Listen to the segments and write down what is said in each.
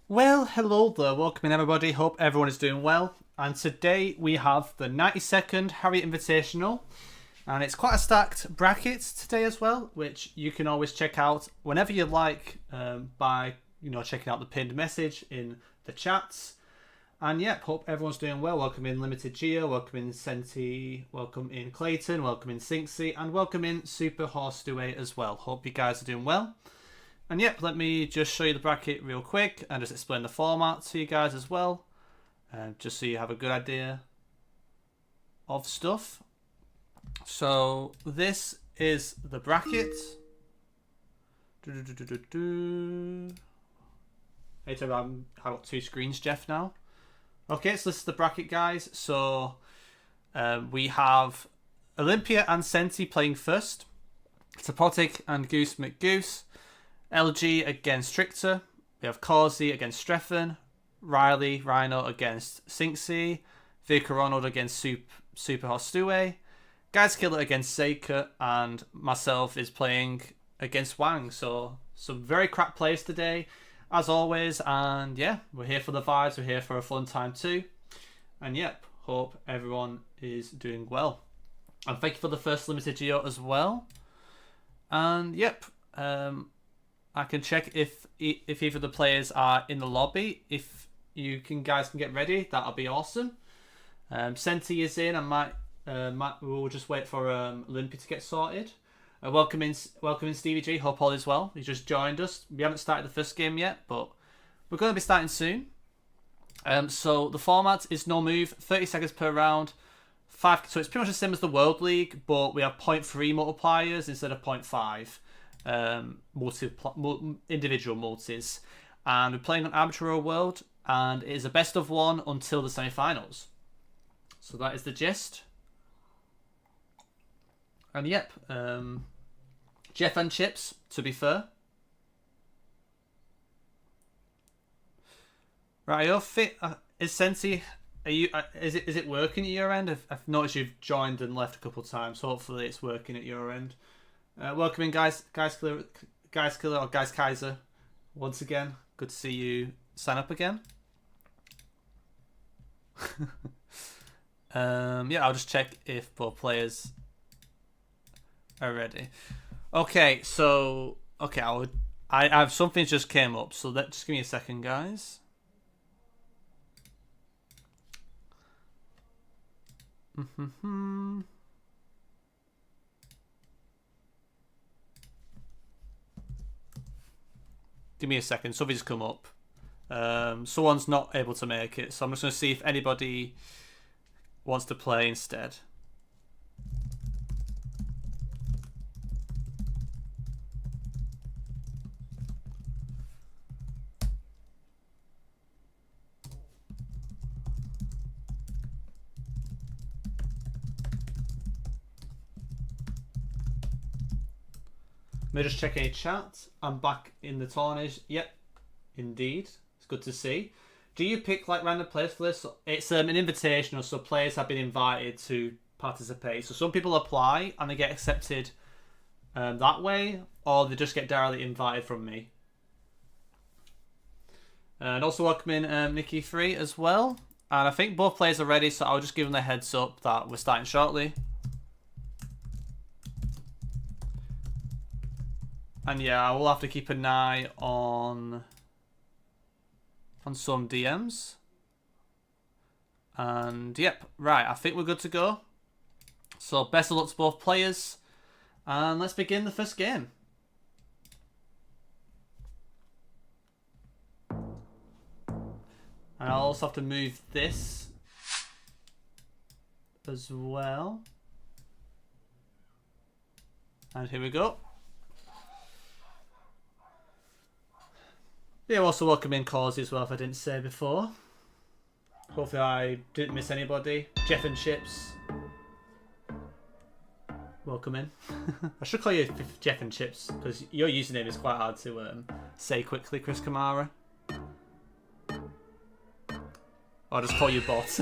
Well, hello there, welcome in everybody, hope everyone is doing well. And today we have the 92nd Harrier Invitational. And it's quite a stacked bracket today as well, which you can always check out whenever you like by checking out the pinned message in the chats. And yep, hope everyone's doing well. Welcome in Limited Geo, welcome in Senti, welcome in Clayton, welcome in Sinksy, and welcome in Super Horse Dewey as well. Hope you guys are doing well. And yep, let me just show you the bracket real quick and just explain the format to you guys as well. Just so you have a good idea of stuff. So this is the bracket. Hey, so I've got two screens, Jeff, now. Okay, so this is the bracket, guys. So we have Olympia and Senti playing first. Topotic and Goose McGoose. LG against Stricter. We have Causey against Streffen. Riley Rhino against Sinksy. Vicar Ronald against Super Hostue. Guys Killer against Seika. And myself is playing against Wang. So some very crap players today, as always. And yeah, we're here for the vibes. We're here for a fun time too. And yep, hope everyone is doing well. And thank you for the first Limited Geo as well. And yep, I can check if either of the players are in the lobby. If you guys can get ready, that'll be awesome. Senti is in. We'll just wait for Olympia to get sorted. Welcome in Stevie G. Hope all is well. He just joined us. We haven't started the first game yet, but we're going to be starting soon. So the format is no move, 30 seconds per round. So it's pretty much the same as the World League, but we have 0.3 multipliers instead of 0.5. Individual multis, and we're playing on Arbitrary World, and it is a best of one until the semi-finals. So that is the gist. And yep, Jeff and Chips, to be fair. Right, is Senti? Are you? Is it working at your end? I've noticed you've joined and left a couple of times. Hopefully, it's working at your end. Welcome in, guys Killer or Guys Kaiser. Once again, good to see you sign up again. Yeah, I'll just check if both players are ready. Okay, so I have something just came up, so just give me a second, guys. Give me a second. Something's come up. Someone's not able to make it, so I'm just going to see if anybody wants to play instead. Let me just check any chat. I'm back in the Tourneys. Yep, indeed. It's good to see. Do you pick like random players for this? It's an invitational, so players have been invited to participate. So some people apply and they get accepted that way, or they just get directly invited from me. And also welcome in Nikki3 as well. And I think both players are ready, so I'll just give them the heads up that we're starting shortly. And yeah, I will have to keep an eye on some DMs. And yep, right, I think we're good to go. So best of luck to both players. And let's begin the first game. And I'll also have to move this as well. And here we go. Yeah, also welcome in Causey as well, if I didn't say before. Hopefully I didn't miss anybody. Jeff and Chips. Welcome in. I should call you Jeff and Chips, because your username is quite hard to say quickly, Chris Kamara. I'll just call you Bot.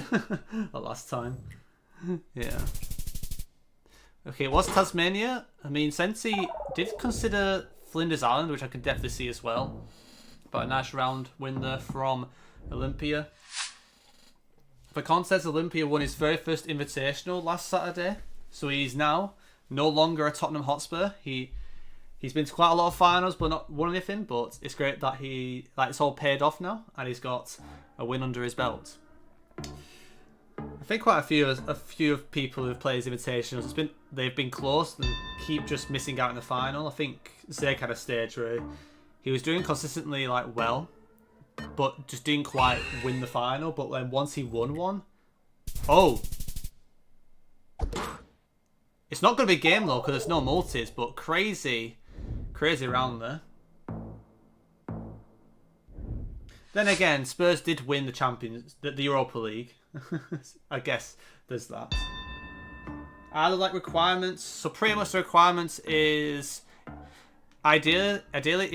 Like last time. Yeah. Okay, what's Tasmania? I mean, Senti did consider Flinders Island, which I can definitely see as well. But a nice round win there from Olympia. For context, Olympia won his very first Invitational last Saturday. So he's now no longer a Tottenham Hotspur. He's been to quite a lot of finals but not won anything. But it's great that it's all paid off now and he's got a win under his belt. I think quite a few of people who've played his Invitationals, they've been close and keep just missing out in the final. I think Zeke had a stage where he was doing consistently well, but just didn't quite win the final. But then once he won one, it's not going to be a game though because there's no multis. But crazy round there. Then again, Spurs did win the Europa League. I guess there's that. Other requirements. So pretty much the requirements is ideally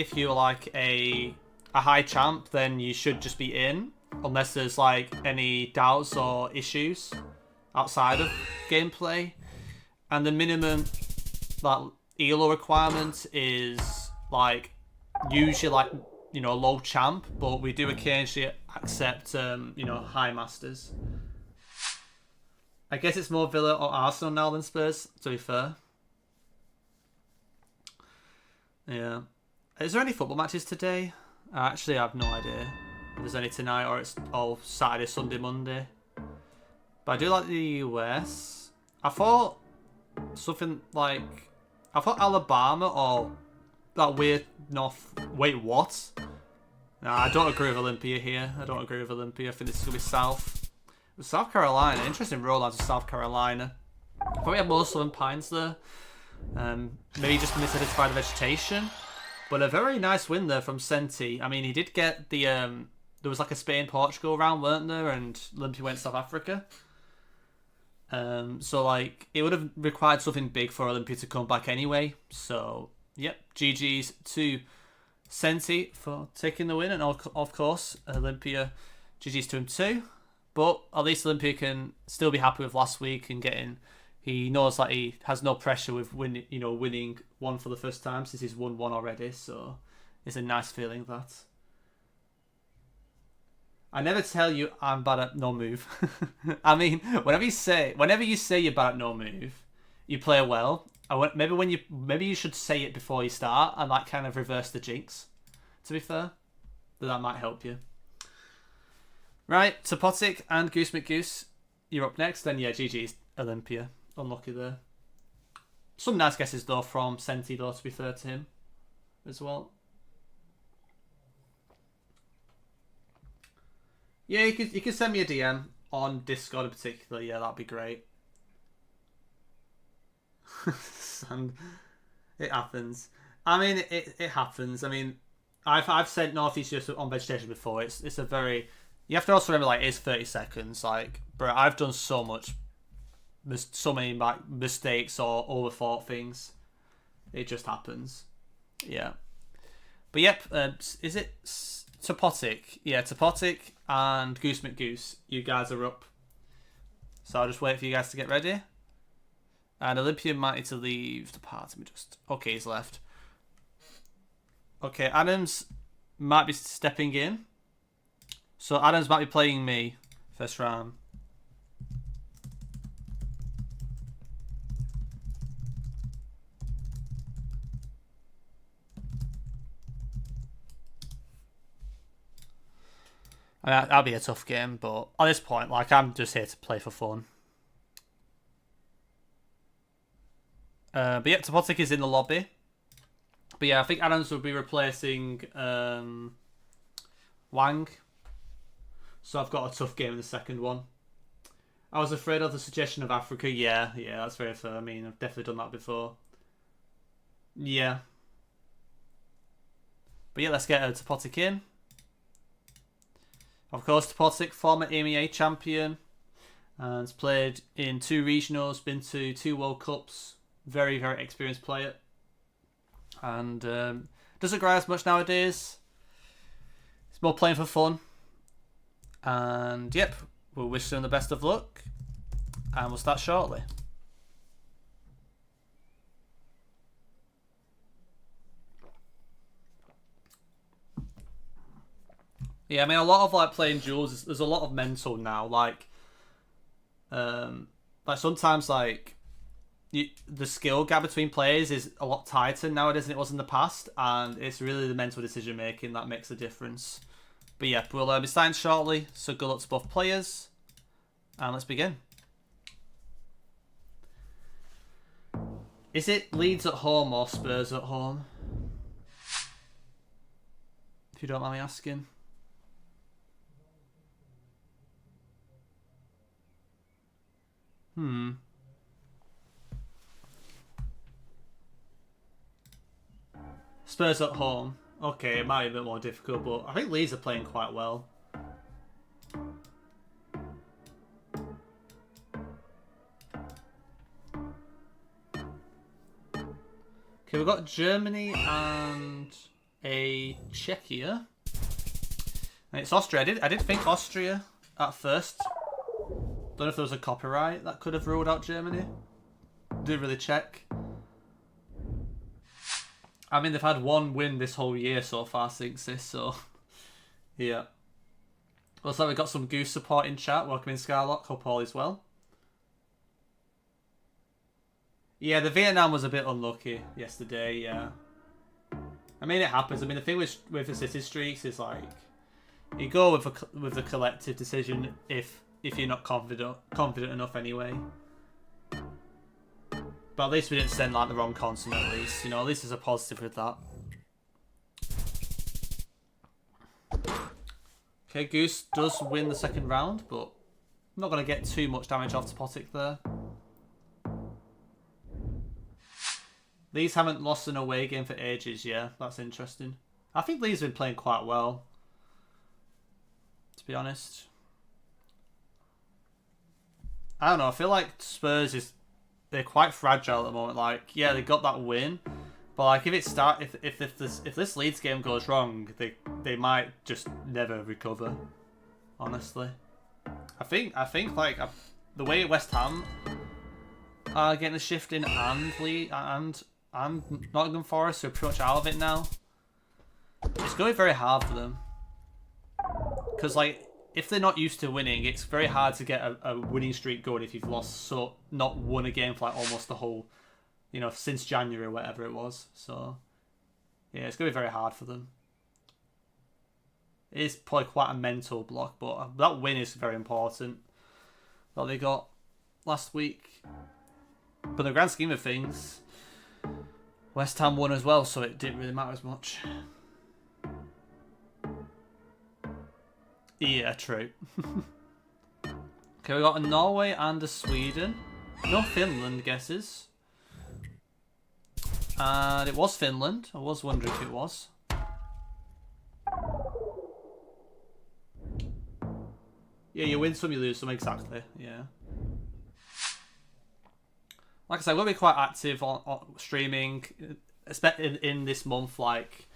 if you're a high champ, then you should just be in, unless there's any doubts or issues outside of gameplay. And the minimum ELO requirement is usually low champ, but we do occasionally accept high masters. I guess it's more Villa or Arsenal now than Spurs, to be fair. Yeah. Is there any football matches today? Actually, I have no idea if there's any tonight or it's all Saturday, Sunday, Monday. But I do like the US. I thought Alabama or that weird North... Wait, what? Nah, I don't agree with Olympia here. I think this is going to be South Carolina. Interesting rollout to South Carolina. Probably have more Southern Pines there. Maybe just misled by the vegetation. But a very nice win there from Senti. I mean, he did get the... there was a Spain-Portugal round, weren't there? And Olympia went to South Africa. So, it would have required something big for Olympia to come back anyway. So, yep. GG's to Senti for taking the win. And, of course, Olympia, GG's to him too. But at least Olympia can still be happy with last week and getting... He knows that he has no pressure with winning one for the first time since he's won one already. So it's a nice feeling that. I never tell you I'm bad at no move. I mean, whenever you say you're bad at no move, you play well. Maybe you should say it before you start and kind of reverse the jinx. To be fair, that might help you. Right, Topotic and Goose McGoose, you're up next. Then yeah, GG's Olympia. Unlucky there. Some nice guesses though from Senti though, to be fair to him as well. Yeah, you could send me a DM on Discord in particular. Yeah, that'd be great. And it happens. I mean, it happens. I mean, I've sent Northeast just on vegetation before. It's a very... You have to also remember, it's 30 seconds. Bro, I've done so many mistakes or overthought things. It just happens. Yeah. But yep, is it Topotic? Yeah, Topotic and Goose McGoose. You guys are up. So I'll just wait for you guys to get ready. And Olympia might need to leave the party. Okay, he's left. Okay, Adams might be stepping in. So Adams might be playing me first round. I mean, that'll be a tough game, but at this point, I'm just here to play for fun. But yeah, Topotic is in the lobby. But yeah, I think Adams will be replacing Wang. So I've got a tough game in the second one. I was afraid of the suggestion of Africa. Yeah, that's very fair. I mean, I've definitely done that before. Yeah. But yeah, let's get Topotic in. Of course, Topotic, former EMEA champion. And has played in 2 regionals, been to 2 World Cups. Very, very experienced player. And doesn't grow as much nowadays. It's more playing for fun. And yep, we'll wish them the best of luck. And we'll start shortly. Yeah, I mean, a lot of like playing duels, there's a lot of mental now. Like sometimes like the skill gap between players is a lot tighter nowadays than it was in the past, and it's really the mental decision making that makes a difference. But yeah, we'll be starting shortly, so good luck to both players, and let's begin. Is it Leeds at home or Spurs at home? If you don't mind me asking. Spurs at home. Okay, it might be a bit more difficult, but I think Leeds are playing quite well. Okay, we've got Germany and a Czechia. And it's Austria. I did think Austria at first. Don't know if there was a copyright that could have ruled out Germany. Didn't really check. I mean, they've had one win this whole year so far since this, so yeah. Looks like we've got some Goose support in chat. Welcome in, Skylock. Hope all is well. Yeah, the Vietnam was a bit unlucky yesterday, yeah. I mean, it happens. I mean, the thing with the city streaks is like you go with the collective decision if you're not confident enough anyway. But at least we didn't send like the wrong consonant. At least, you know, at least there's a positive with that. Okay, Goose does win the second round, but I'm not going to get too much damage off Topotic there. These haven't lost an away game for ages, yeah. That's interesting. I think Lee's been playing quite well, to be honest. I don't know, I feel like Spurs they're quite fragile at the moment. Like, yeah, they got that win, but like if this Leeds game goes wrong, they might just never recover. Honestly, I think like the way West Ham are getting the shift in and Nottingham Forest are pretty much out of it now. It's going to be very hard for them because like if they're not used to winning, it's very hard to get a winning streak going if you've not won a game for like almost the whole, you know, since January or whatever it was. So yeah, it's going to be very hard for them. It is probably quite a mental block, but that win is very important that they got last week. But in the grand scheme of things, West Ham won as well, so it didn't really matter as much. Yeah, true. Okay, we got a Norway and a Sweden. No Finland guesses. And it was Finland. I was wondering if it was. Yeah, you win some, you lose some, exactly. Yeah. Like I said, we'll be quite active on streaming, especially in this month. Like,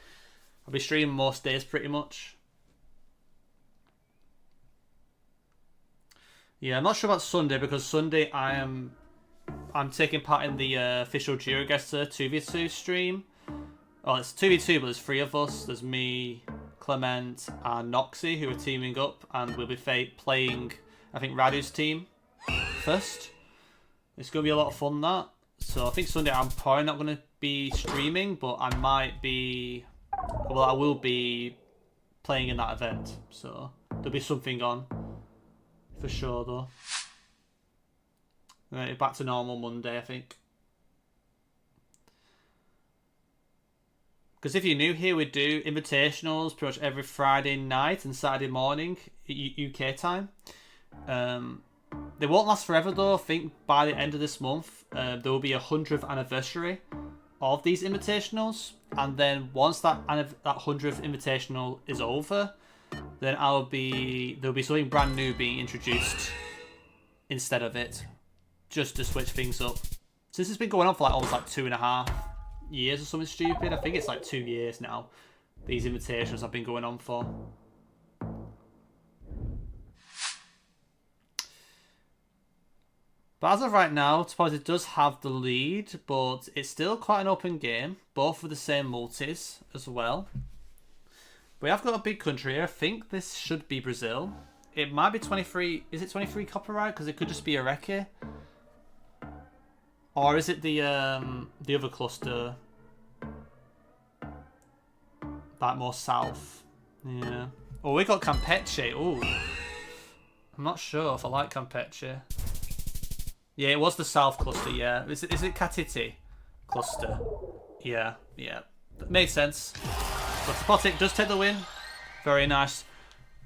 I'll be streaming most days pretty much. Yeah, I'm not sure about Sunday because Sunday I'm taking part in the official GeoGuessr 2v2 stream. Well, it's 2v2, but there's 3 of us. There's me, Clement, and Noxy who are teaming up, and we'll be playing, I think, Radu's team first. It's going to be a lot of fun, that. So I think Sunday I'm probably not going to be streaming, but I might be... Well, I will be playing in that event. So there'll be something on. For sure, though. Back to normal Monday, I think. Because if you're new here, we do invitationals pretty much every Friday night and Saturday morning, UK time. They won't last forever, though. I think by the end of this month, there will be a 100th anniversary of these invitationals. And then once that 100th invitational is over, then there'll be something brand new being introduced instead of it, just to switch things up. Since it's been going on for like almost like 2.5 years or something stupid, I think it's like 2 years now. These invitations have been going on for. But as of right now, Topotic does have the lead, but it's still quite an open game, both with the same multis as well. We have got a big country here. I think this should be Brazil. It might be 23. Is it 23 copyright? Because it could just be a recce. Or is it the other cluster? Like more south. Yeah. Oh, we got Campeche. Ooh. I'm not sure if I like Campeche. Yeah, it was the south cluster, yeah. Is it Katiti cluster? Yeah, yeah. That makes sense. But Topotic does take the win. Very nice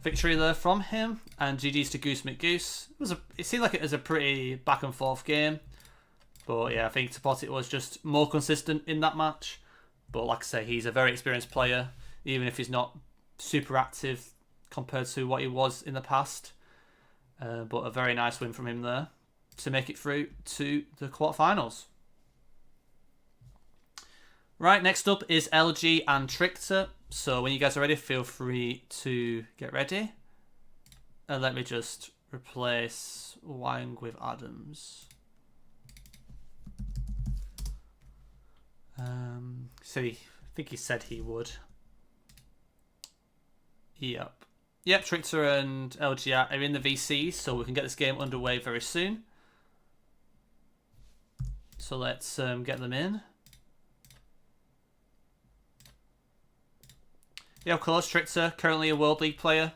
victory there from him. And GG's to Goose McGoose. It seemed like it was a pretty back and forth game. But yeah, I think Topotic was just more consistent in that match. But like I say, he's a very experienced player, even if he's not super active compared to what he was in the past. But a very nice win from him there to make it through to the quarterfinals. Right, next up is LG and Trickster. So when you guys are ready, feel free to get ready. And let me just replace Wang with Adams. So I think he said he would. Yep. Yep, Trickster and LG are in the VC, so we can get this game underway very soon. So let's get them in. Yeah, of course, Trickster, currently a World League player.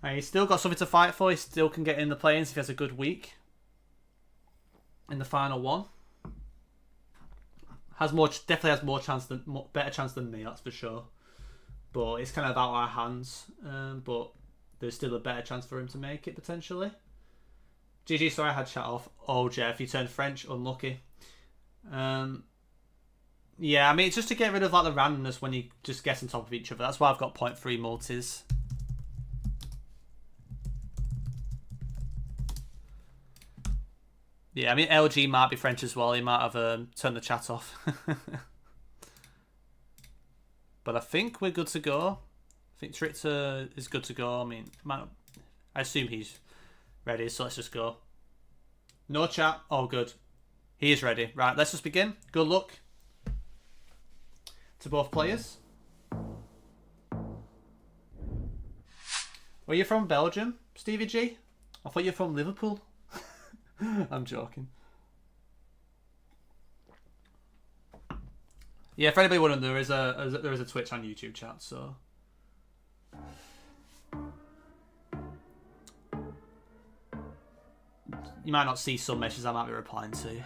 And he's still got something to fight for. He still can get in the play-ins if he has a good week. In the final one. Definitely has more chance than better chance than me, that's for sure. But it's kind of out of our hands. But there's still a better chance for him to make it potentially. GG, sorry I had chat off. Oh, Jeff, you turned French, unlucky. Yeah, I mean, it's just to get rid of like the randomness when you just get on top of each other. That's why I've got 0.3 multis. Yeah, I mean, LG might be French as well. He might have turned the chat off. But I think we're good to go. I think Trickster is good to go. I mean, I assume he's ready, so let's just go. No chat. Oh, good. He is ready. Right, let's just begin. Good luck to both players. Were you from Belgium, Stevie G? I thought you were from Liverpool. I'm joking. Yeah, for anybody wondering, there is a Twitch and YouTube chat, so you might not see some messages I might be replying to.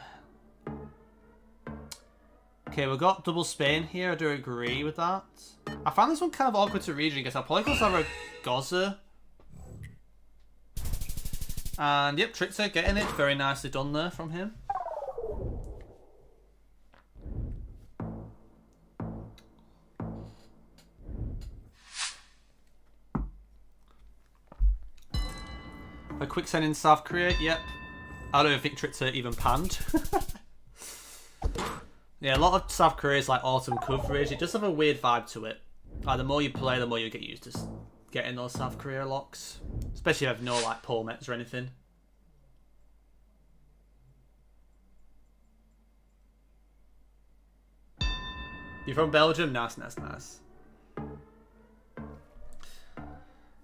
Okay, we've got double Spain here. I do agree with that. I found this one kind of awkward to read. I guess I'll probably go Zaragoza. And yep, Trickster getting it. Very nicely done there from him. A quick send in South Korea. Yep. I don't think Trickster even panned. Yeah, a lot of South Korea is like autumn coverage. It does have a weird vibe to it. Like, the more you play, the more you get used to getting those South Korea locks. Especially if you have no like pole mets or anything. You're from Belgium? Nice, nice, nice.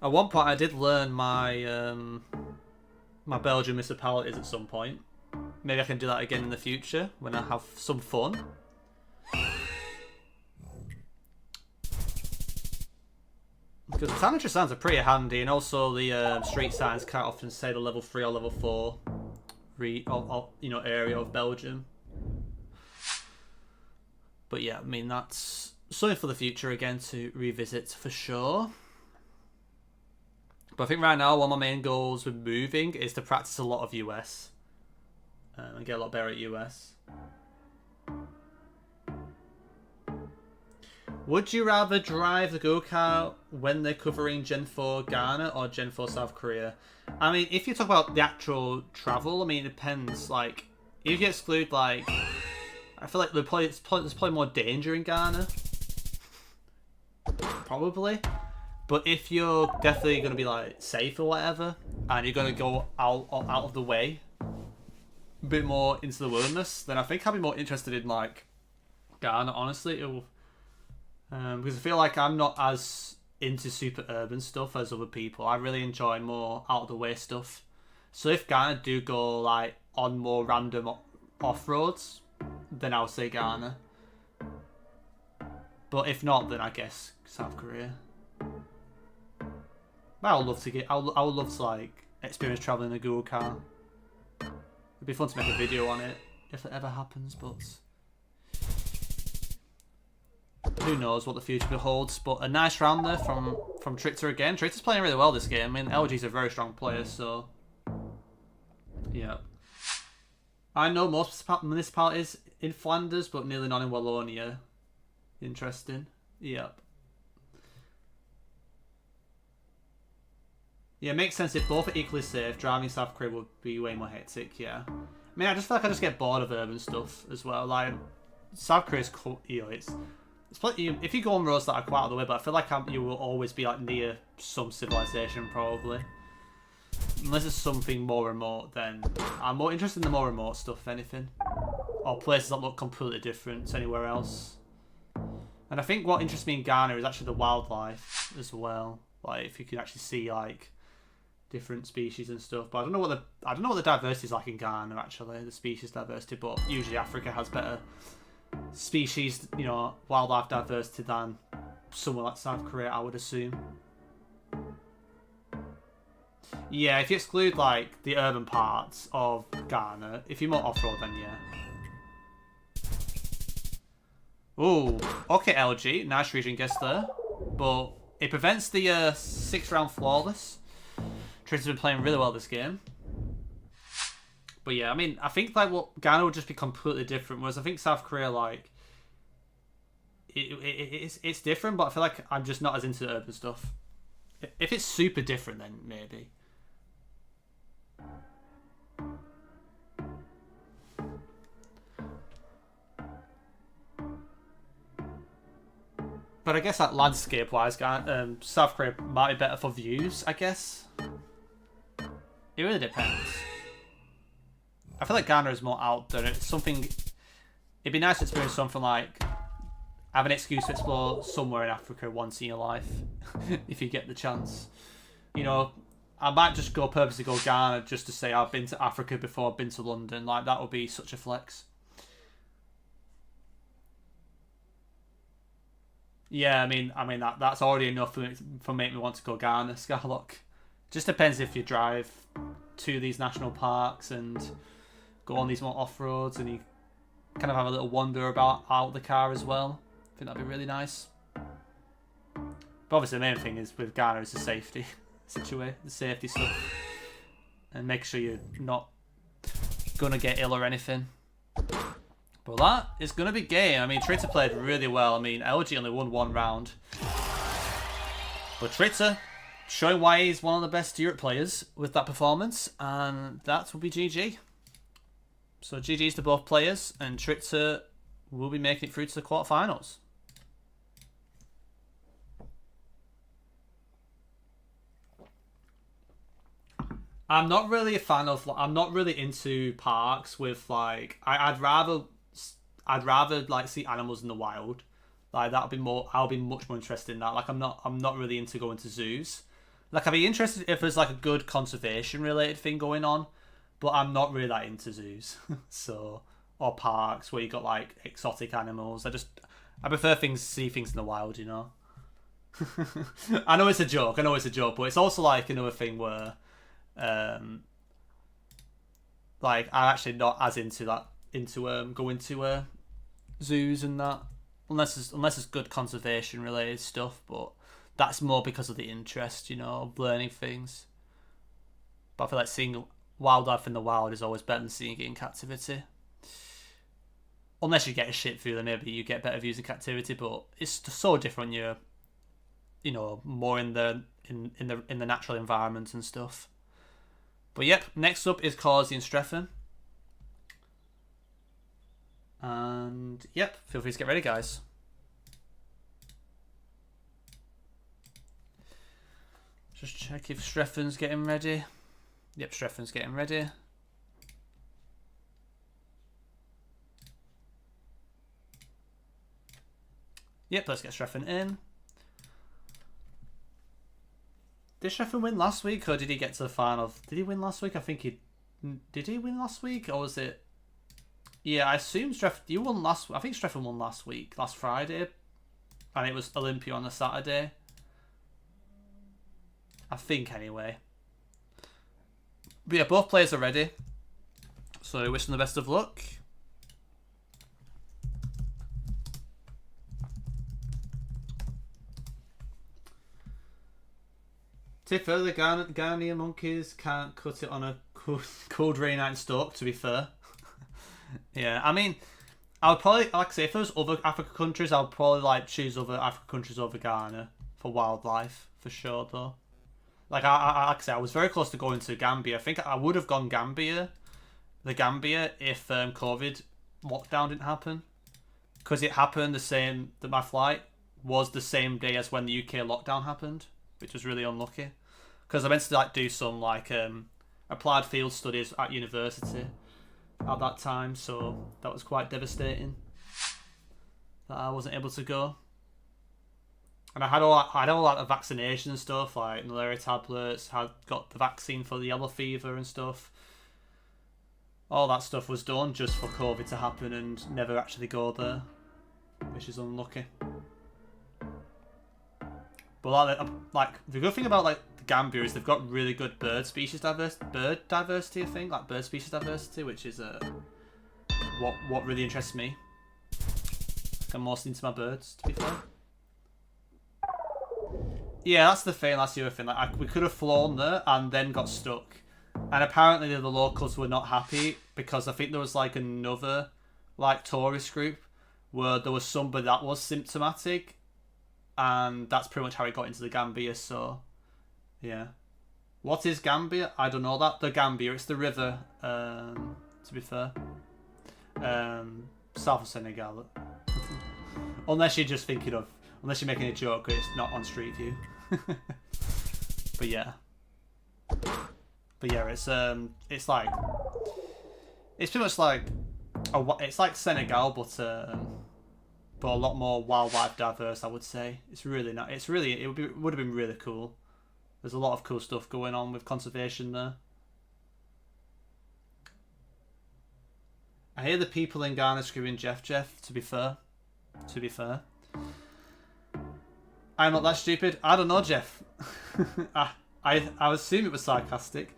At one point I did learn my my Belgian municipalities at some point. Maybe I can do that again in the future when I have some fun. Because the Tanager signs are pretty handy, and also the street signs can't often say the level 3 or level 4 area of Belgium. But yeah, I mean, that's something for the future again to revisit for sure. But I think right now one of my main goals with moving is to practice a lot of US. And get a lot better at US. Would you rather drive the go-kart when they're covering Gen 4 Ghana or Gen 4 South Korea? I mean, if you talk about the actual travel, I mean, it depends. Like, if you exclude, like, I feel like there's probably more danger in Ghana. Probably. But if you're definitely going to be, like, safe or whatever, and you're going to go out of the way, a bit more into the wilderness, then I think I'd be more interested in, like, Ghana, honestly. Because I feel like I'm not as into super urban stuff as other people. I really enjoy more out of the way stuff. So if Ghana do go like on more random off roads, then I'll say Ghana. But if not, then I guess South Korea. But I would love to get. I would love to like experience traveling in a Google car. It'd be fun to make a video on it if it ever happens, but who knows what the future holds. But a nice round there from Trichter again. Trichter's playing really well this game. I mean, LG's a very strong player, so yeah. I know most municipalities in Flanders, but nearly none in Wallonia. Interesting. Yep. Yeah, it makes sense. If both are equally safe, driving South Korea would be way more hectic, yeah. I mean, I just feel like I just get bored of urban stuff as well. Like, South Korea's cool, you know, it's if you go on roads that are quite out of the way, but I feel like you will always be like near some civilization, probably. Unless it's something more remote, then I'm more interested in the more remote stuff, if anything. Or places that look completely different to anywhere else. And I think what interests me in Ghana is actually the wildlife as well. Like, if you can actually see, like, different species and stuff. But I don't know what the diversity is like in Ghana, actually, the species diversity. But usually Africa has better species, you know, wildlife diversity than somewhere like South Korea, I would assume. Yeah, if you exclude like the urban parts of Ghana, if you're more off-road, then yeah. Ooh, okay, LG, nice region guess there, but it prevents the 6th round flawless. Trister's been playing really well this game. But yeah, I mean, I think like what Ghana would just be completely different, whereas I think South Korea, like, it's different, but I feel like I'm just not as into the urban stuff. If it's super different, then maybe. But I guess that landscape-wise, South Korea might be better for views, I guess. It really depends. I feel like Ghana is more out there. It's something... It'd be nice to experience something like... Have an excuse to explore somewhere in Africa once in your life. If you get the chance. You know, I might just purposely go Ghana just to say I've been to Africa before I've been to London. Like, that would be such a flex. Yeah, I mean that's already enough for make me want to go Ghana, Skylock. Just depends if you drive to these national parks and go on these more off-roads and you kind of have a little wander about out the car as well. I think that'd be really nice. But obviously the main thing is with Ghana is the safety situation, the safety stuff. And make sure you're not gonna get ill or anything. But that is going to be game. I mean, Trichter played really well. I mean, LG only won 1 round. But Trichter showing why he's one of the best Europe players with that performance. And that will be GG. So GG's to both players. And Trichter will be making it through to the quarterfinals. I'm not really a fan of... I'm not really into parks with, like... I'd rather like see animals in the wild. Like that'll be more. I'll be much more interested in that. Like I'm not really into going to zoos. Like I'd be interested if there's like a good conservation related thing going on, but I'm not really that into zoos. So or parks where you got like exotic animals. I prefer see things in the wild. You know. I know it's a joke. But it's also like another thing where, like I'm actually not as into that. Going to zoos and that, unless it's good conservation related stuff, but that's more because of the interest, you know, of learning things. But I feel like seeing wildlife in the wild is always better than seeing it in captivity. Unless you get a shit view, then maybe you get better views in captivity, but it's so different. You're, you know, more in the natural environment and stuff. But yep, next up is Causey and Streffen. And yep, feel free to get ready, guys. Just check if Streffen's getting ready. Yep, Streffen's getting ready. Yep, let's get Streffen in. Did Streffen win last week, or did he get to the final? Did he win last week? I think he... Did he win last week, or was it... Yeah, I assume Streffen... You won last... I think Streffen won last week, last Friday. And it was Olympia on the Saturday. I think, anyway. But yeah, both players are ready. So I wish them the best of luck. To be fair, the Ghanaian monkeys can't cut it on a cold rainy night in Stoke, to be fair. Yeah, I mean, I would probably, like I say, if there was other African countries, I would probably like choose other African countries over Ghana for wildlife, for sure, though. Like I say, I was very close to going to Gambia. I think I would have gone Gambia, if COVID lockdown didn't happen. Because it happened the same, that my flight was the same day as when the UK lockdown happened, which was really unlucky. Because I meant to like do some like applied field studies at university at that time, so that was quite devastating that I wasn't able to go. And I had all that of vaccination and stuff, like malaria tablets, had got the vaccine for the yellow fever and stuff. All that stuff was done just for COVID to happen and never actually go there, which is unlucky. But like the good thing about like the Gambia is they've got really good bird diversity. I think like bird species diversity, which is what really interests me. I'm mostly into my birds, to be fair. Yeah, that's the thing. That's the other thing. Like we could have flown there and then got stuck, and apparently the locals were not happy because I think there was like another like tourist group where there was somebody that was symptomatic. And that's pretty much how it got into the Gambia, so... Yeah. What is Gambia? I don't know that. The Gambia, it's the river, to be fair. South of Senegal. Unless you're just thinking of... Unless you're making a joke, it's not on Street View. But yeah. But yeah, it's like... It's pretty much like... It's like Senegal, but a lot more wildlife diverse, I would say. It's really not. It would have been really cool. There's a lot of cool stuff going on with conservation there. I hear the people in Ghana screaming Jeff. To be fair, I'm not that stupid. I don't know, Jeff. I assume it was sarcastic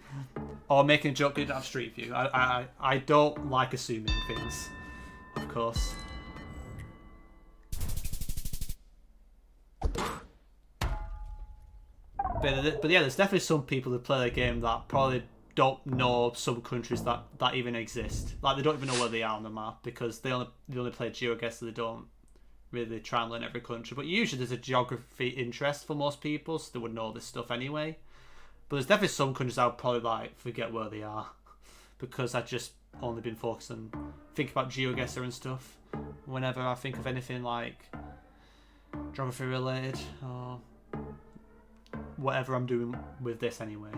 or making a joke. Didn't have Street View. I don't like assuming things, of course. But yeah, there's definitely some people who play the game that probably don't know some countries that even exist. Like they don't even know where they are on the map because they only play GeoGuessr, so they don't really try and learn every country. But usually there's a geography interest for most people, so they would know this stuff anyway. But there's definitely some countries I would probably like forget where they are because I've just only been focused on thinking about GeoGuessr and stuff whenever I think of anything like geography related or whatever I'm doing with this anyway.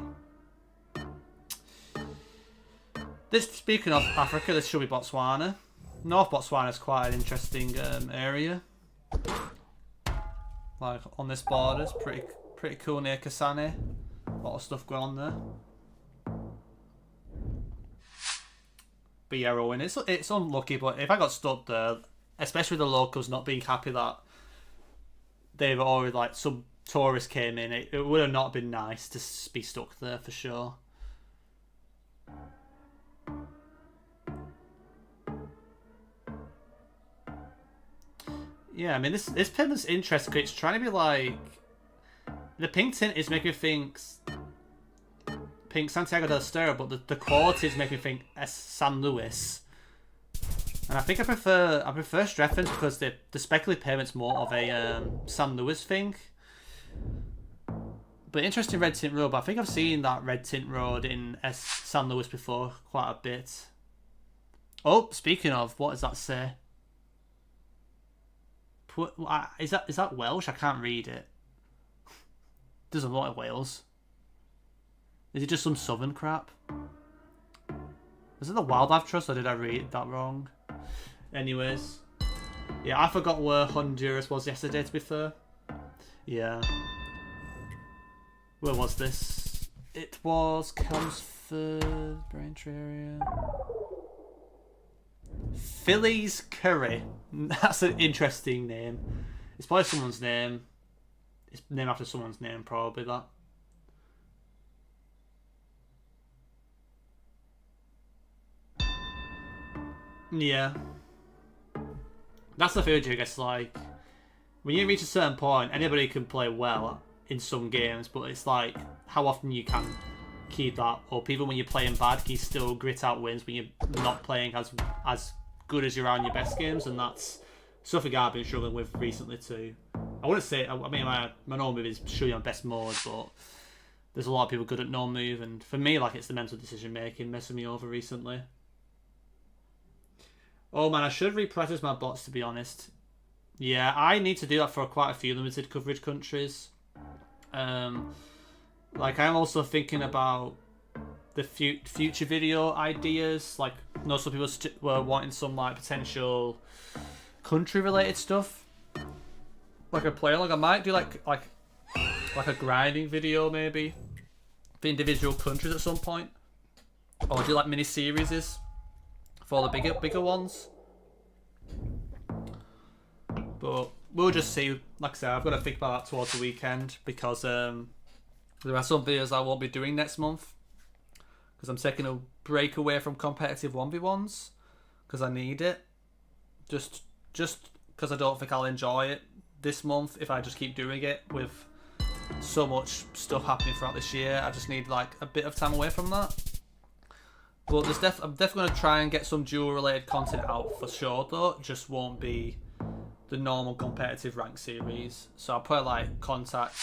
Speaking of Africa, this should be Botswana. North Botswana is quite an interesting area. Like on this border, it's pretty cool near Kasane. A lot of stuff going on there. But yeah, Owen, it's unlucky. But if I got stuck there, especially the locals not being happy that they've already like some tourists came in, it would have not been nice to be stuck there for sure. Yeah, I mean this pigment's interesting. It's trying to be like the pink tint is making me think pink Santiago del Estero, but the quality is making me think San Luis. And I think I prefer Streffen because the speckly pigment's more of a San Luis thing. But interesting red tint road. But I think I've seen that red tint road in San Luis before quite a bit. Oh, speaking of, what does that say? Is that Welsh? I can't read it. Doesn't look like Wales. Is it just some southern crap? Is it the Wildlife Trust or did I read that wrong? Anyways. Yeah, I forgot where Honduras was yesterday, to be fair. Yeah. Where was this? It was Chelmsford, Braintree area. Philly's Curry. That's an interesting name. It's probably someone's name. It's named after someone's name, probably that. Yeah. That's the thing, I guess, like, when you reach a certain point, anybody can play well in some games, but it's like, how often you can keep that up. Even when you're playing bad, can you still grit out wins when you're not playing as good as you are in your best games, and that's something I've been struggling with recently too. I wouldn't say, I mean, my normal move is surely on best mode, but there's a lot of people good at no move, and for me, like, it's the mental decision making messing me over recently. Oh man, I should repractice my bots, to be honest. Yeah, I need to do that for quite a few limited coverage countries. Like, I'm also thinking about the future video ideas. Like, I know some people were wanting some like potential country related stuff. Like a player, like I might do like a grinding video maybe for individual countries at some point, or do like mini series for the bigger ones. But we'll just see. Like I said, I've got to think about that towards the weekend, because there are some videos I won't be doing next month, because I'm taking a break away from competitive 1v1s because I need it. Just because I don't think I'll enjoy it this month if I just keep doing it with so much stuff happening throughout this year. I just need like a bit of time away from that. But I'm definitely going to try and get some duel related content out for sure, though. It just won't be the normal competitive rank series. So I'll probably like contact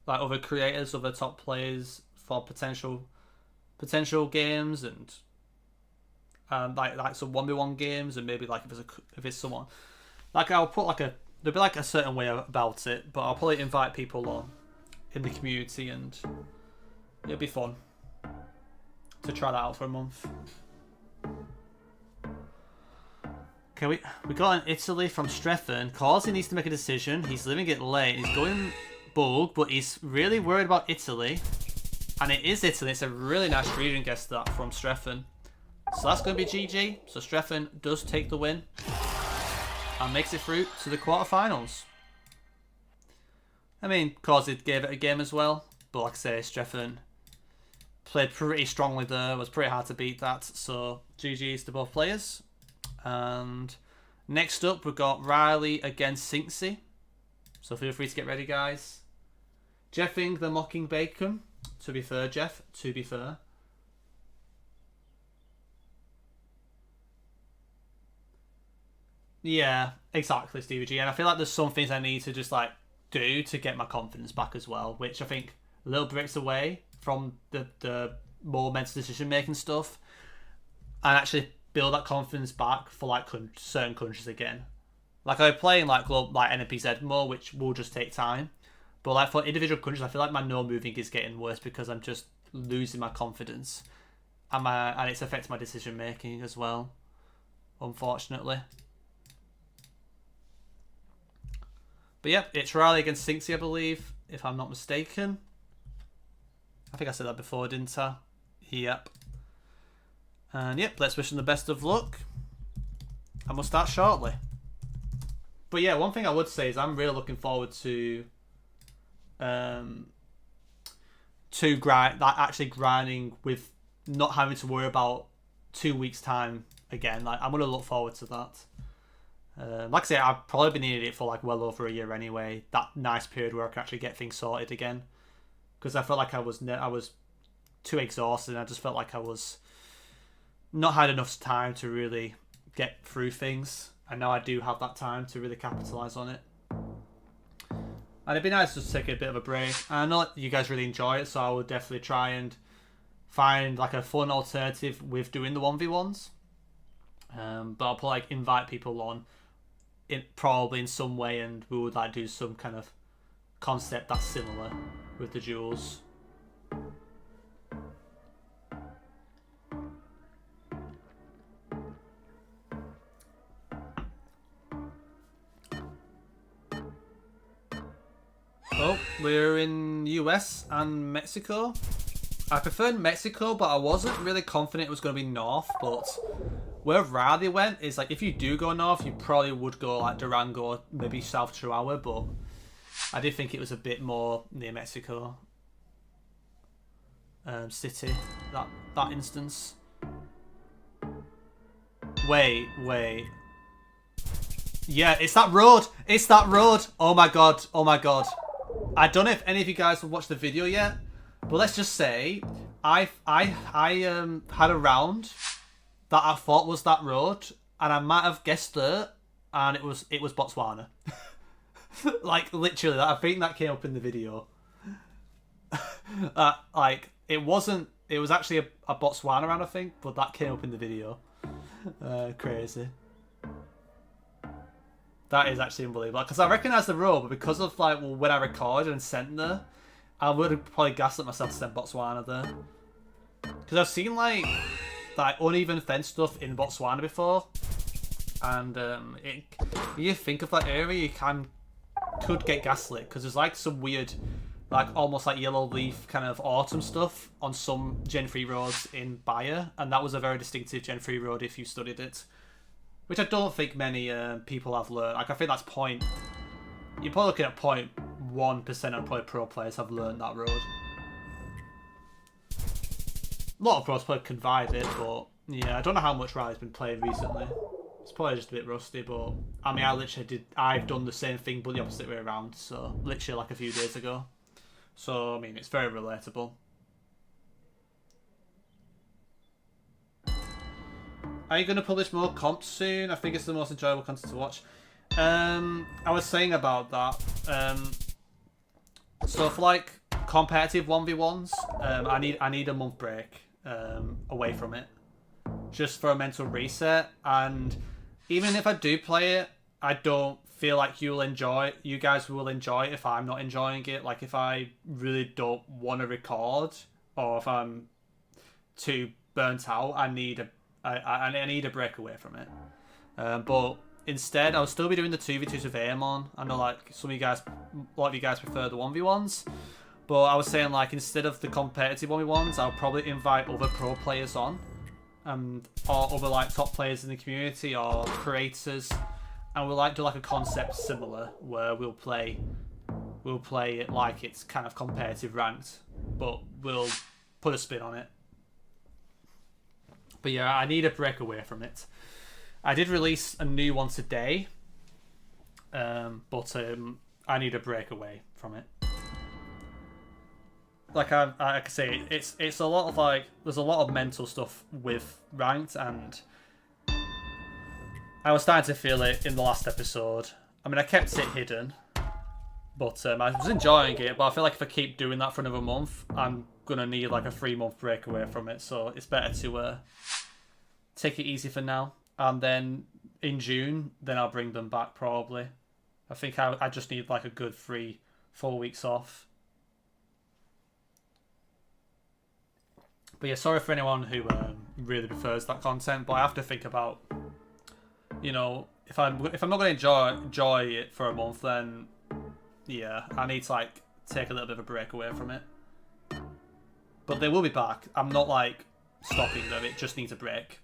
like other creators, other top players for potential games, and like some 1v1 games, and maybe like if it's someone like, I'll put like there'll be like a certain way about it, but I'll probably invite people on in the community, and it'll be fun to try that out for a month. Okay, we got an Italy from Streffen. Causey needs to make a decision. He's leaving it late. He's going bug, but he's really worried about Italy. And it is Italy. It's a really nice region guess that from Streffen. So that's going to be GG. So Streffen does take the win and makes it through to the quarterfinals. I mean, Causey gave it a game as well, but like I say, Streffen played pretty strongly there. It was pretty hard to beat that. So GG's to both players. And next up, we've got Riley against Sinksy. So feel free to get ready, guys. Jeffing the Mocking Bacon. To be fair, Jeff. To be fair. Yeah, exactly, Stevie G. And I feel like there's some things I need to just like do to get my confidence back as well, which I think a little breaks away from the more mental decision making stuff, and actually build that confidence back for like certain countries again. Like I'm playing like NPZ more, which will just take time. But like for individual countries, I feel like my no moving is getting worse because I'm just losing my confidence, and it's affecting my decision making as well, unfortunately. But yep, it's Riley against Sinksy, I believe, if I'm not mistaken. I think I said that before, didn't I? Yep. And yep, let's wish them the best of luck. And we'll start shortly. But yeah, one thing I would say is I'm really looking forward to actually grinding with not having to worry about 2 weeks time again. Like, I'm gonna look forward to that. Like I say, I've probably been needing it for like well over a year anyway. That nice period where I can actually get things sorted again, because I felt like I was too exhausted, and I just felt like I was not had enough time to really get through things, and now I do have that time to really capitalize on it. And it'd be nice to just take a bit of a break. And I know that you guys really enjoy it, so I will definitely try and find like a fun alternative with doing the 1v1s. But I'll probably like invite people on probably in some way, and we would like do some kind of concept that's similar with the duels. Oh, we're in US and Mexico. I preferred Mexico, but I wasn't really confident it was going to be north. But where Riley went is like, if you do go north, you probably would go like Durango or maybe South Chihuahua. But I did think it was a bit more near Mexico City. That instance. Wait. Yeah, it's that road. It's that road. Oh my god. I don't know if any of you guys have watched the video yet, but let's just say I had a round that I thought was that road, and I might have guessed it, and it was Botswana. Like literally, I think that came up in the video. Like it wasn't. It was actually a Botswana round, I think, but that came up in the video. Crazy. That is actually unbelievable. Because I recognise the road, but because of like when I recorded and sent there, I would have probably gaslit myself to send Botswana there. Because I've seen like uneven fence stuff in Botswana before, and you think of that area, you could get gaslit because there's like some weird, like almost like yellow leaf kind of autumn stuff on some Gen 3 roads in Bayer, and that was a very distinctive Gen 3 road if you studied it. Which I don't think many people have learned. Like, I think that's you're probably looking at 0.1% of probably pro players have learned that road. A lot of pros probably confide it, but yeah, I don't know how much Riley's been playing recently. It's probably just a bit rusty, but I mean, I've done the same thing, but the opposite way around. So, literally like a few days ago. So, I mean, it's very relatable. Are you going to publish more comps soon? I think it's the most enjoyable content to watch. I was saying about that. So for like competitive 1v1s, I need a month break away from it, just for a mental reset. And even if I do play it, I don't feel like you guys will enjoy it if I'm not enjoying it. Like if I really don't want to record, or if I'm too burnt out, I need a break away from it. But instead, I'll still be doing the 2v2s with aim on. I know like a lot of you guys prefer the 1v1s. But I was saying like instead of the competitive 1v1s, I'll probably invite other pro players on. Or other like top players in the community or creators. And we'll like do like a concept similar where we'll play it like it's kind of competitive ranked. But we'll put a spin on it. But yeah, I need a break away from it. I did release a new one today, but I need a break away from it. Like I can say, it's a lot of like there's a lot of mental stuff with ranked, and I was starting to feel it in the last episode. I mean, I kept it hidden, but I was enjoying it. But I feel like if I keep doing that for another month, I'm gonna need like a 3-month break away from it. So it's better to take it easy for now, and then in June, then I'll bring them back probably. I think I just need like a good 3-4 weeks off. But yeah, sorry for anyone who really prefers that content, but I have to think about, you know, if I'm not going to enjoy it for a month, then yeah, I need to like take a little bit of a break away from it. But they will be back. I'm not like stopping them. It just needs a break.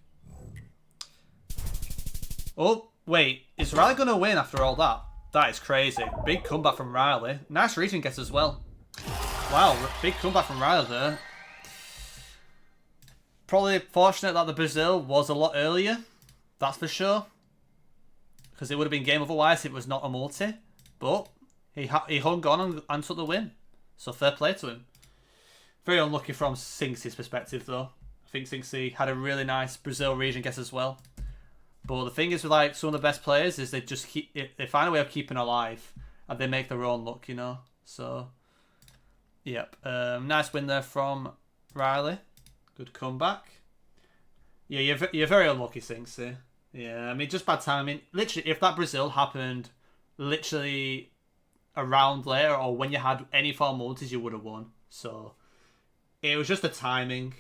Oh, wait. Is Riley going to win after all that? That is crazy. Big comeback from Riley. Nice region guess as well. Wow, big comeback from Riley there. Probably fortunate that the Brazil was a lot earlier. That's for sure. Because it would have been game otherwise if it was not a multi. But he hung on and took the win. So fair play to him. Very unlucky from Sinx's perspective though. I think Sinxy had a really nice Brazil region guess as well. But the thing is with like some of the best players is they find a way of keeping alive and they make their own luck, you know. So yep. Nice win there from Riley. Good comeback. Yeah, you're very unlucky, Sinxy. Yeah, I mean just bad time. I mean literally if that Brazil happened literally a round later or when you had any 4 multis you would have won. So it was just the timing.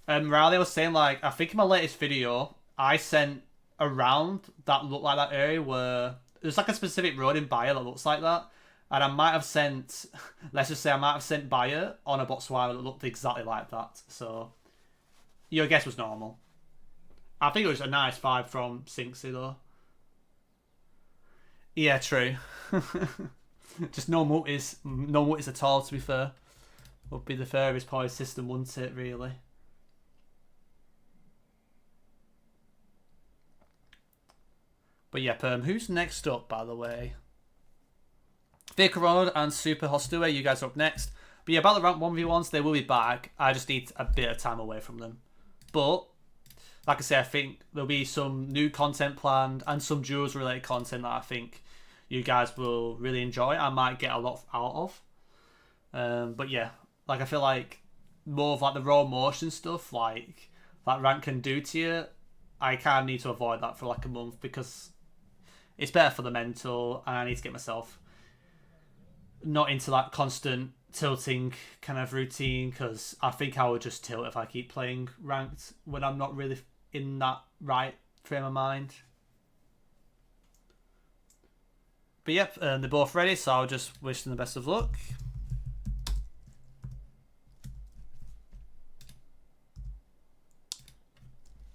Riley was saying like I think in my latest video I sent a round that looked like that area where there's like a specific road in Bayer that looks like that, And I might have sent, let's just say I might have sent Bayer on a Botswana that looked exactly like that. So your guess was normal. I think it was a nice vibe from Sinksy though. Yeah, true. Just no multis at all, to be fair. Would be the fairest poise system, wouldn't it, really? But yeah, who's next up, by the way? Vicar Ronald and Super Hostue, you guys are up next. But yeah, about the rank 1v1s, they will be back. I just need a bit of time away from them. But, like I say, I think there'll be some new content planned and some duels related content that I think you guys will really enjoy. I might get a lot out of. But yeah, like I feel like more of like the raw motion stuff, like that rank can do to you, I kind of need to avoid that for like a month because it's better for the mental, and I need to get myself not into that constant tilting kind of routine, because I think I would just tilt if I keep playing ranked when I'm not really in that right frame of mind. But yep, they're both ready, so I'll just wish them the best of luck.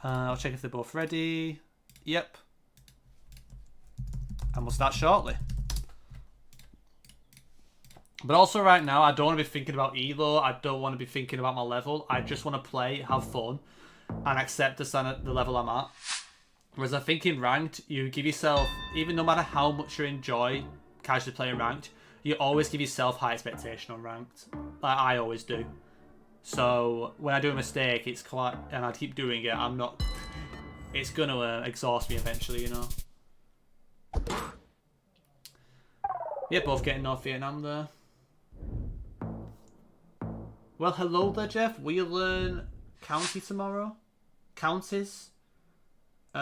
I'll check if they're both ready. Yep. And we'll start shortly. But also right now, I don't want to be thinking about elo. I don't want to be thinking about my level. I just want to play, have fun, and accept the level I'm at. Whereas I think in ranked, you give yourself, even no matter how much you enjoy casually playing ranked, you always give yourself high expectation on ranked. Like I always do. So when I do a mistake, it's quite, and I keep doing it, I'm not, it's gonna exhaust me eventually, you know. Yeah, both getting North Vietnam there. Well, hello there, Jeff. We learn county tomorrow. Counties. Is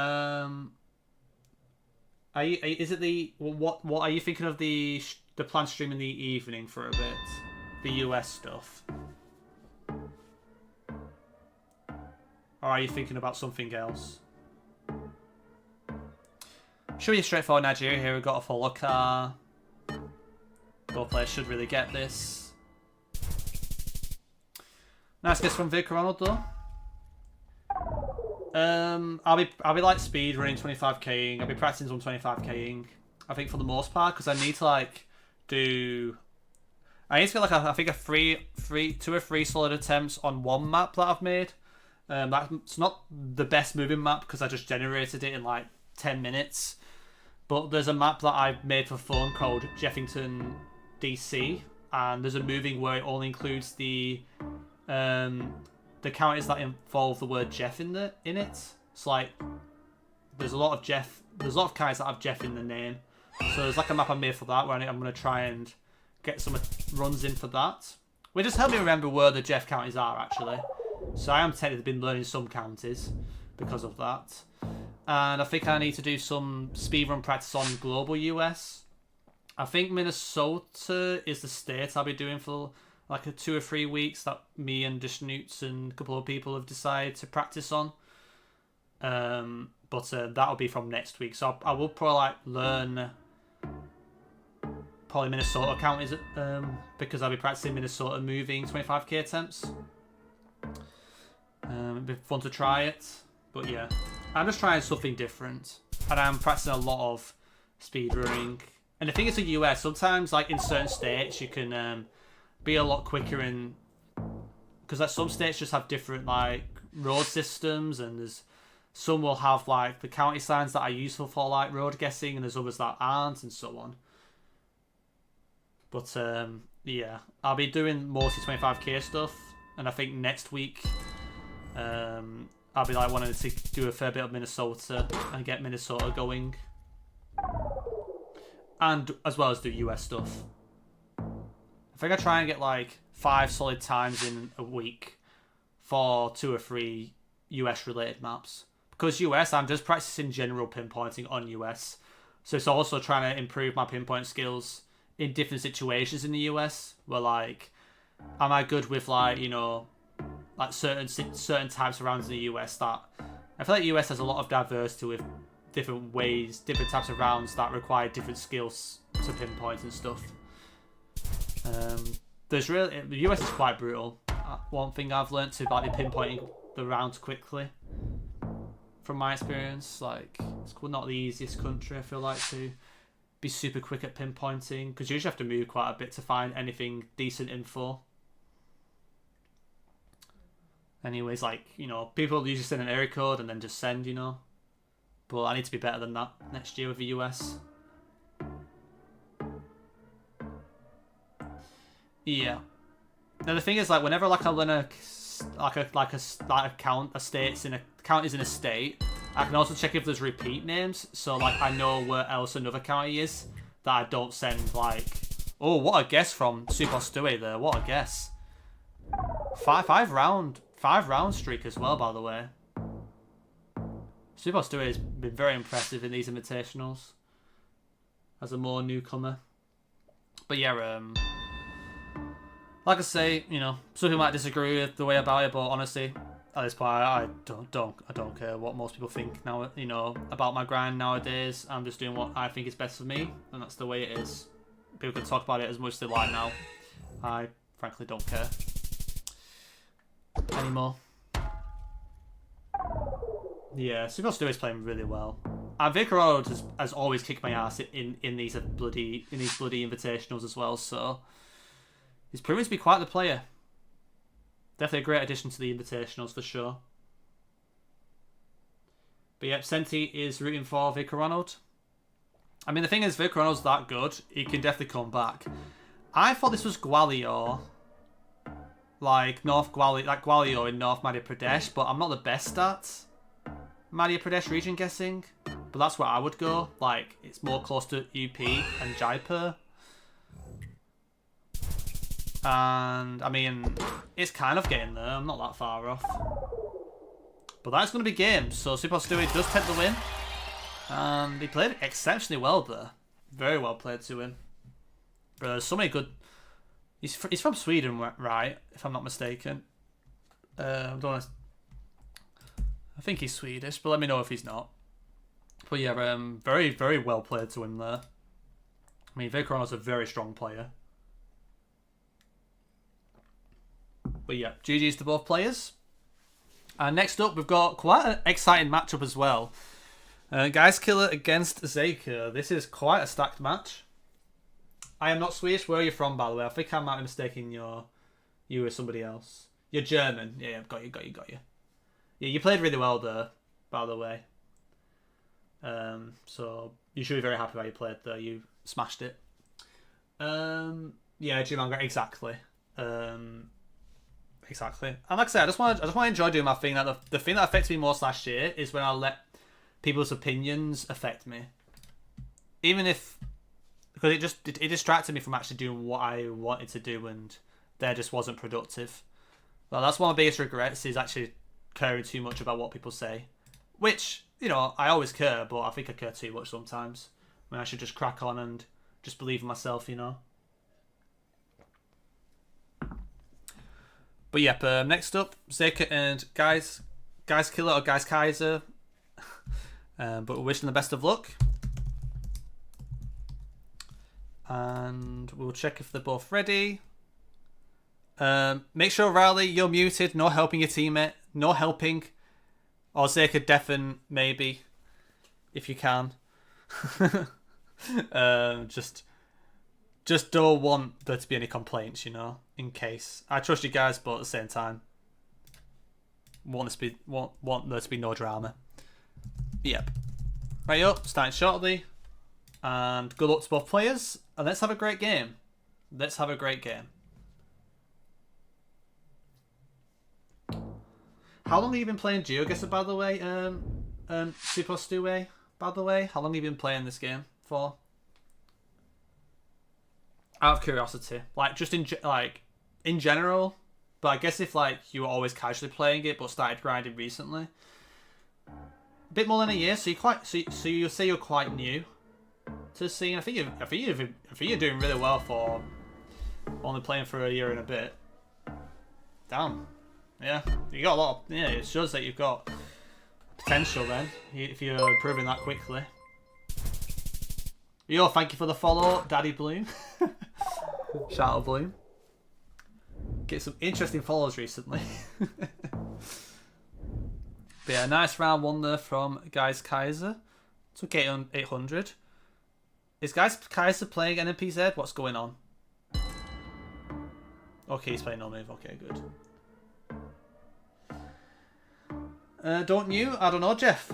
it the what are you thinking of the planned stream in the evening for a bit? The US stuff. Or are you thinking about something else? Should be a straightforward Nigeria here. We've got a follow car. Both players should really get this. Nice guess from Vic Ronald though. I'll be like speed running 25k'ing. I'll be practicing some 25k'ing. I think for the most part, because I need to like do. I need to get like I think two or three solid attempts on one map that I've made. That's not the best moving map because I just generated it in like 10 minutes. But there's a map that I've made for fun called Jeffington DC, and there's a moving where it only includes the counties that involve the word Jeff in it. It's like there's a lot of counties that have Jeff in the name. So there's like a map I made for that where I'm going to try and get some runs in for that. Which just help me remember where the Jeff counties are actually. So I am technically been learning some counties because of that. And I think I need to do some speedrun practice on global US. I think Minnesota is the state I'll be doing for like 2 or 3 weeks that me and Dishnoots and a couple of people have decided to practice on. But that'll be from next week. So I will probably like learn Minnesota counties because I'll be practicing Minnesota moving 25k attempts. It'd be fun to try it. But yeah, I'm just trying something different. And I'm practicing a lot of speedrunning. And the thing is, the US, sometimes like in certain states you can be a lot quicker in, because like some states just have different like road systems, and there's some will have like the county signs that are useful for like road guessing, and there's others that aren't, and so on. But yeah, I'll be doing mostly 25k stuff, and I think next week I'll be like wanting to do a fair bit of Minnesota and get Minnesota going, and as well as do US stuff. I think I try and get like 5 solid times in a week for 2 or 3 US related maps. Because US, I'm just practicing general pinpointing on US. So it's also trying to improve my pinpoint skills in different situations in the US. Where like, am I good with like, you know, like certain types of rounds in the US that... I feel like the US has a lot of diversity with different ways, different types of rounds that require different skills to pinpoint and stuff. There's really the US is quite brutal. One thing I've learned to about pinpointing the rounds quickly, from my experience, like it's not the easiest country. I feel like to be super quick at pinpointing because you usually have to move quite a bit to find anything decent info. Anyways, like people usually send an area code and then just send, But I need to be better than that next year with the US. Yeah. Now the thing is, like, whenever I learn a count, a state's in a count is in a state, I can also check if there's repeat names. So like I know where else another county is that I don't send like. Oh, what a guess from Super Stewie there! What a guess. Five round streak as well, by the way. Super Stewie has been very impressive in these invitationals as a more newcomer. But yeah, like I say, some people might disagree with the way about it, but honestly, at this point, I don't care what most people think now. About my grind nowadays. I'm just doing what I think is best for me, and that's the way it is. People can talk about it as much as they like now. I frankly don't care anymore. Yeah, Super Stewie is playing really well. And Vic Ronald has always kicked my ass in these bloody invitationals as well. So he's proven to be quite the player. Definitely a great addition to the invitationals for sure. But yeah, Senti is rooting for Vic Ronald. I mean, the thing is, Vic Ronald's that good. He can definitely come back. I thought this was Gwalior. Like Gwalior in North Madhya Pradesh, but I'm not the best at Madhya Pradesh region guessing. But that's where I would go. Like, it's more close to UP and Jaipur. And, I mean, it's kind of getting there. I'm not that far off. But that's going to be games. So Super Stewie does take the win. And he played exceptionally well there. Very well played to him. But there's so many good... He's from Sweden, right? If I'm not mistaken. I think he's Swedish, but let me know if he's not. But yeah, very, very well played to him there. I mean, Vic Ronald's a very strong player. But yeah, GG's to both players. And next up, we've got quite an exciting matchup as well. Guys Killer against Zeka. This is quite a stacked match. I am not Swedish. Where are you from, by the way? I think I might be mistaking you with somebody else. You're German. Yeah, got you. Yeah, you played really well there, by the way. So you should be very happy how you played there. You smashed it. Yeah, Jumanga, exactly. Exactly. And like I said, I just want to enjoy doing my thing. Like the thing that affects me most last year is when I let people's opinions affect me. Even if, because it distracted me from actually doing what I wanted to do, and there just wasn't productive. Well, that's one of my biggest regrets, is actually caring too much about what people say. Which, I always care, but I think I care too much sometimes. I mean, I should just crack on and just believe in myself, But yep, next up, Zeka and Guys Killer or Guys Kaiser. But we're wishing the best of luck. And we'll check if they're both ready. Make sure, Riley, you're muted. No helping your teammate. No helping. Or Zeka deafen, maybe. If you can. Just don't want there to be any complaints, in case. I trust you guys, but at the same time, want there to be no drama. Yep. Right up, starting shortly. And good luck to both players. And let's have a great game. Let's have a great game. How long have you been playing GeoGuessr, by the way? Super Stewie, by the way? How long have you been playing this game for? Out of curiosity. Like, just in general. But I guess if, you were always casually playing it, but started grinding recently. A bit more than a year, so you say you're quite new to the scene. I think you're doing really well for only playing for a year and a bit. Damn. Yeah, you got a lot of, it shows that you've got potential then, if you're improving that quickly. Yo, thank you for the follow, Daddy Bloom. Shout out Bloom. Get some interesting follows recently. But yeah, nice round one there from Guys Kaiser. Took 800. Is Guys Kaiser playing NMPZ? What's going on? Okay, he's playing no move. Okay, good. Don't you? I don't know, Jeff.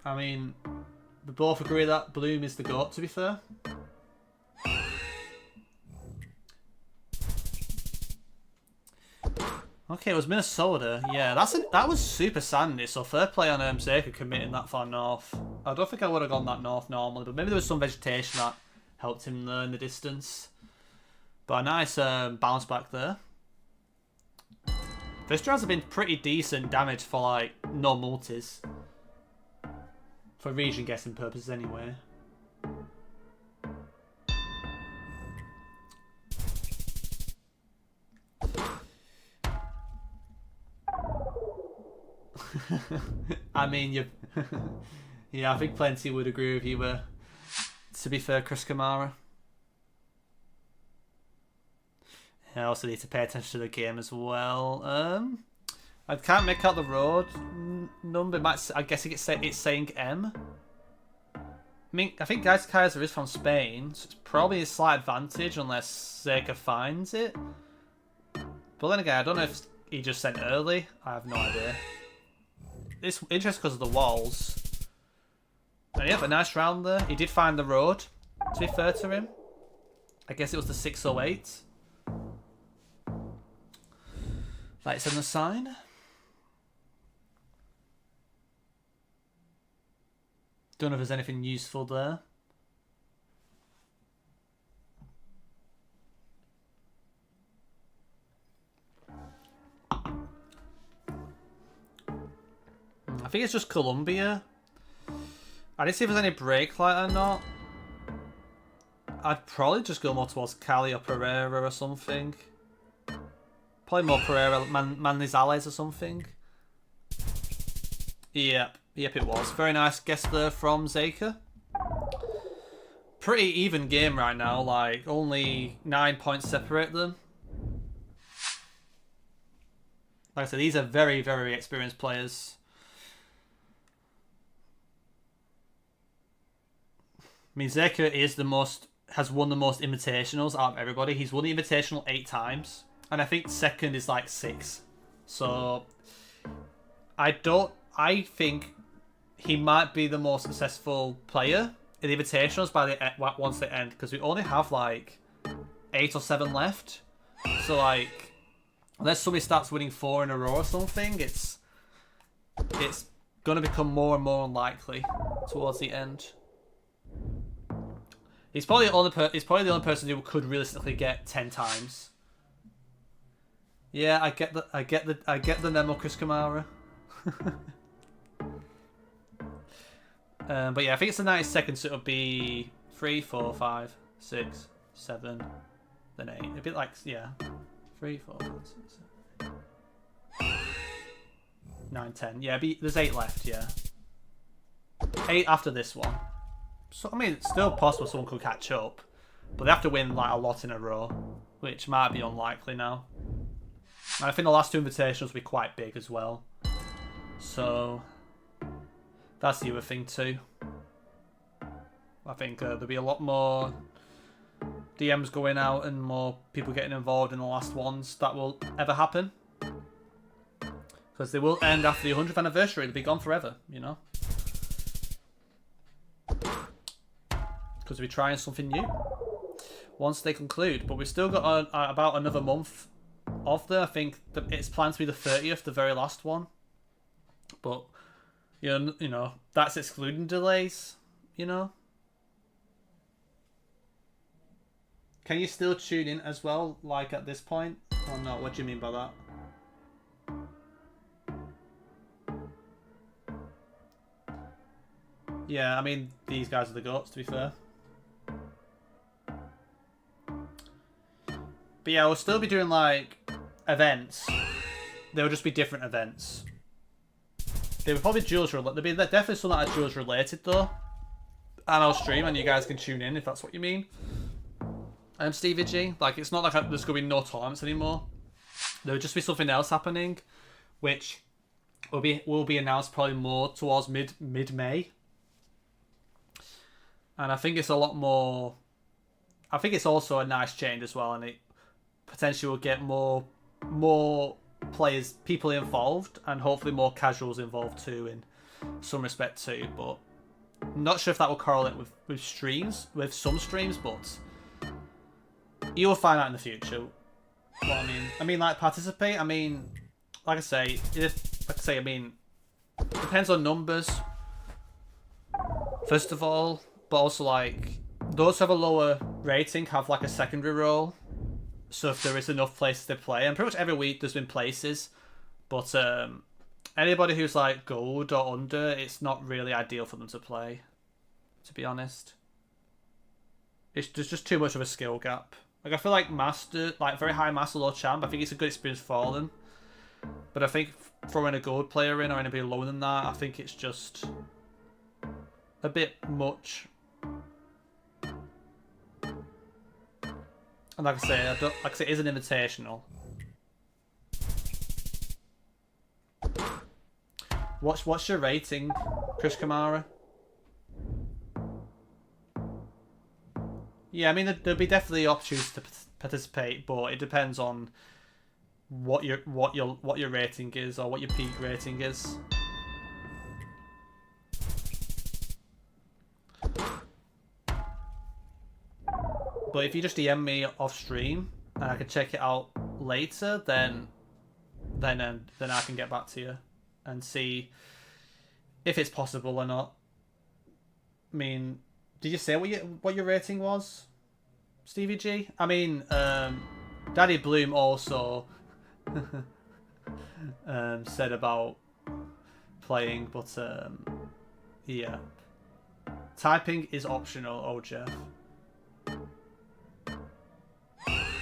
I mean, we both agree that Bloom is the GOAT, to be fair. Okay, it was Minnesota. Yeah, that was super sandy, so fair play on Zeka committing that far north. I don't think I would have gone that north normally, but maybe there was some vegetation that helped him there in the distance. But a nice bounce back there. First rounds have been pretty decent damage for like no multis. For region guessing purposes anyway. I mean, yeah, I think plenty would agree with you. To be fair, Chris Kamara. I also need to pay attention to the game as well. I can't make out the road number. I guess it's saying M. I mean, I think Guys Kaiser is from Spain, so it's probably a slight advantage unless Zeka finds it. But then again, I don't know if he just sent early. I have no idea. It's interesting because of the walls. And yeah, but nice round there. He did find the road, to be fair to him. I guess it was the 608. Like it's on the sign. Don't know if there's anything useful there. I think it's just Colombia. I didn't see if there's any break light or not. I'd probably just go more towards Cali or Pereira or something. Probably more Pereira, Manizales or something. Yep, it was. Very nice guess there from Zeka. Pretty even game right now, like only 9 points separate them. Like I said, these are very, very experienced players. I mean, Zeka has won the most invitationals out of everybody. He's won the invitational 8 times. And I think second is like 6. So I think he might be the most successful player in the invitationals once they end, because we only have like 8 or 7 left. So like, unless somebody starts winning 4 in a row or something, it's gonna become more and more unlikely towards the end. He's probably the only person who could realistically get 10 times. Yeah, I get the Nemo Chris Kamara. But yeah, I think it's the 92nd, so it'll be 3, 4, 5, 6, 7, then 8. A bit like, yeah, 3, 4, 5, 6, 7, 8. 9, 10. Yeah, there's 8 left. Yeah, 8 after this one. So I mean, it's still possible someone could catch up, but they have to win like a lot in a row, which might be unlikely now. And I think the last 2 invitations will be quite big as well. So that's the other thing too. I think there'll be a lot more DMs going out and more people getting involved in the last ones that will ever happen. Because they will end after the 100th anniversary. They'll be gone forever, you know. Because we're trying something new once they conclude. But we've still got about another month of there. I think it's planned to be the 30th, the very last one. But you know that's excluding delays. You know. Can you still tune in as well, like at this point, or not? What do you mean by that? Yeah, I mean these guys are the GOATs, to be fair. But yeah, we'll still be doing like events. They'll just be different events. They were probably Jules related. There'll be definitely some that are Jules related though. And I'll stream and you guys can tune in if that's what you mean. Stevie G. Like, it's not like there's going to be no tournaments anymore. There will just be something else happening, which will be announced probably more towards mid-May. And I think it's a lot more... I think it's also a nice change as well, and it potentially will get more players, people involved, and hopefully more casuals involved too in some respect too. But I'm not sure if that will correlate with streams, with some streams, but you will find out in the future. What I mean, like, participate. I mean, like I say, I mean, it depends on numbers. First of all, but also like those who have a lower rating have like a secondary role. So if there is enough places to play, and pretty much every week there's been places, but anybody who's like gold or under, it's not really ideal for them to play, to be honest. There's just too much of a skill gap. Like, I feel like master, like very high master, low champ, I think it's a good experience for them. But I think throwing a gold player in or anybody lower than that, I think it's just a bit much. And like I say, it is an invitational. What's your rating, Chris Kamara? Yeah, I mean there'll be definitely options to participate, but it depends on what your rating is or what your peak rating is. But if you just DM me off stream and I can check it out later, then I can get back to you and see if it's possible or not. I mean, did you say what your rating was, Stevie G? I mean, Daddy Bloom also said about playing, but yeah, typing is optional. Oh, Jeff.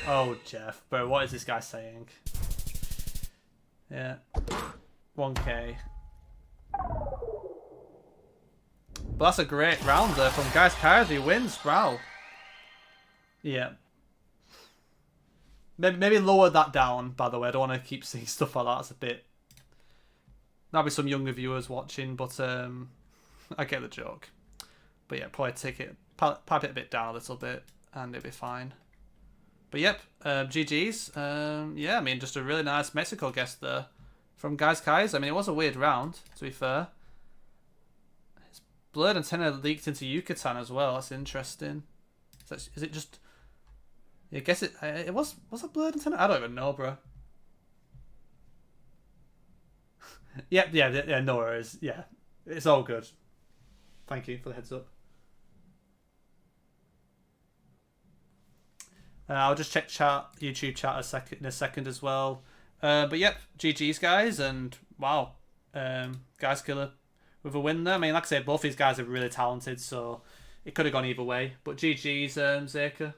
Oh, Jeff, bro, what is this guy saying? Yeah, 1K. But that's a great round there from Guys Cards. He wins, wow. Yeah. Maybe lower that down, by the way. I don't want to keep seeing stuff like that. It's a bit... There'll be some younger viewers watching, but I get the joke. But yeah, probably pipe it a bit down a little bit, and it'll be fine. But yep, GG's. Yeah, I mean, just a really nice Mexico guest there from Guys Kais. I mean, it was a weird round, to be fair. His blurred antenna leaked into Yucatan as well. That's interesting. Is it just... I guess it was a blurred antenna? I don't even know, bro. Yep, yeah, no worries. Yeah, it's all good. Thank you for the heads up. I'll just check YouTube chat in a second as well. But yep, GG's guys, and wow, Guys Killer with a win there. I mean, like I said, both these guys are really talented, so it could have gone either way. But GG's, Zeka.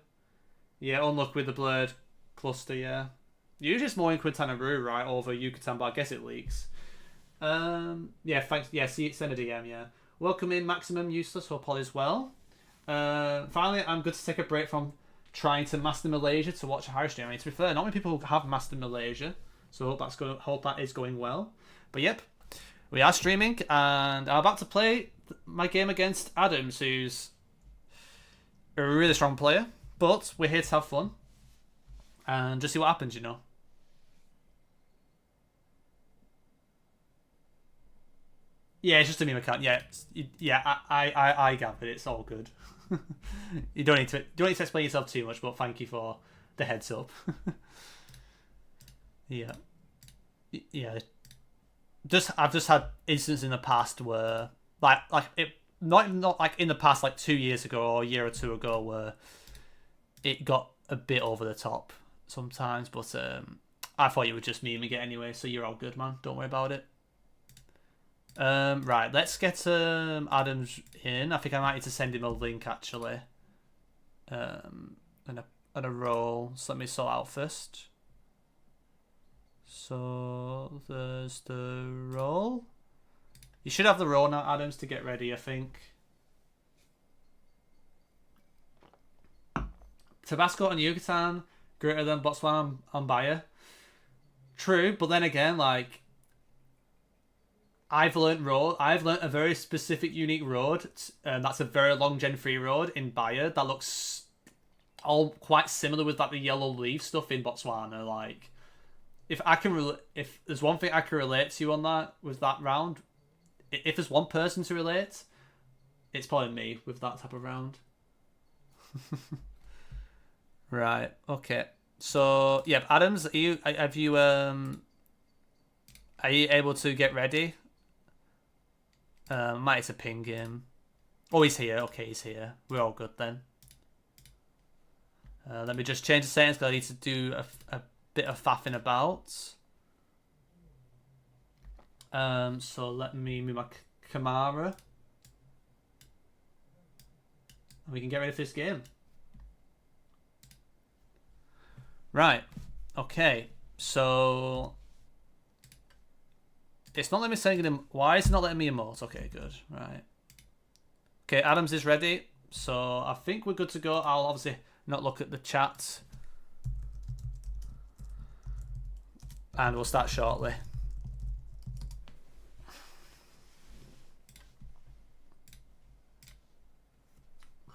Yeah, unlucky with the blurred cluster, yeah. Usually it's more in Quintana Roo, right, over Yucatan, but I guess it leaks. Yeah, thanks. Yeah, send a DM, yeah. Welcome in, Maximum Useless. Hope all is well. Finally, I'm good to take a break from trying to master Malaysia to watch a Harrier stream. I mean, to be fair, not many people have mastered Malaysia, so hope that is going well. But yep, we are streaming, and I'm about to play my game against Adams, who's a really strong player. But we're here to have fun and just see what happens, you know. Yeah, it's just a meme account. Yeah, I gathered. It's all good. You don't need to explain yourself too much, but thank you for the heads up. Yeah. I've just had instances in the past where like it not like in the past like 2 years ago or a year or two ago where it got a bit over the top sometimes, but I thought you were just memeing it anyway, so you're all good, man. Don't worry about it. Right, let's get Adams in. I think I might need to send him a link actually. And a role. So let me sort out first. So there's the role. You should have the role now, Adams, to get ready, I think. Tabasco and Yucatan greater than Botswana and Bahia. True, but then again, like, I've learnt a very specific, unique road. That's a very long Gen 3 road in Bahia that looks all quite similar with like the yellow leaf stuff in Botswana. Like, if there's one thing I can relate to you on that with that round, if there's one person to relate, it's probably me with that type of round. Right. Okay. So yeah, Adams, are you able to get ready? Might have to ping him. Oh, he's here. Okay, he's here. We're all good then. Let me just change the settings because I need to do a bit of faffing about. So let me move my Kamara. And we can get ready for this game. Right. Okay. So it's not letting me send him. Why is it not letting me emote? Okay, good. Right. Okay, Adams is ready. So I think we're good to go. I'll obviously not look at the chat. And we'll start shortly.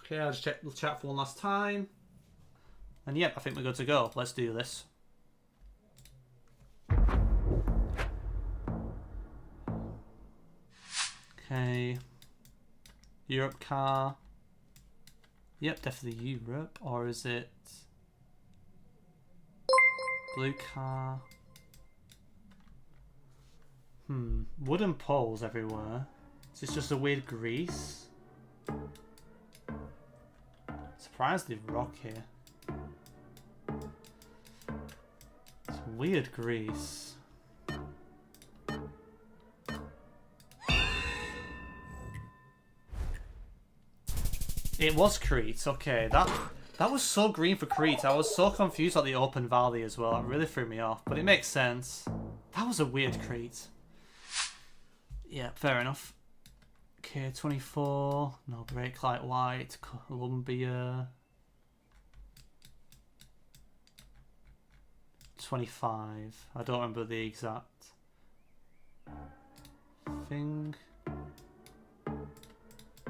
Okay, I'll just check the chat for one last time. And yep, I think we're good to go. Let's do this. Okay. Europe car. Yep, definitely Europe. Or is it blue car? Wooden poles everywhere. Is this just a weird grease? Surprisingly rock here. It's weird grease. It was Crete, okay. That was so green for Crete. I was so confused at the open valley as well. It really threw me off, but it makes sense. That was a weird Crete. Yeah, fair enough. Okay, 24. No brake light white. Columbia. 25. I don't remember the exact thing.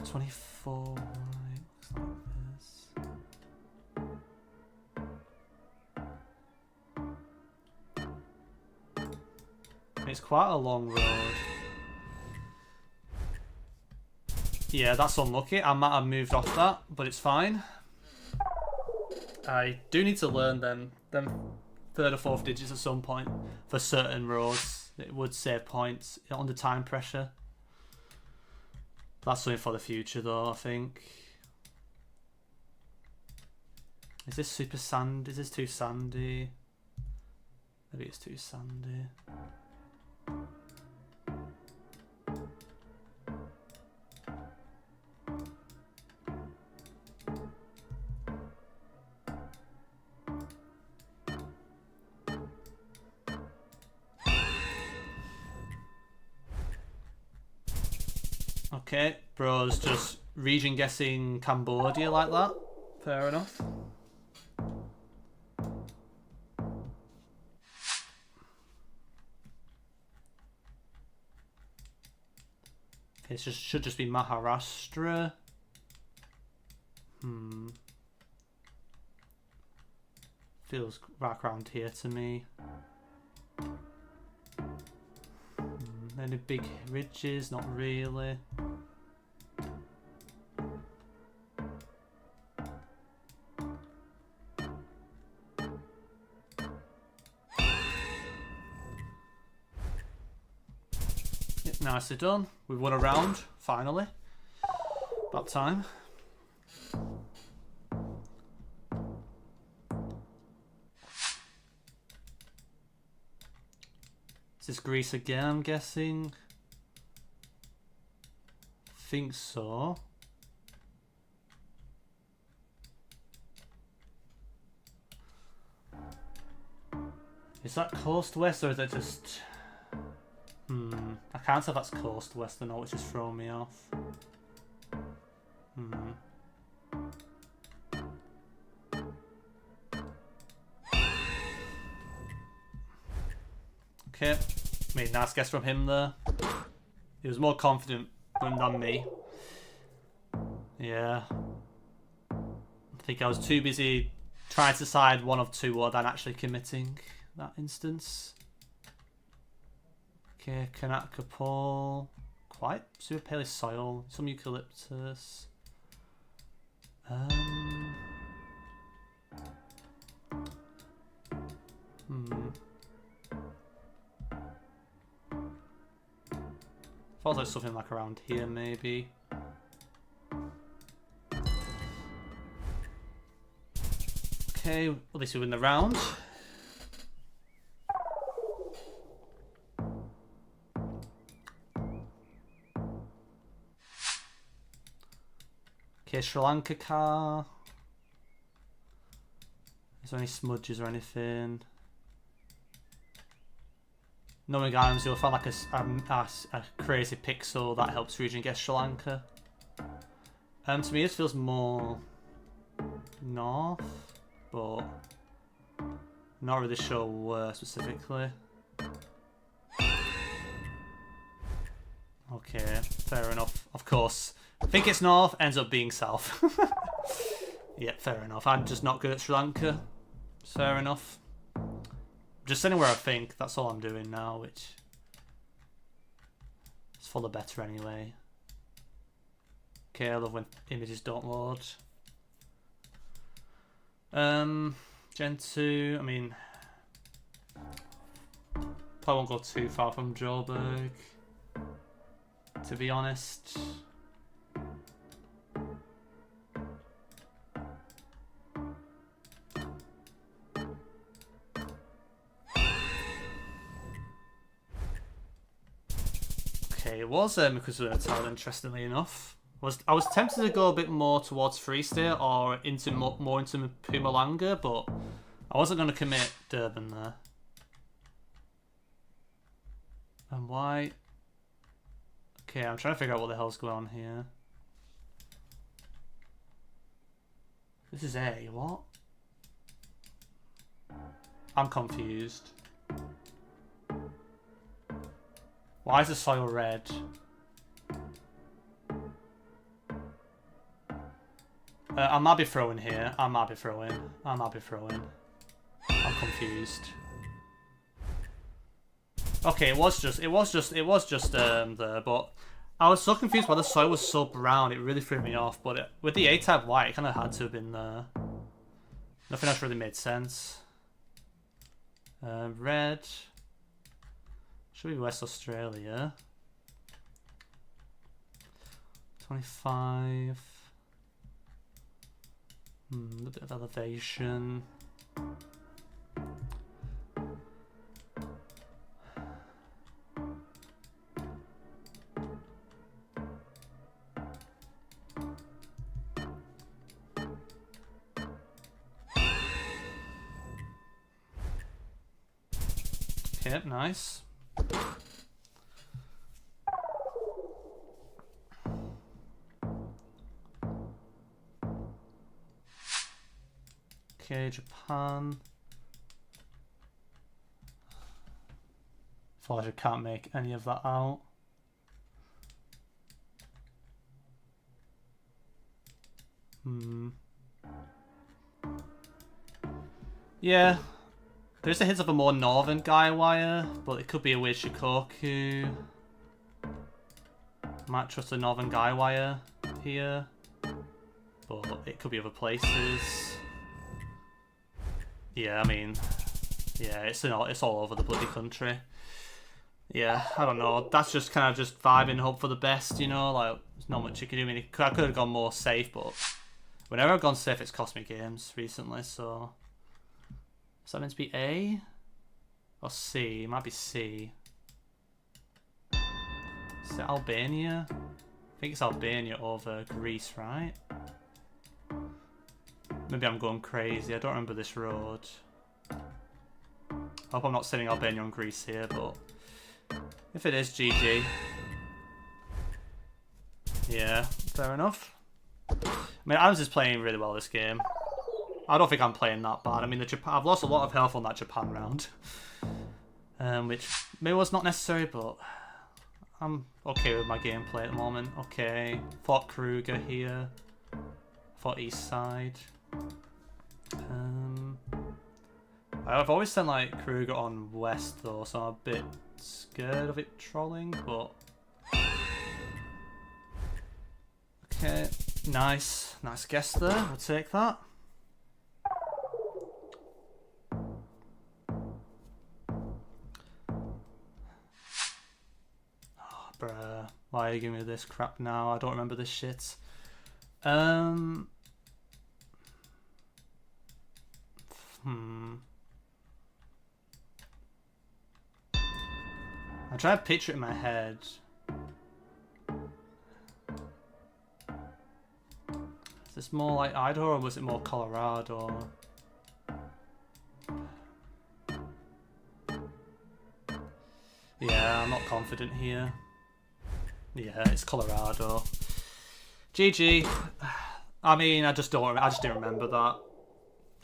24. Right, looks like this. It's quite a long road. Yeah, that's unlucky. I might have moved off that, but it's fine. I do need to learn them third or fourth digits at some point for certain roads. It would save points under time pressure. That's something for the future though, I think. Is this super sand? Is this too sandy? Maybe it's too sandy. Okay, bro's just region guessing Cambodia like that. Fair enough. It should just be Maharashtra. Feels right around here to me. Any big ridges? Not really. Yep, nicely done. We've won a round, finally. About time. Is this Greece again, I'm guessing? Think so. Is that coast west or is that just... I can't tell if that's coast west or not, which is throwing me off. Okay. I mean, nice guess from him there. He was more confident than me. Yeah. I think I was too busy trying to decide one of two than actually committing that instance. Okay, Kanaka Paul. Quite super pale soil. Some eucalyptus. Thought there was something like around here, maybe. Okay, well, at least we win the round. Okay, Sri Lanka car. Is there any smudges or anything? Knowing items, you'll find like a crazy pixel that helps region guess Sri Lanka. To me, this feels more north, but not really sure where specifically. Okay, fair enough. Of course, I think it's north, ends up being south. Yeah, fair enough. I'm just not good at Sri Lanka. Fair enough. Just anywhere I think, that's all I'm doing now, which is for the better anyway. Okay, I love when images don't load. Gen 2, I mean, probably won't go too far from Joburg, to be honest. It was because of the town, interestingly enough. I was tempted to go a bit more towards Free State or into more into Pumalanga, but I wasn't going to commit Durban there. And why? Okay, I'm trying to figure out what the hell's going on here. This is A, what? I'm confused. Why is the soil red? I might be throwing here. I might be throwing. I'm confused. Okay, it was just there, but I was so confused why the soil was so brown. It really threw me off. But with the A-type white, it kind of had to have been there. Nothing else really made sense. Red. Should be West Australia. 25. A little bit of elevation. Okay, nice. Okay, Japan. I can't make any of that out. Yeah. There's a hint of a more northern guy wire, but it could be a weird Shikoku. Might trust the northern guy wire here, but it could be other places. Yeah, I mean, yeah, it's all over the bloody country. Yeah, I don't know. That's just kind of just vibing, hope for the best, you know. Like, there's not much you can do. I mean, I could have gone more safe, but whenever I've gone safe, it's cost me games recently. So, is that meant to be A or C? It might be C. Is it Albania? I think it's Albania over Greece, right? Maybe I'm going crazy. I don't remember this road. I hope I'm not sending Albania on Greece here, but if it is, GG. Yeah, fair enough. I mean, Adams is playing really well this game. I don't think I'm playing that bad. I mean, I've lost a lot of health on that Japan round. which maybe was not necessary, but I'm okay with my gameplay at the moment. Okay, Fort Kruger here, Fort East Side. I've always sent like Kruger on West though, so I'm a bit scared of it trolling, but okay, nice guess there. We'll take that. Bruh, why are you giving me this crap now? I don't remember this shit. I'm trying to picture it in my head. Is this more like Idaho or was it more Colorado? Yeah, I'm not confident here. Yeah, it's Colorado. GG. I mean, I just didn't remember that.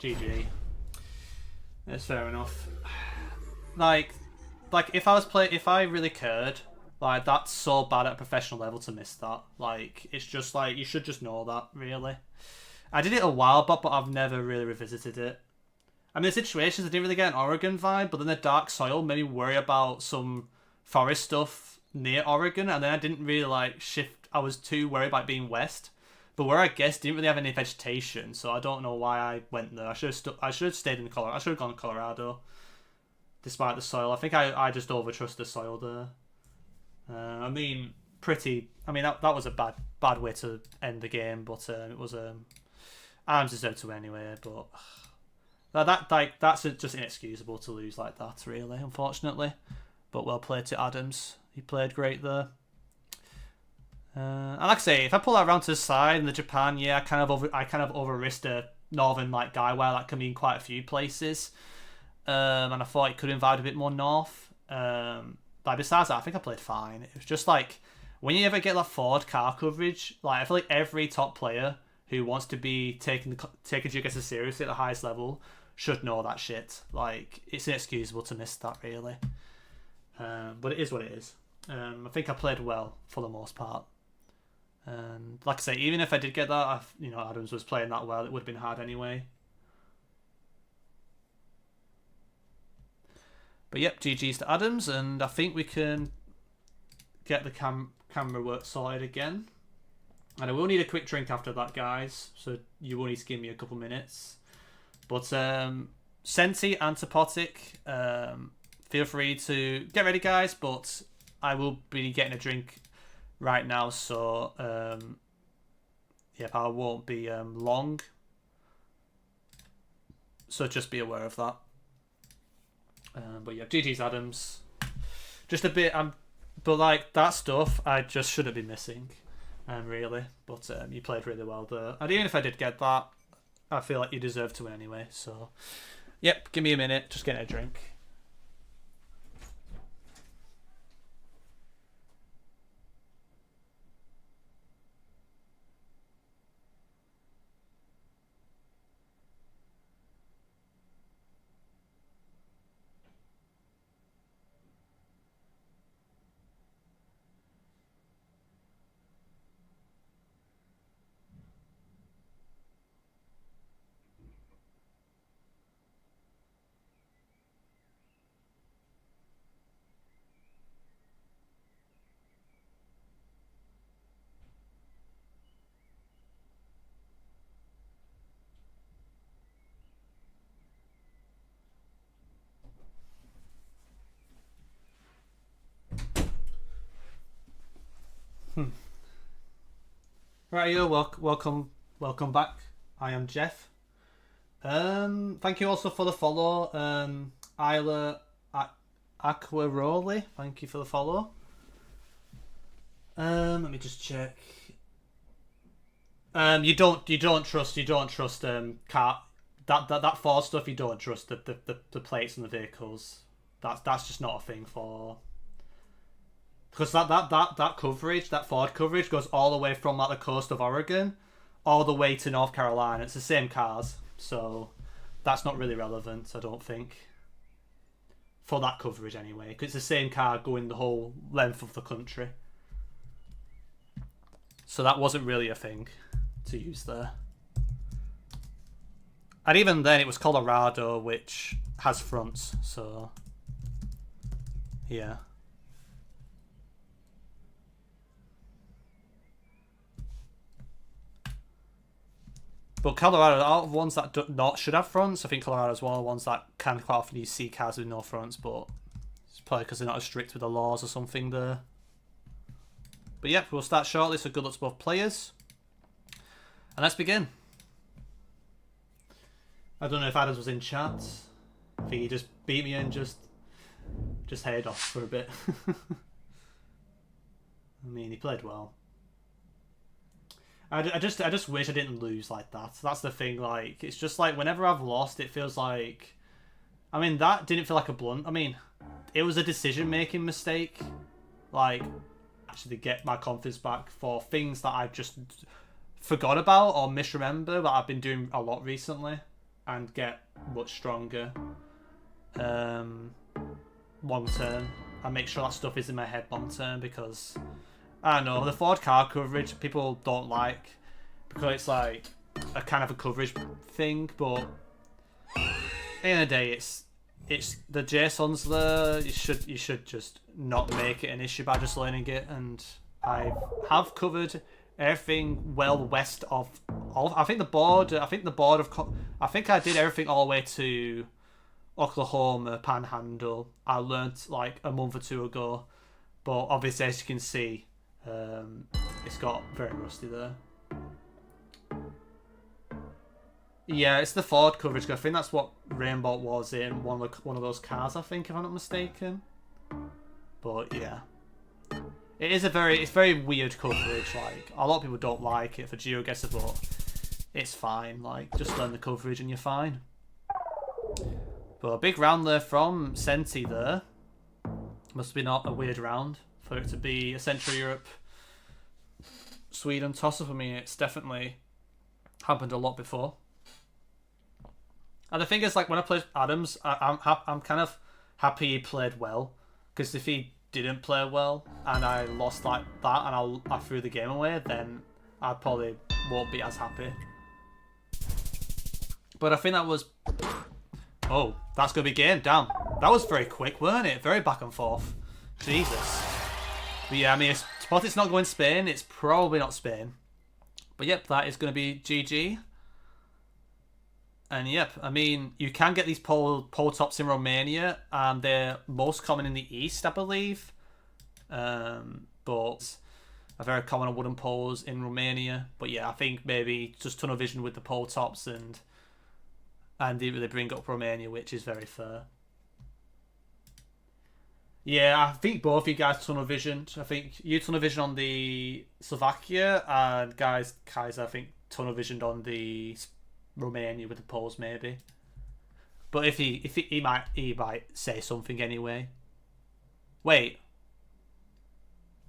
GG. It's fair enough. Like if I really cared, like that's so bad at a professional level to miss that. Like it's just like you should just know that, really. I did it a while back, but I've never really revisited it. I mean, the situations I didn't really get an Oregon vibe, but then the dark soil made me worry about some forest stuff near Oregon, and then I didn't really like shift. I was too worried about being west, but where I guess didn't really have any vegetation, so I don't know why I went there. I should have stayed in Colorado. I should have gone to Colorado, despite the soil. I think I just overtrust the soil there. I mean, that was a bad way to end the game, but it was Adams deserved to win anyway. But that's just inexcusable to lose like that, really, unfortunately. But well played to Adams. He played great there. And like I say, if I pull that around to the side in the Japan, yeah, I kind of over-risked a northern like guy where that can be in quite a few places. And I thought it could invite a bit more north. But besides that, I think I played fine. It was just like when you ever get that forward car coverage, like I feel like every top player who wants to be taking GeoGuessr seriously at the highest level should know that shit. Like it's inexcusable to miss that, really. But it is what it is. I think I played well for the most part. And like I say, even if I did get that, Adams was playing that well, it would have been hard anyway. But yep, GG's to Adams, and I think we can get the camera work sorted again. And I will need a quick drink after that, guys, so you will need to give me a couple minutes. But Senti and Topotic, feel free to get ready, guys, but I will be getting a drink right now, so I won't be long. So just be aware of that. But yeah, GG's Adams. Just a bit, but like that stuff, I just shouldn't be missing, really. But you played really well there. And even if I did get that, I feel like you deserve to win anyway. So, yep, give me a minute, just getting a drink. Right, welcome back. I am Jeff. Thank you also for the follow, Isla Aquaroli. Thank you for the follow. Let me just check. You don't trust car that Ford stuff. You don't trust the plates and the vehicles. That's just not a thing for. Because that coverage, that Ford coverage, goes all the way from like the coast of Oregon, all the way to North Carolina. It's the same cars, so that's not really relevant, I don't think. for that coverage anyway, because it's the same card going the whole length of the country. So that wasn't really a thing to use there. And even then, it was Colorado, which has fronts, so yeah. But Colorado are the ones that should have fronts. I think Colorado is one of the ones that can quite often use C cards with no fronts, but it's probably because they're not as strict with the laws or something there. But yep, we'll start shortly, so good luck to both players. And let's begin. I don't know if Adams was in chat. I think he just beat me and just headed off for a bit. I mean, he played well. I just wish I didn't lose like that. That's the thing. Like, it's just like whenever I've lost, it feels like. I mean, that didn't feel like a blunt. I mean, it was a decision-making mistake. Like, actually get my confidence back for things that I've just forgot about or misremember that I've been doing a lot recently, and get much stronger long term. I make sure that stuff is in my head long term, because I don't know, the forward card coverage people don't like because it's like a kind of a coverage thing, but at the end of the day, it's the JSON's there. You should just not make it an issue by just learning it, and I have covered everything well west of all. I think I did everything all the way to Oklahoma Panhandle. I learnt like a month or two ago, but obviously, as you can see, it's got very rusty there. Yeah, it's the forward coverage. I think that's what Rainbow was in one of those cars, I think, if I'm not mistaken. But yeah, it's very weird coverage. Like, a lot of people don't like it for GeoGuessr, but it's fine. Like, just learn the coverage and you're fine. But a big round there from Senti there. Must have been a weird round for it to be a Central Europe Sweden toss-up. I mean, it's definitely happened a lot before. And the thing is, like, when I played Adams, I'm kind of happy he played well, because if he didn't play well and I lost like that and I threw the game away, then I probably won't be as happy. But I think that was... Oh, that's going to be game. Damn. That was very quick, weren't it? Very back and forth. Jesus. But yeah, I mean, spot it's not going Spain. It's probably not Spain. But yep, that is going to be GG. And yep, I mean, you can get these pole tops in Romania, and they're most common in the east, I believe. But are very common on wooden poles in Romania. But yeah, I think maybe just tunnel vision with the pole tops, and they bring up Romania, which is very fair. Yeah, I think both you guys tunnel visioned. I think you tunnel vision on the Slovakia, and guys, Kaiser, I think tunnel visioned on the Romania with the poles maybe. But if he might say something anyway. Wait,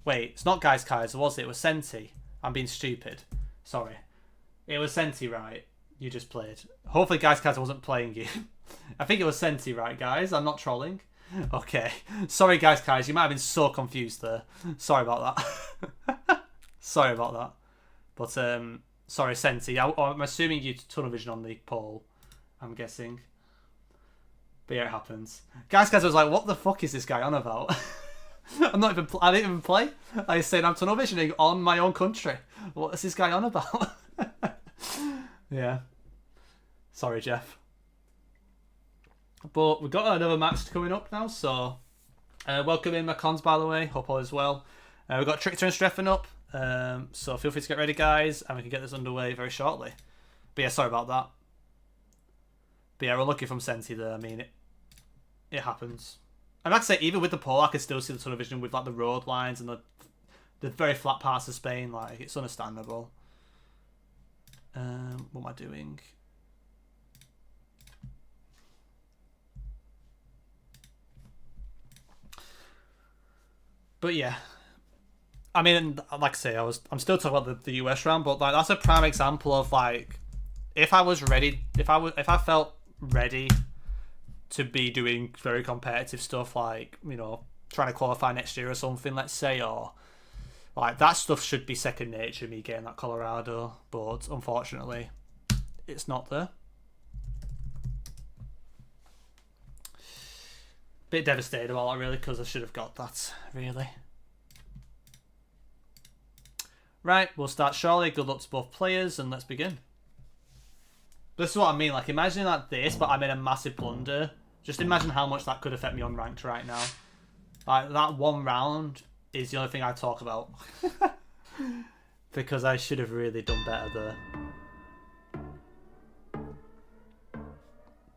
it's not Guys Kaiser, was it? It was Senti. I'm being stupid. Sorry. It was Senti, right? You just played. Hopefully Guys Kaiser wasn't playing you. I think it was Senti, right, guys? I'm not trolling. Okay. Sorry, Guys Kaiser. You might have been so confused there. Sorry about that. Sorry about that. But, sorry, Senti. I'm assuming you tunnel vision on the pole, I'm guessing. But yeah, it happens. Guys was like, what the fuck is this guy on about? I didn't even play. I said I'm tunnel visioning on my own country. What is this guy on about? Yeah. Sorry, Jeff. But we've got another match coming up now, so welcome in my cons, by the way. Hope all is well. We've got Trickster and Streffen up, so feel free to get ready, guys, and we can get this underway very shortly. But yeah, sorry about that. But yeah, we're lucky from Senti there. I mean, it happens. And like I say, even with the pole, I can still see the tunnel vision with like the road lines and the very flat parts of Spain. Like, it's understandable. What am I doing? But yeah, I mean, like I say, I'm still talking about the US round, but like that's a prime example of like, if I was ready, if I felt ready to be doing very competitive stuff, like, you know, trying to qualify next year or something, let's say, or like that stuff should be second nature, me getting that Colorado, but unfortunately it's not there. Bit devastated about that, really, because I should have got that, really. Right, we'll start shortly. Good luck to both players, and let's begin. This is what I mean, like, imagine like this, but I made a massive blunder. Just imagine how much that could affect me on ranked right now. Like, that one round is the only thing I talk about. Because I should have really done better there.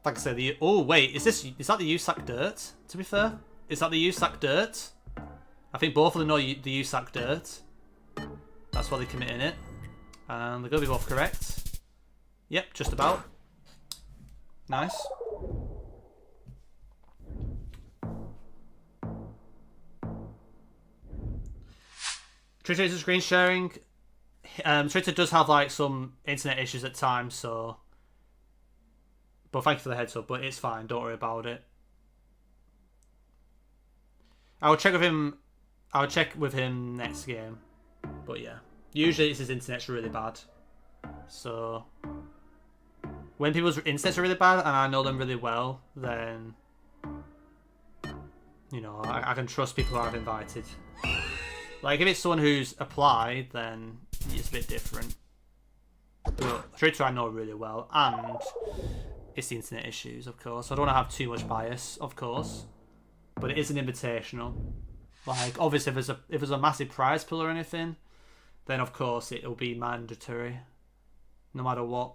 Like I said, the... Oh, wait, is that the USAC dirt, to be fair? Is that the USAC dirt? I think both of them know the USAC dirt. That's why they commit in it. And they're going to be both correct. Yep, just about. Nice. Twitter screen sharing. Twitter does have like some internet issues at times, so... But thank you for the heads up, but it's fine, don't worry about it. I'll check with him next game. But yeah. Usually it's his internet's really bad. So when people's internets are really bad and I know them really well, then you know, I can trust people who I've invited. Like if it's someone who's applied, then it's a bit different. But Twitter I know really well, and it's the internet issues, of course. I don't want to have too much bias, of course. But it is an invitational. Like, obviously, if there's a massive prize pool or anything, then of course it'll be mandatory, no matter what.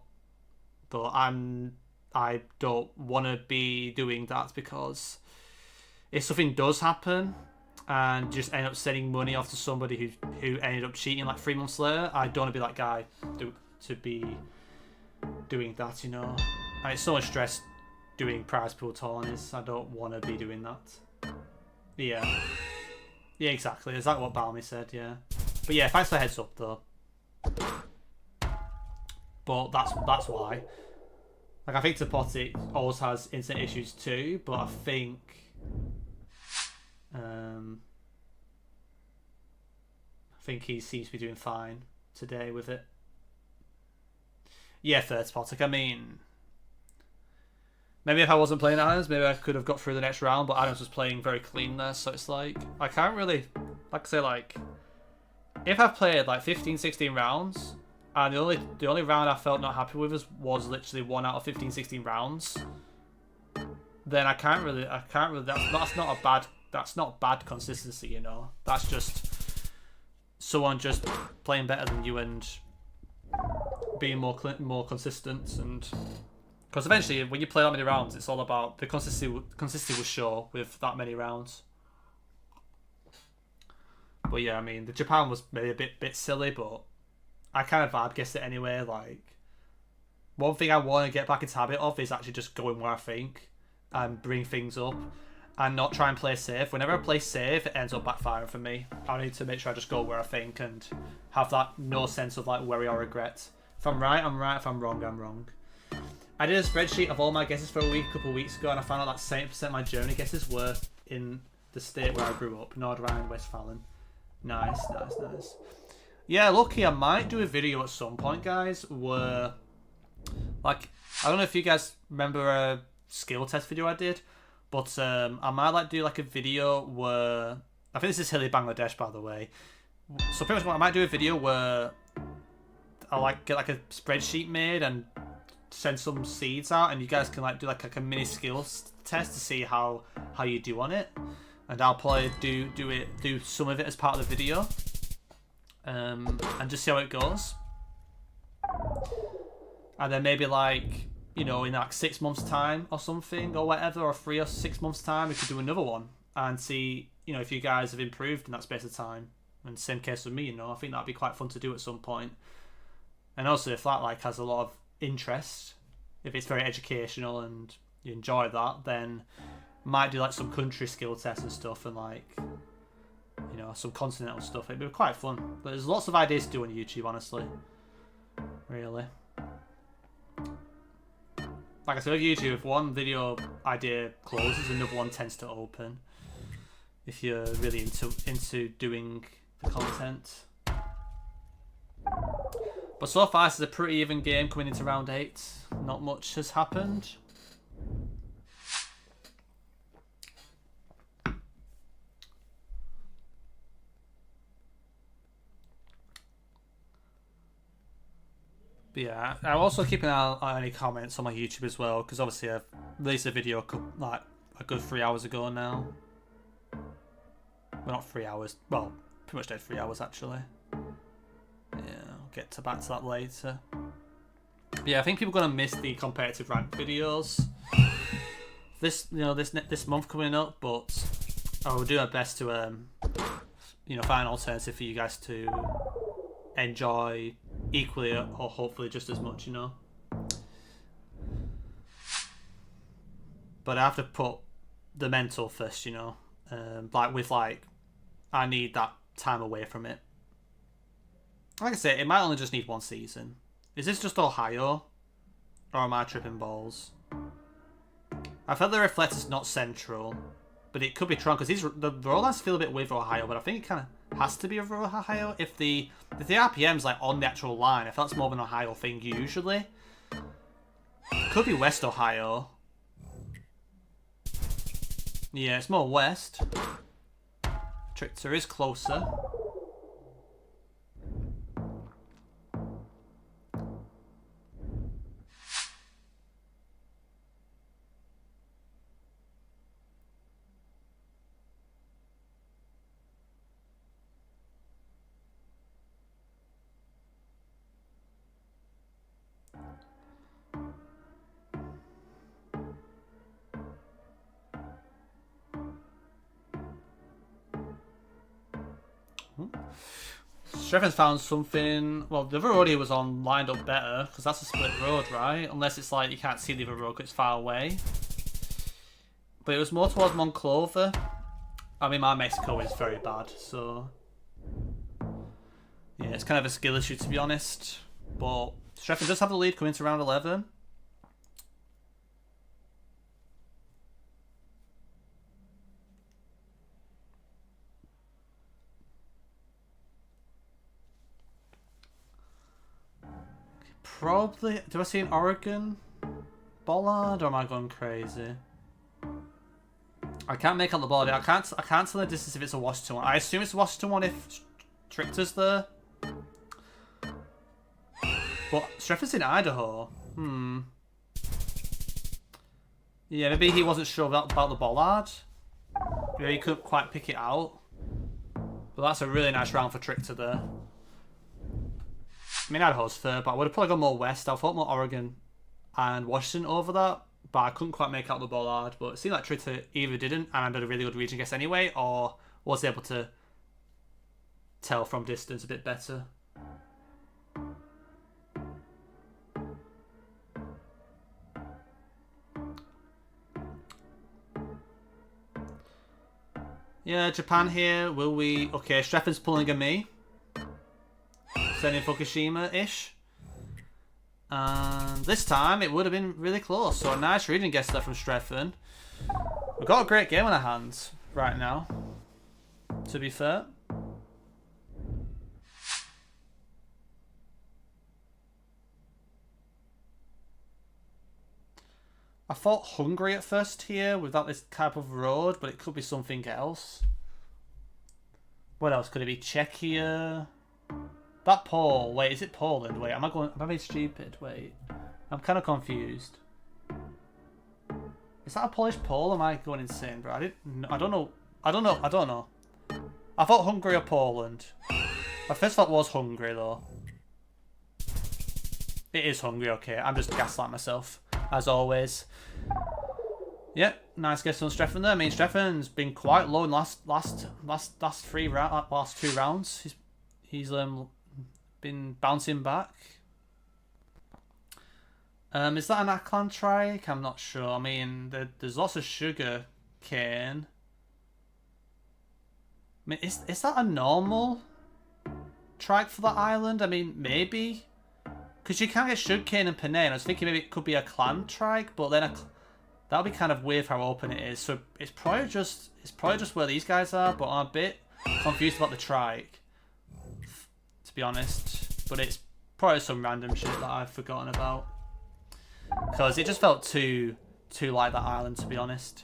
But I don't want to be doing that, because if something does happen and just end up sending money off to somebody who ended up cheating like 3 months later, I don't want to be that guy to be doing that, you know. And it's so much stress doing prize pool tourneys. I don't want to be doing that. Yeah. Yeah, exactly. Is that what Balmy said? Yeah. But yeah, thanks for the heads up, though. But that's why. Like, I think Tapoti always has internet issues too, but I think... he seems to be doing fine today with it. Yeah, third spot. Like, I mean... Maybe if I wasn't playing Adams, maybe I could have got through the next round, but Adams was playing very clean there, so it's like... I can't really... Like I say, like... If I've played like 15, 16 rounds, and the only round I felt not happy with was literally 1 out of 15, 16 rounds, then I can't really... That's not bad consistency, you know? That's just someone just playing better than you and being more consistent, and... Because eventually, when you play that many rounds, it's all about the consistency will show with that many rounds. But yeah, I mean, the Japan was maybe a bit silly, but I kind of vibe guessed it anyway. Like, one thing I want to get back into habit of is actually just going where I think and bring things up and not try and play safe. Whenever I play safe, it ends up backfiring for me. I need to make sure I just go where I think and have that no sense of like worry or regret. If I'm right, I'm right. If I'm wrong, I'm wrong. I did a spreadsheet of all my guesses for a couple of weeks ago, and I found out that 70% of my journey guesses were in the state where I grew up, North Rhine-Westphalen. Nice. Yeah, lucky I might do a video at some point, guys, where, like, I don't know if you guys remember a skill test video I did, but I might like do like a video where, I think this is Hilly Bangladesh, by the way. So pretty much I might do a video where I like get like a spreadsheet made and send some seeds out, and you guys can like do like a mini skills test to see how you do on it, and I'll probably do some of it as part of the video, and just see how it goes. And then maybe like, you know, in like 6 months time or something or whatever, or 3 or 6 months time, we could do another one and see, you know, if you guys have improved in that space of time. And same case with me, you know, I think that'd be quite fun to do at some point. And also if that like has a lot of interest, if it's very educational and you enjoy that, then might do like some country skill tests and stuff, and like, you know, some continental stuff. It'd be quite fun. But there's lots of ideas to do on YouTube, honestly. Really. like I said with YouTube, if one video idea closes, another one tends to open. If you're really into doing the content. But so far, this is a pretty even game coming into round 8. Not much has happened. But yeah, I'll also keep an eye on any comments on my YouTube as well, because obviously I've released a video like a good 3 hours ago now. Well, not 3 hours. Well, pretty much dead 3 hours actually. Yeah, I'll get back to that later. But yeah, I think people are gonna miss the competitive rank videos this month coming up, but I will do my best to find an alternative for you guys to enjoy equally or hopefully just as much, But I have to put the mental first, I need that time away from it. Like I say, it might only just need one season. Is this just Ohio? Or am I tripping balls? I felt the reflector's not central, but it could be Toronto, because the roll lines feel a bit weird for Ohio, but I think it kind of has to be over Ohio. If the RPM's like on the actual line, I feel that's more of an Ohio thing usually. Could be West Ohio. Yeah, it's more west. Trickster is closer. Streffen's found something. Well, the other road he was on lined up better, because that's a split road, right? Unless it's like you can't see the other road because it's far away. But it was more towards Monclova. I mean, my Mexico is very bad, so yeah, it's kind of a skill issue to be honest. But Streffen does have the lead coming to round 11. Probably. Do I see an Oregon bollard, or am I going crazy? I can't make out the bollard. I can't tell the distance if it's a Washington one. I assume it's a Washington one if Trichter's there. But Streffen's in Idaho. Yeah, maybe he wasn't sure about the bollard. Maybe he couldn't quite pick it out. But that's a really nice round for Trichter there. I mean, Idaho's fair, but I would have probably gone more west. I thought more Oregon and Washington over that, but I couldn't quite make out the bollard. But it seemed like Trichter either didn't, and I did a really good region guess anyway, or was able to tell from distance a bit better. Yeah, Japan here. Will we... Okay, Streffen's pulling a me. Sending Fukushima-ish. And this time it would have been really close. So a nice reading guess there from Streffen. We've got a great game on our hands right now, to be fair. I thought Hungary at first here without this type of road, but it could be something else. What else? Could it be Czechia? That Pole. Wait, is it Poland? Wait, am I being stupid? Wait. I'm kind of confused. Is that a Polish pole? Am I going insane, bro? I don't know. I don't know. I thought Hungary or Poland. My first thought was Hungary, though. It is Hungary, okay. I'm just gaslighting myself, as always. Yep, nice guess on Streffen there. I mean, Streffen's been quite low in last two rounds. He's been bouncing back. Is that an Aklan trike? I'm not sure. I mean, there's lots of sugar cane. I mean, is that a normal trike for that island? I mean, maybe. Because you can get sugarcane and Panay, and I was thinking maybe it could be a clan trike, but then that would be kind of weird for how open it is. So it's probably just where these guys are, but I'm a bit confused about the trike, to be honest. But it's probably some random shit that I've forgotten about. Because it just felt too like that island, to be honest.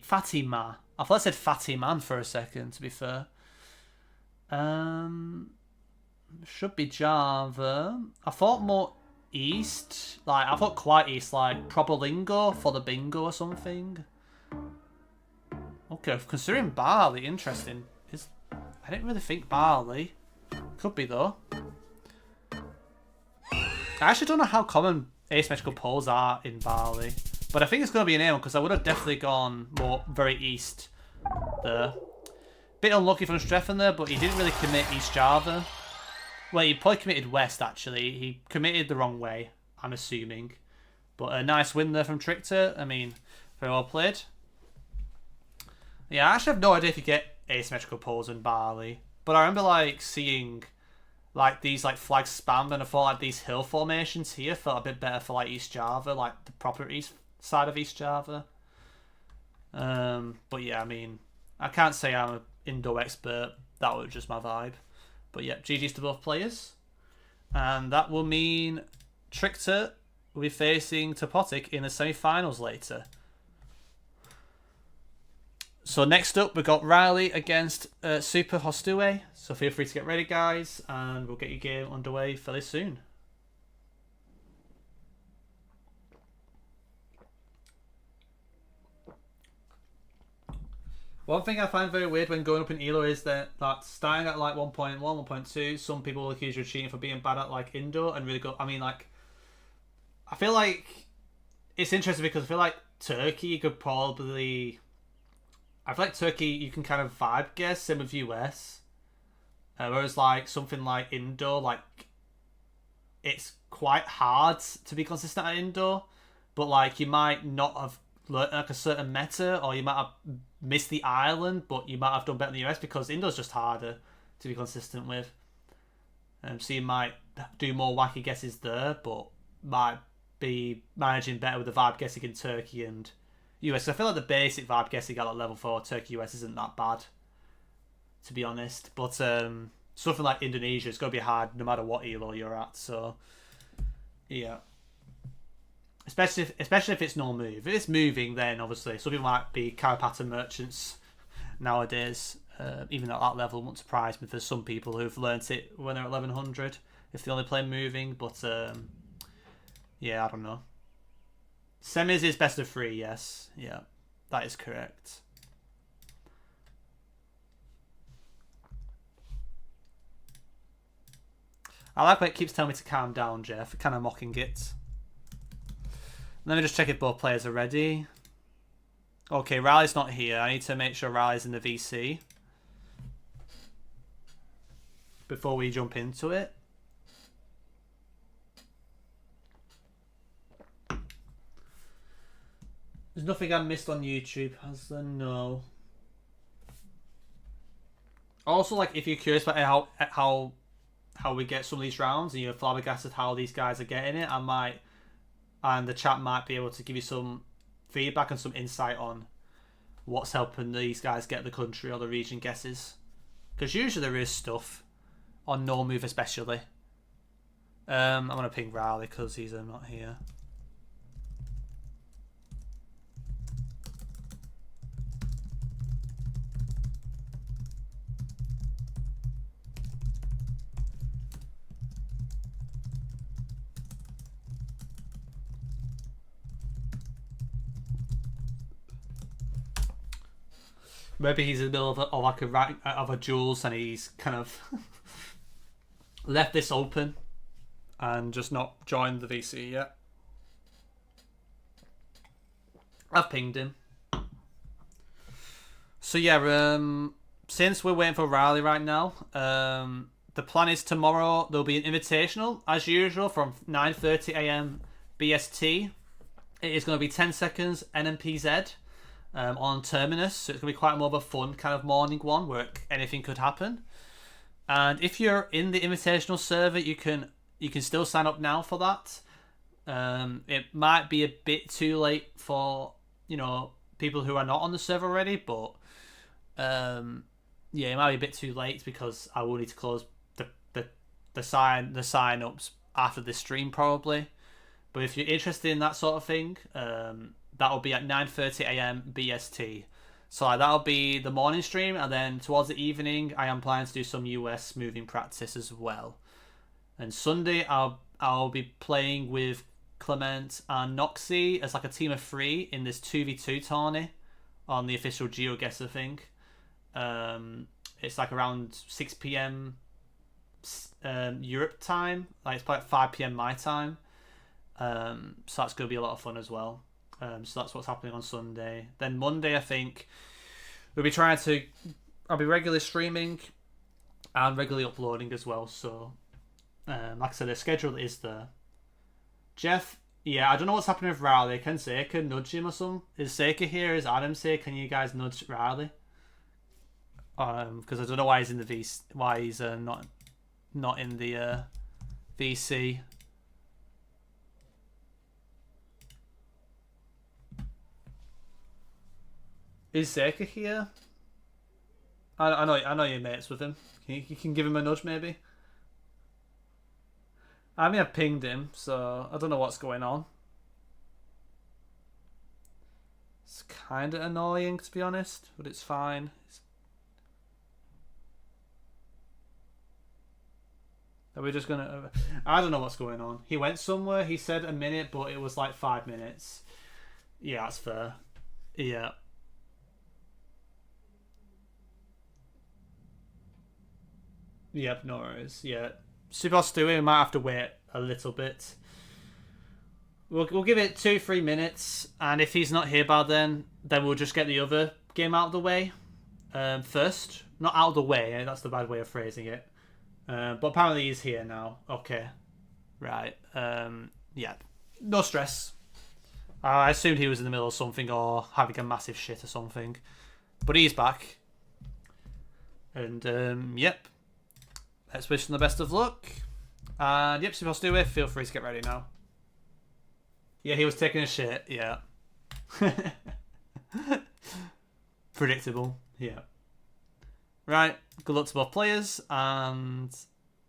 Fatima. I thought I said Fatty Man for a second, to be fair. Should be Java. I thought more east. Like, I thought quite east, like Probolingo for the bingo or something. Okay, considering Bali, interesting. I didn't really think Bali. Could be, though. I actually don't know how common asymmetrical poles are in Bali. But I think it's going to be an A1 because I would have definitely gone more very east there. Bit unlucky from Streffen there, but he didn't really commit East Java. Well, he probably committed West, actually. He committed the wrong way, I'm assuming. But a nice win there from Trickter. I mean, very well played. Yeah, I actually have no idea if you get asymmetrical poles in Bali. But I remember, like, seeing like these like flags spammed, and I thought like these hill formations here felt a bit better for like East Java, like the proper east side of East Java. But yeah, I mean, I can't say I'm an Indo expert. That was just my vibe. But yeah, GG's to both players. And that will mean Trickter will be facing Topotic in the semi-finals later. So next up, we've got Riley against Super Hostue. So feel free to get ready, guys, and we'll get your game underway fairly soon. One thing I find very weird when going up in ELO is that starting at like 1.1, 1.2, some people will accuse you of cheating for being bad at like Indo and really go. I mean, like, I feel like it's interesting because I feel like Turkey could probably. I feel like Turkey you can kind of vibe guess, same with US. Whereas like something like Indo, like it's quite hard to be consistent at Indo, but like you might not have learned like a certain meta, or you might have missed the island, but you might have done better in the US because Indo's just harder to be consistent with. So you might do more wacky guesses there, but might be managing better with the vibe guessing in Turkey and US. I feel like the basic vibe guessing at level 4 Turkey US isn't that bad, to be honest. But something like Indonesia, it's going to be hard no matter what elo you're at. So yeah, especially if it's no move. If it's moving, then obviously some people might be Karapata merchants nowadays. Even at that level, won't surprise me if there's some people who've learnt it when they're at 1100 if they only play moving. But yeah, I don't know. Semis is best of 3, yes. Yeah, that is correct. I like when it keeps telling me to calm down, Jeff. Kind of mocking it. Let me just check if both players are ready. Okay, Riley's not here. I need to make sure Riley's in the VC before we jump into it. There's nothing I missed on YouTube, has there? No. Also, like, if you're curious about how we get some of these rounds and you're flabbergasted how these guys are getting it, I might, and the chat might be able to give you some feedback and some insight on what's helping these guys get the country or the region guesses. Because usually there is stuff on no move, especially. I'm gonna ping Riley because he's not here. Maybe he's in the middle of a duels and he's kind of left this open and just not joined the VC yet. I've pinged him. So yeah, since we're waiting for Riley right now, the plan is tomorrow there'll be an invitational as usual from 9:30 AM BST. It is going to be 10 seconds NMPZ. on Terminus, so it's going to be quite more of a fun kind of morning one where anything could happen. And if you're in the Invitational server, you can still sign up now for that. It might be a bit too late for, you know, people who are not on the server already, but yeah, it might be a bit too late because I will need to close the sign ups after this stream probably. But if you're interested in that sort of thing, that'll be at 9:30 a.m. BST. So that'll be the morning stream, and then towards the evening, I am planning to do some US moving practice as well. And Sunday, I'll be playing with Clement and Noxie as like a team of 3 in this 2v2 tourney on the official GeoGuessr thing. It's like around 6 p.m. Europe time, like it's like 5 p.m. my time. So that's going to be a lot of fun as well. So that's what's happening on Sunday. Then Monday, I think I'll be regularly streaming and regularly uploading as well. So, like I said, the schedule is there. Jeff, yeah, I don't know what's happening with Riley. Can Seika nudge him or something? Is Seika here? Is Adam here? Can you guys nudge Riley? Because I don't know why he's in the why he's not in the VC. Is Seika here? I know you're mates with him. You can give him a nudge maybe. I mean, I've pinged him, so I don't know what's going on. It's kind of annoying, to be honest, but it's fine. Are we just gonna... I don't know what's going on. He went somewhere, he said a minute, but it was like 5 minutes. Yeah, that's fair. Yeah. Yep, no worries. Yeah. Super Stewie, we might have to wait a little bit. We'll give it 2-3 minutes, and if he's not here by then we'll just get the other game out of the way first. Not out of the way, that's the bad way of phrasing it. But apparently he's here now. Okay. Right. Yeah. No stress. I assumed he was in the middle of something or having a massive shit or something. But he's back. And, yep. Let's wish him the best of luck. And, yep, supposed to do it. Feel free to get ready now. Yeah, he was taking a shit. Yeah. Predictable. Yeah. Right. Good luck to both players. And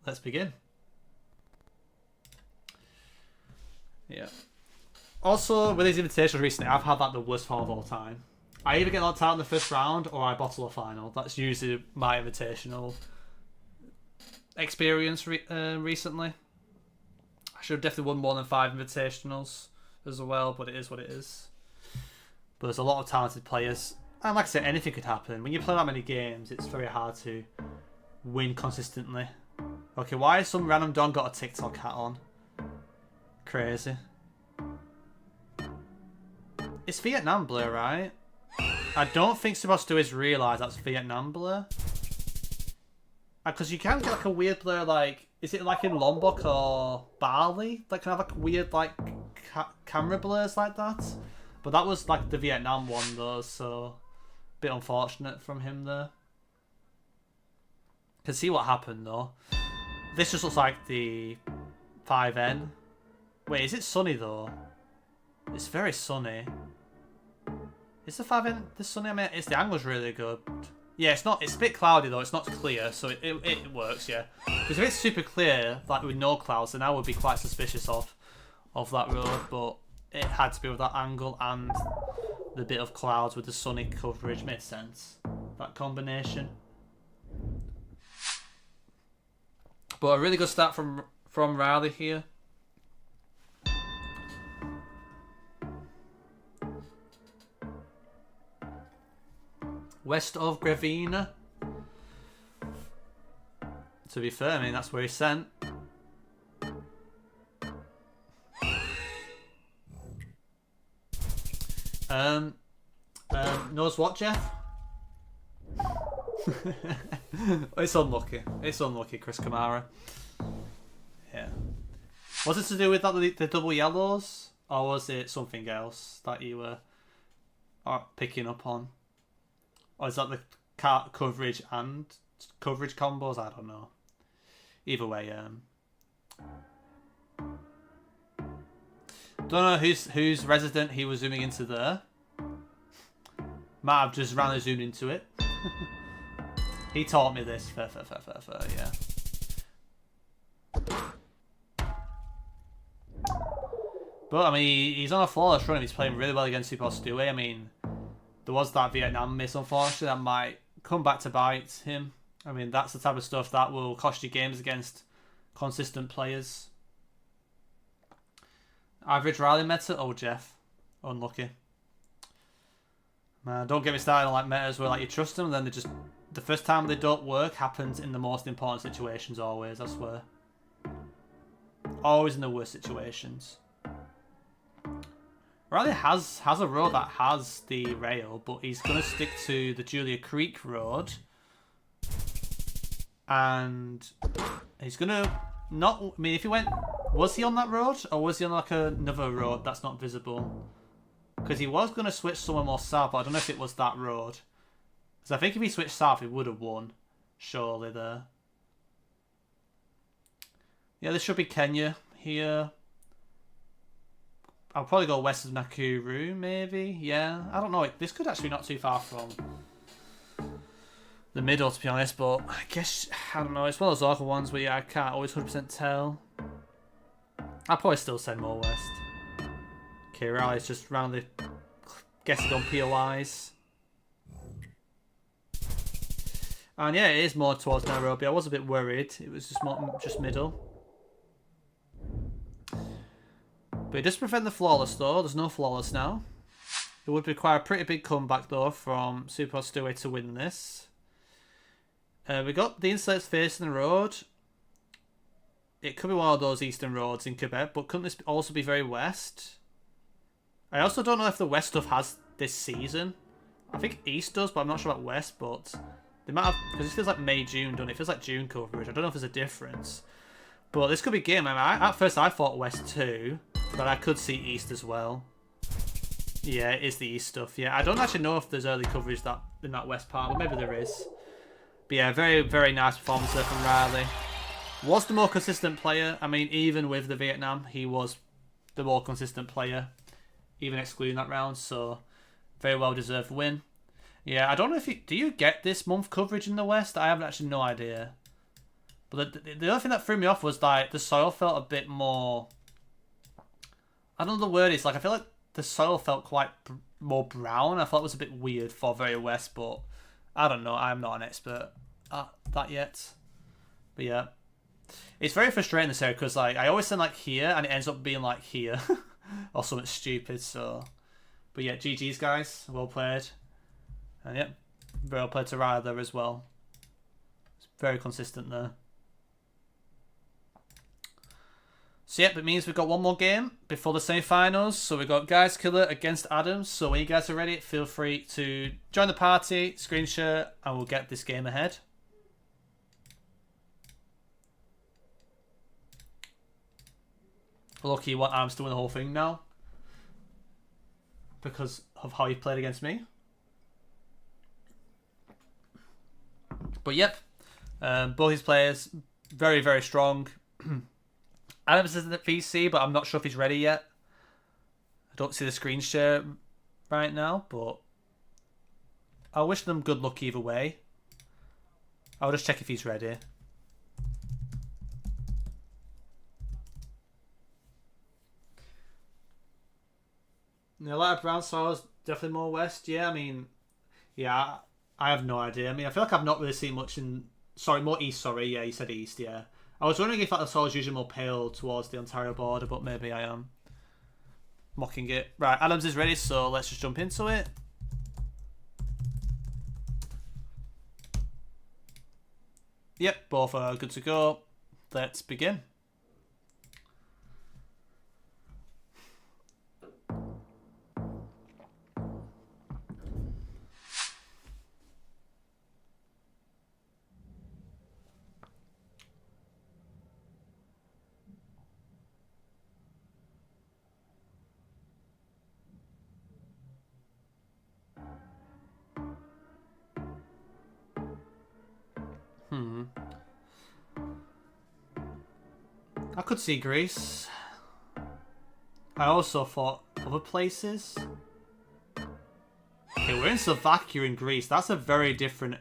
let's begin. Yeah. Also, with these invitations recently, I've had like the worst fall of all time. I either get knocked out in the first round or I bottle a final. That's usually my invitational experience recently. I should have definitely won more than 5 invitationals as well, but it is what it is. But there's a lot of talented players. And like I said, anything could happen. When you play that many games, it's very hard to win consistently. Okay, why has some random don got a TikTok hat on? Crazy. It's Vietnam blur, right? I don't think Sebastian has realised that's Vietnam blur. Because you can get like a weird blur, like, is it like in Lombok or Bali? Like, can have like weird like camera blurs like that? But that was like the Vietnam one though, so a bit unfortunate from him there. Can see what happened though. This just looks like the 5N. Wait, is it sunny though? It's very sunny. Is the 5N this sunny? I mean, the angle's really good. Yeah, it's not. It's a bit cloudy though. It's not clear, so it works. Yeah, because if it's super clear, like with no clouds, then I would be quite suspicious of that road. But it had to be with that angle and the bit of clouds with the sunny coverage. Made sense. That combination. But a really good start from Riley here. West of Gravina. To be fair, I mean, that's where he's sent. Knows what, Jeff? It's unlucky. It's unlucky, Chris Kamara. Yeah. Was it to do with that, the double yellows? Or was it something else that you were... picking up on. Or is that the coverage and coverage combos? I don't know. Either way, don't know whose resident he was zooming into there. Might have just randomly zoomed into it. He taught me this. Fair, yeah. But, I mean, he's on a flawless run and he's playing really well against Super Stewie. I mean, there was that Vietnam miss, unfortunately, that might come back to bite him. I mean, that's the type of stuff that will cost you games against consistent players. Average rally meta? Oh, Jeff. Unlucky. Man, don't get me started on like metas where like you trust them and then they just... The first time they don't work happens in the most important situations always, I swear. Always in the worst situations. Riley has a road that has the rail, but he's going to stick to the Julia Creek road. And he's going to not... I mean, if he went... Was he on that road? Or was he on like another road that's not visible? Because he was going to switch somewhere more south, but I don't know if it was that road. Because I think if he switched south, he would have won. Surely there. Yeah, this should be Kenya here. I'll probably go west of Nakuru, maybe. Yeah, I don't know. This could actually be not too far from the middle, to be honest. But I guess, I don't know. It's one of those awkward ones where I can't always 100% tell. I'll probably still send more west. Okay, Riley's just randomly guessing on POIs. And yeah, it is more towards Nairobi. I was a bit worried. It was just middle. But it does prevent the flawless though. There's no flawless now. It would require a pretty big comeback though from Super Stewie to win this. We got the inserts facing the road. It could be one of those eastern roads in Quebec, but couldn't this also be very west? I also don't know if the west stuff has this season. I think east does, but I'm not sure about west, but they might have, because this feels like May, June, doesn't it? It feels like June coverage. I don't know if there's a difference. But this could be game. I mean, at first I thought west too, but I could see east as well. Yeah, it is the east stuff. Yeah, I don't actually know if there's early coverage that in that west part, but maybe there is. But yeah, very, very nice performance there from Riley. Was the more consistent player. I mean, even with the Vietnam, he was the more consistent player, even excluding that round. So, very well deserved win. Yeah, I don't know if do you get this month coverage in the West? I have actually no idea. But the other thing that threw me off was like the soil felt a bit more... I don't know the word is. Like, I feel like the soil felt quite more brown. I thought it was a bit weird for very West, but I don't know. I'm not an expert at that yet. But yeah. It's very frustrating this area because like I always send like here and it ends up being like here. Or something stupid, so... But yeah, GG's guys. Well played. And yep, very well played to Ryder there as well. It's very consistent there. So yep, it means we've got one more game before the semi-finals. So we've got Guys Killer against Adams. So when you guys are ready, feel free to join the party, screen share, and we'll get this game ahead. Lucky you want Adams to win the whole thing now. Because of how he played against me. But yep, both his players, very, very strong. Adams is at VC, but I'm not sure if he's ready yet. I don't see the screen share right now, but I wish them good luck either way. I'll just check if he's ready. Yeah, like brown soil's definitely more west. Yeah, I mean, yeah, I have no idea. I mean, I feel like I've not really seen much in... Sorry, more east, sorry. Yeah, you said east, yeah. I was wondering if like, the soil is usually more pale towards the Ontario border, but maybe I am mocking it. Right, Adams is ready, so let's just jump into it. Yep, both are good to go. Let's begin. I could see Greece. I also thought other places. Okay, we're in Slovakia and Greece. That's a very different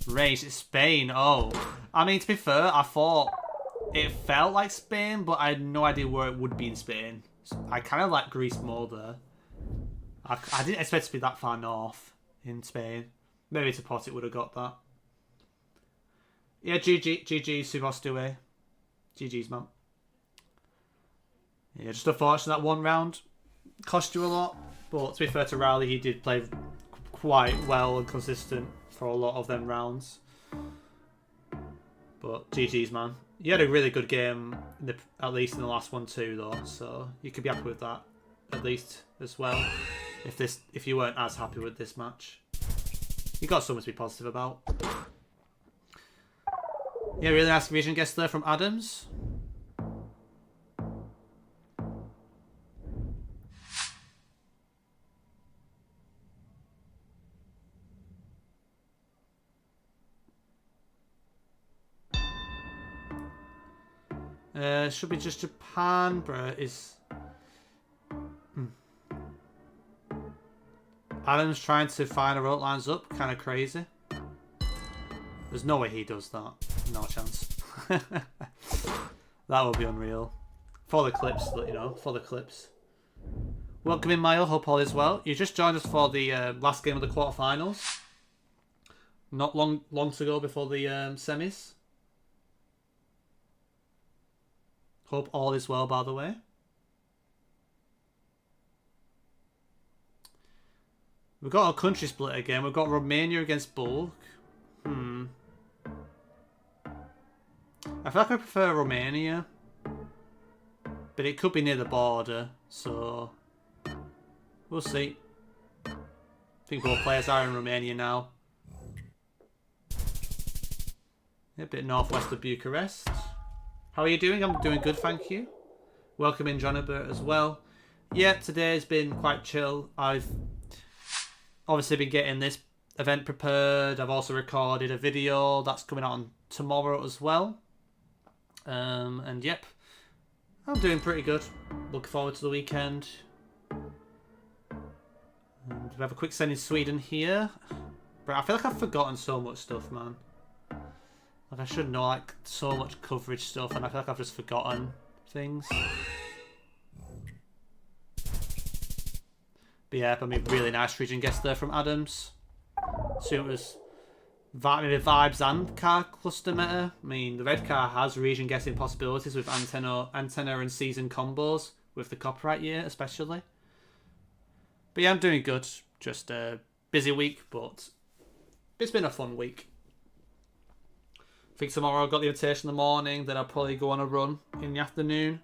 range. It's Spain. Oh. I mean, to be fair, I thought it felt like Spain, but I had no idea where it would be in Spain. So I kind of like Greece more there. I didn't expect it to be that far north in Spain. Maybe to pot it would have got that. Yeah, GG, Subostue. GG's, man. Yeah, just unfortunate that one round cost you a lot. But to be fair to Riley, he did play quite well and consistent for a lot of them rounds. But GG's, man. You had a really good game, at least in the last one too, though. So you could be happy with that, at least as well. If you weren't as happy with this match, you got something to be positive about. Yeah, really nice region guest there from Adams. Should be just Japan, but is Adam's trying to find a rope lines up, kind of crazy. There's no way he does that. No chance. That would be unreal. For the clips, you know, for the clips. Welcome in, Mile. Hope all is well. You just joined us for the last game of the quarterfinals. Not long to go before the semis. Hope all is well, by the way. We've got a country split again. We've got Romania against Bulk. I feel like I prefer Romania. But it could be near the border, so we'll see. I think both players are in Romania now. A bit northwest of Bucharest. How are you doing? I'm doing good, thank you. Welcome in, Jonabert, as well. Yeah, today's been quite chill. I've obviously been getting this event prepared. I've also recorded a video that's coming out on tomorrow as well. And yep, I'm doing pretty good. Looking forward to the weekend. And we have a quick send in Sweden here. But I feel like I've forgotten so much stuff, man. Like, I should know, like, so much coverage stuff, and I feel like I've just forgotten things. But yeah, I mean, really nice region guest there from Adams. So it was maybe vibes and car cluster meta. I mean, the red car has region guessing possibilities with antenna and season combos with the copyright year, especially. But yeah, I'm doing good. Just a busy week, but it's been a fun week. I think tomorrow I've got the invitation in the morning, then I'll probably go on a run in the afternoon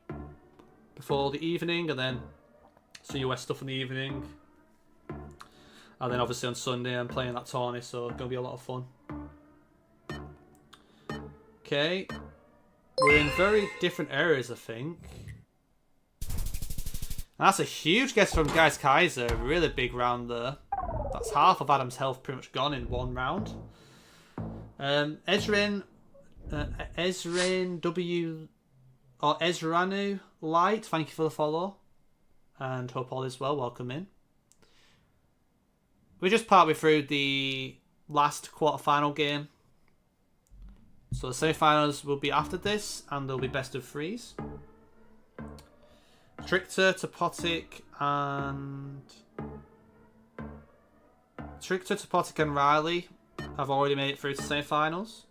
before the evening, and then CUS stuff in the evening. And then obviously on Sunday I'm playing that Tourney, so it's going to be a lot of fun. Okay. We're in very different areas, I think. And that's a huge guess from Guys Kaiser. Really big round there. That's half of Adam's health pretty much gone in one round. Ezrin W or Ezranu Light, thank you for the follow. And hope all is well, welcome in. We're just partway through the last quarter-final game. So the semi-finals will be after this, and there'll be best of threes. Trickster, Topotic, and Riley have already made it through to semi-finals.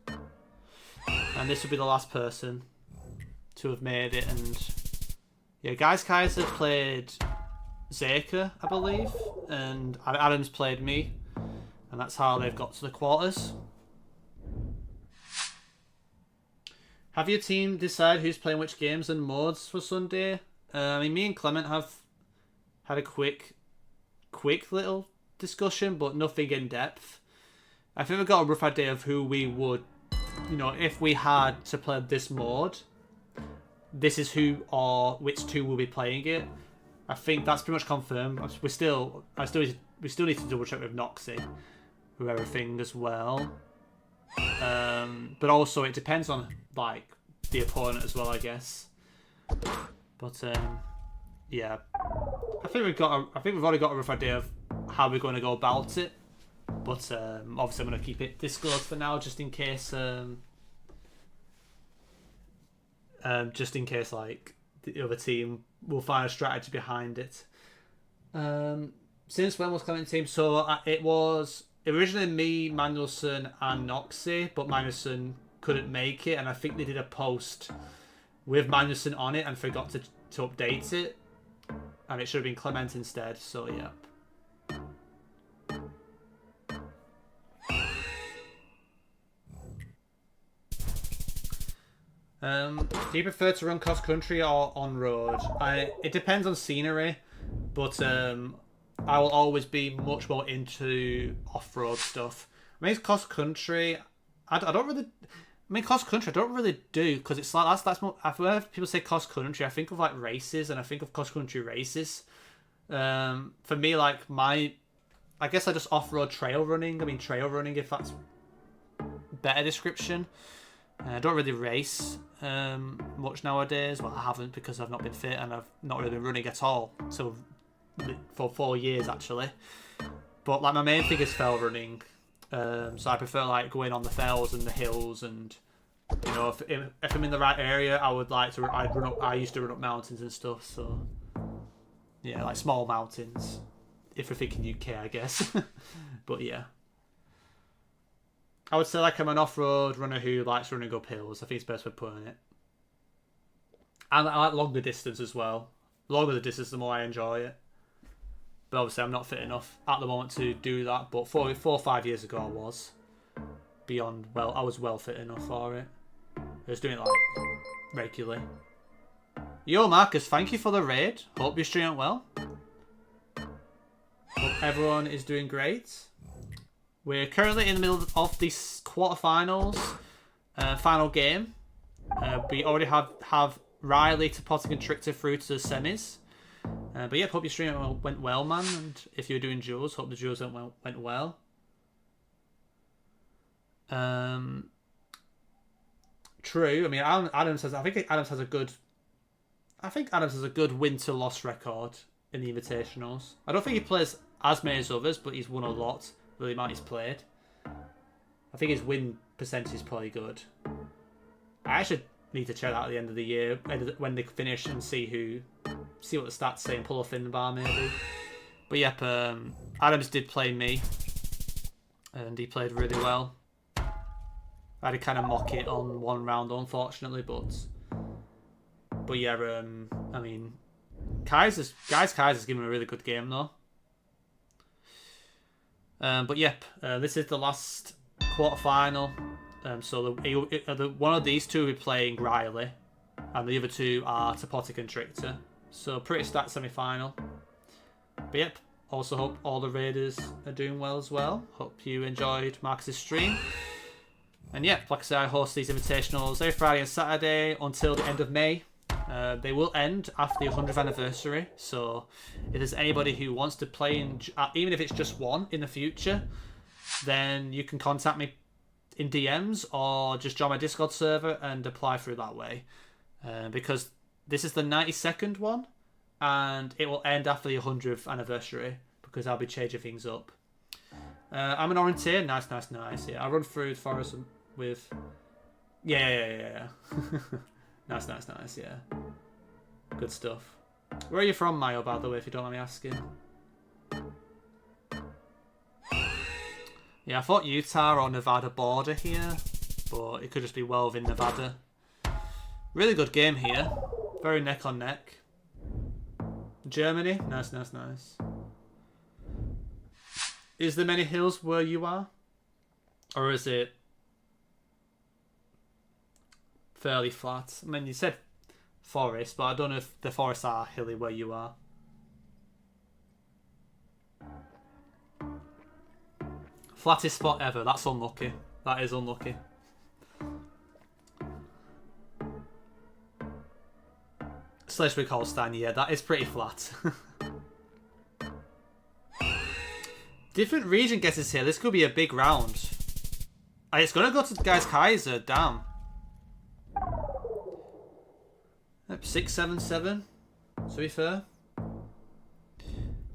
And this will be the last person to have made it. And yeah, Guys Kaiser played Zeka, I believe, and Adams played me, and that's how they've got to the quarters. Have your team decide who's playing which games and modes for Sunday? I mean, me and Clement have had a quick little discussion, but nothing in depth. I think we've got a rough idea of who we would, you know, if we had to play this mode, this is who or which two will be playing it. I think that's pretty much confirmed. We still need to double check with Noxy with everything as well. But also it depends on like the opponent as well, I guess. But yeah, I think we've already got a rough idea of how we're going to go about it. But obviously, I'm going to keep it Discord for now, just in case. Like the other team will find a strategy behind it. Since when was Clement team? So it was originally me, Manuelson, and Noxie, but Manuelson couldn't make it, and I think they did a post with Manuelson on it and forgot to update it, and it should have been Clement instead. So yeah. Do you prefer to run cross country or on road? It depends on scenery, but I will always be much more into off-road stuff. I mean, cross country, I don't really. I mean, cross country, I don't really do, because it's like that's more. Whenever people say cross country, I think of like races, and I think of cross country races. For me, like I guess I just off-road trail running. I mean, trail running, if that's better description. I don't really race much nowadays. Well, I haven't, because I've not been fit and I've not really been running at all. So for 4 years actually. But like my main thing is fell running. So I prefer like going on the fells and the hills, and you know, if I'm in the right area, I would like to. I used to run up mountains and stuff. So yeah, like small mountains. If we're thinking UK, I guess. But yeah. I would say like I'm an off-road runner who likes running up hills. I think it's the best way of putting it. And I like longer distance as well. The longer the distance, the more I enjoy it. But obviously I'm not fit enough at the moment to do that. But 4 or 5 years ago I was. I was well fit enough for it. I was doing it like regularly. Yo Marcus, thank you for the raid. Hope you're streaming well. Hope everyone is doing great. We're currently in the middle of the quarterfinals, final game. We already have Riley, Topotic, and Trickster through to the semis. But yeah, hope your stream went well, man. And if you're doing duels, hope the duels went well. True. I mean, Adams has. I think Adams has a good. I think Adams has a good win-to-loss record in the Invitationals. I don't think he plays as many as others, but he's won a lot. The amount he's played. I think his win percentage is probably good. I actually need to check that at the end of the year when they finish and see what the stats say and pull a thin bar maybe. But yep, Adams did play me, and he played really well. I had to kind of mock it on one round, unfortunately, but yeah, I mean, Kaiser's given a really good game though. But yep, this is the last quarterfinal. So one of these two will be playing Riley, and the other two are Topotic and Trickster. So pretty stacked semi-final. But yep, also hope all the raiders are doing well as well. Hope you enjoyed Marcus's stream. And yep, like I said, I host these invitationals every Friday and Saturday until the end of May. They will end after the 100th anniversary, so if there's anybody who wants to play, even if it's just one in the future, then you can contact me in DMs or just join my Discord server and apply through that way. Because this is the 92nd one, and it will end after the 100th anniversary, because I'll be changing things up. I'm an Orienteer. Nice. Yeah, I run through the forest with... Yeah. Nice, yeah. Good stuff. Where are you from, Mayo, by the way, if you don't mind me asking? Yeah, I thought Utah or Nevada border here, but it could just be well within Nevada. Really good game here. Very neck on neck. Germany? Nice. Is there many hills where you are? Or is it fairly flat? I mean, you said forest, but I don't know if the forests are hilly where you are. Flattest spot ever. That's unlucky. That is unlucky. Schleswig-Holstein, yeah, that is pretty flat. Different region guesses here. This could be a big round. It's going to go to Guys Kaiser. Damn. 6-7-7, to be fair.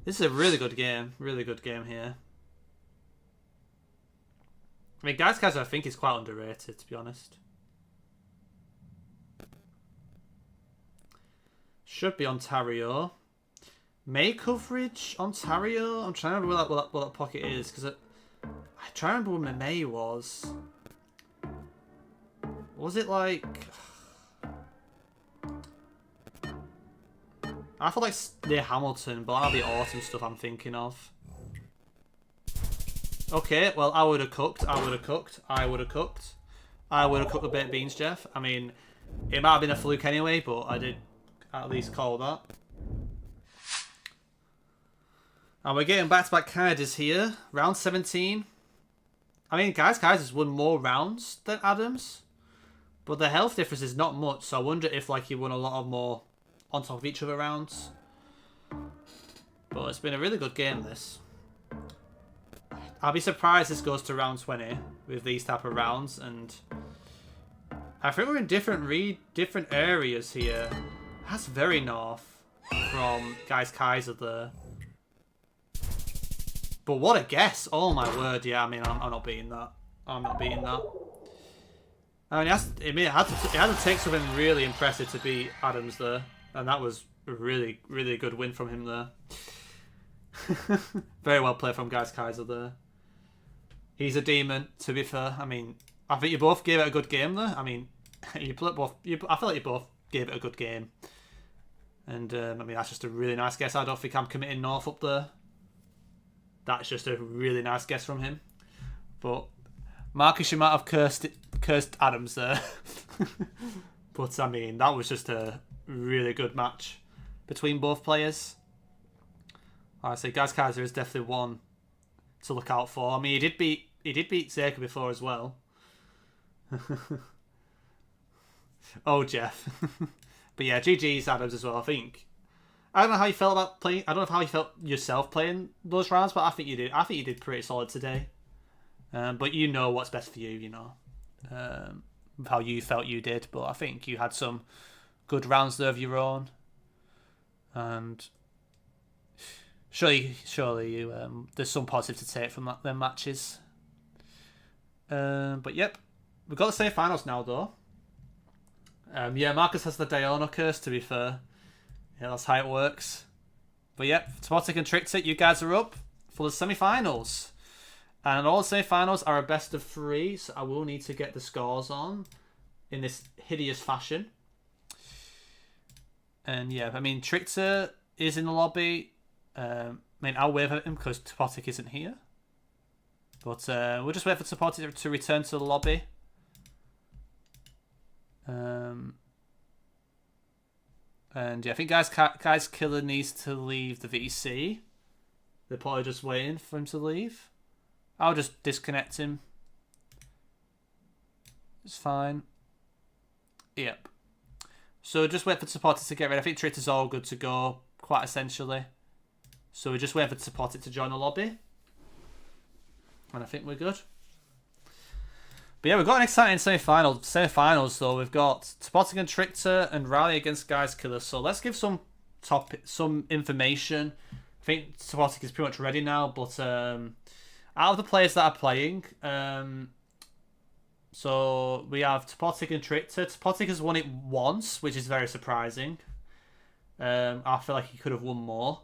This is a really good game. Really good game here. I mean, guys, I think is quite underrated, to be honest. Should be Ontario. May coverage Ontario. I'm trying to remember what that pocket is, because I try to remember what May was. Was it like? I feel like near Hamilton, but that'll be autumn stuff I'm thinking of. Okay, well, I would have cooked. I would have cooked. I would have cooked. I would have cooked the baked beans, Jeff. I mean, it might have been a fluke anyway, but I did at least call that. And we're getting back-to-back Canada's here. Round 17. I mean, guys has won more rounds than Adams. But the health difference is not much, so I wonder if like he won a lot of more on top of each other rounds. But it's been a really good game, this. I'll be surprised this goes to round 20 with these type of rounds, and I think we're in different areas here. That's very north from Guys Kaiser there. But what a guess! Oh my word! Yeah, I mean, I'm not beating that. I'm not beating that. I mean, it had to take something really impressive to beat Adams there, and that was a really, really good win from him there. Very well played from Guys Kaiser there. He's a demon, to be fair. I mean, I think you both gave it a good game there. I mean, I feel like you both gave it a good game. And, I mean, that's just a really nice guess. I don't think I'm committing North up there. That's just a really nice guess from him. But Marcus, you might have cursed Adams there. But, I mean, that was just a really good match between both players. I say Guys Kaiser is definitely one to look out for. I mean, he did beat Zeka before as well. Oh, Jeff. But yeah, GG's Adams as well, I think. I don't know how you felt about playing. I don't know how you felt yourself playing those rounds, but I think you did. I think you did pretty solid today. But you know what's best for you, you know. How you felt you did. But I think you had some good rounds there of your own. And surely you there's some positive to take from them matches. But yep, we've got the semi-finals now though. Yeah, Marcus has the Diona curse, to be fair. Yeah, that's how it works. But yep, Topotic and Trickster, you guys are up for the semi-finals. And all the semi-finals are a best of 3, so I will need to get the scores on in this hideous fashion. And yeah, I mean, Trickster is in the lobby. I mean, I'll wave at him because Topotic isn't here. But we'll just wait for Topotic to return to the lobby. And yeah, I think Guys Killer needs to leave the VC. They're probably just waiting for him to leave. I'll just disconnect him. It's fine. Yep. So just wait for Topotic to get ready. I think Twitter's all good to go, quite essentially. So we just wait for Topotic to join the lobby. And I think we're good. But yeah, we've got an exciting semi-finals though. We've got Topotic and Trickster and Riley against Guys Killer. So let's give some information. I think Topotic is pretty much ready now, but out of the players that are playing, so we have Topotic and Trickster. Topotic has won it once, which is very surprising. I feel like he could have won more.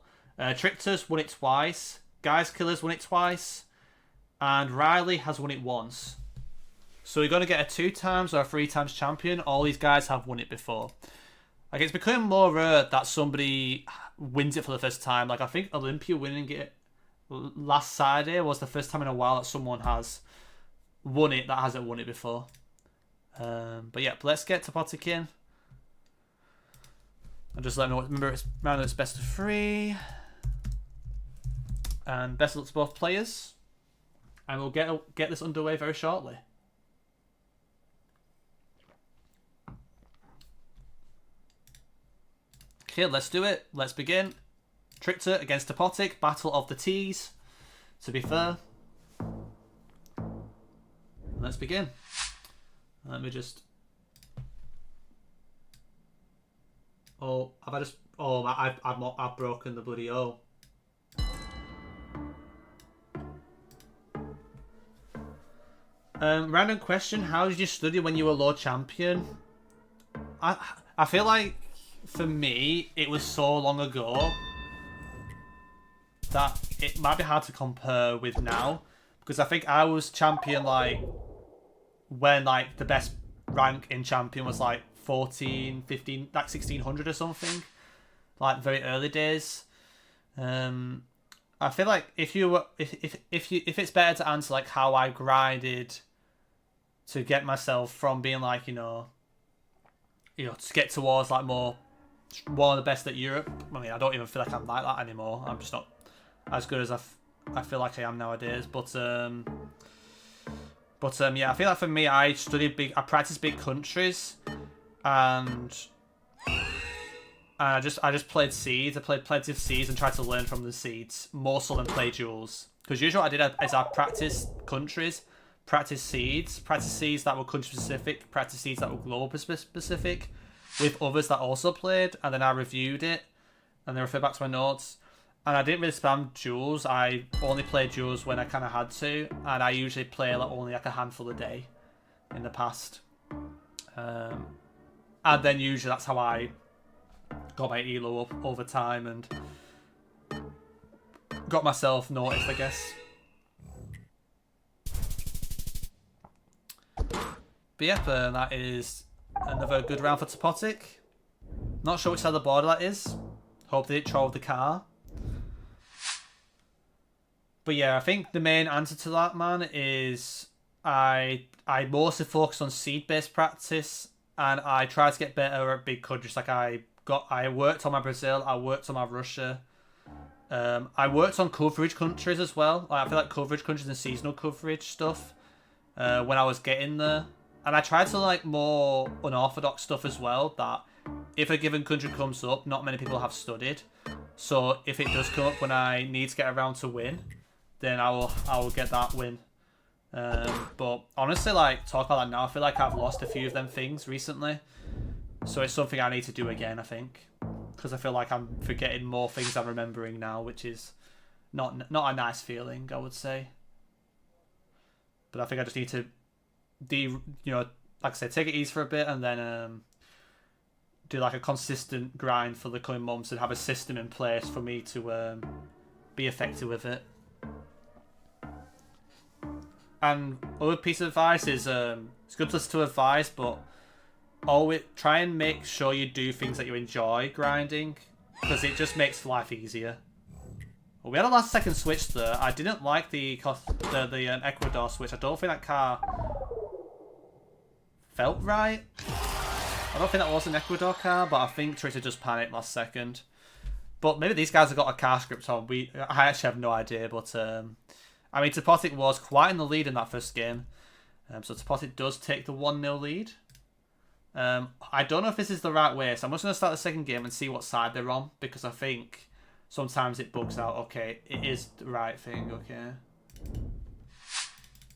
Trickster's won it twice. Guys Killer's won it twice. And Riley has won it once. So we're going to get a 2 times or a 3 times champion. All these guys have won it before. Like, it's becoming more rare that somebody wins it for the first time. Like, I think Olympia winning it last Saturday was the first time in a while that someone has won it that hasn't won it before. But yeah, let's get Topotic in. And just let me know. Remember, it's best of 3. And best of luck to both players. And we'll get this underway very shortly. Okay, let's do it. Let's begin. Trickster against Topotic. Battle of the T's. To be fair. Let's begin. Let me just... Oh, have I just... Oh, I've broken the bloody O. Random question. How did you study when you were Lord Champion? I feel like, for me, it was so long ago that it might be hard to compare with now. Because I think I was champion, like, when, like, the best rank in champion was, like, 14, 15, like, 1600 or something. Like, very early days. I feel like if it's better to answer, like, how I grinded to get myself from being, like, you know, to get towards, like, more one of the best at Europe. I mean, I don't even feel like I'm like that anymore. I'm just not as good as I feel like I am nowadays. But yeah, I feel like for me, I practiced big countries, and I just played seeds. I played plenty of seeds and tried to learn from the seeds more so than play duels. Because usually what I did is I practiced countries, practice seeds that were country specific, practice seeds that were global specific, with others that also played, and then I reviewed it, and then referred back to my notes. And I didn't really spam duels. I only played duels when I kind of had to, and I usually play like only like a handful a day in the past. And then usually that's how I got my elo up over time and got myself noticed, I guess. But yeah, that is another good round for Topotic. Not sure which side of the border that is. Hope they didn't troll the car. But yeah, I think the main answer to that, man, is I mostly focus on seed-based practice, and I try to get better at big countries. Like I worked on my Brazil, I worked on my Russia. I worked on coverage countries as well. Like, I feel like coverage countries and seasonal coverage stuff when I was getting there. And I tried to like more unorthodox stuff as well, that if a given country comes up, not many people have studied. So if it does come up when I need to get around to win, then I will get that win. But honestly, like, talk about that now, I feel like I've lost a few of them things recently. So it's something I need to do again, I think. Because I feel like I'm forgetting more things I'm remembering now, which is not a nice feeling, I would say. But I think I just need to like I said, take it easy for a bit, and then do like a consistent grind for the coming months and have a system in place for me to be effective with it. And other piece of advice is it's good to listen to advice, but always try and make sure you do things that you enjoy grinding, because it just makes life easier. Well, we had a last second switch there. I didn't like the Ecuador switch. I don't think that car felt right. I don't think that was an Ecuador car, but I think Twitter just panicked last second. But maybe these guys have got a car script on. I actually have no idea, but I mean, Topotic was quite in the lead in that first game. So Topotic does take the 1-0 lead. I don't know if this is the right way, so I'm just going to start the second game and see what side they're on, because I think sometimes it bugs out. Okay, it is the right thing, okay.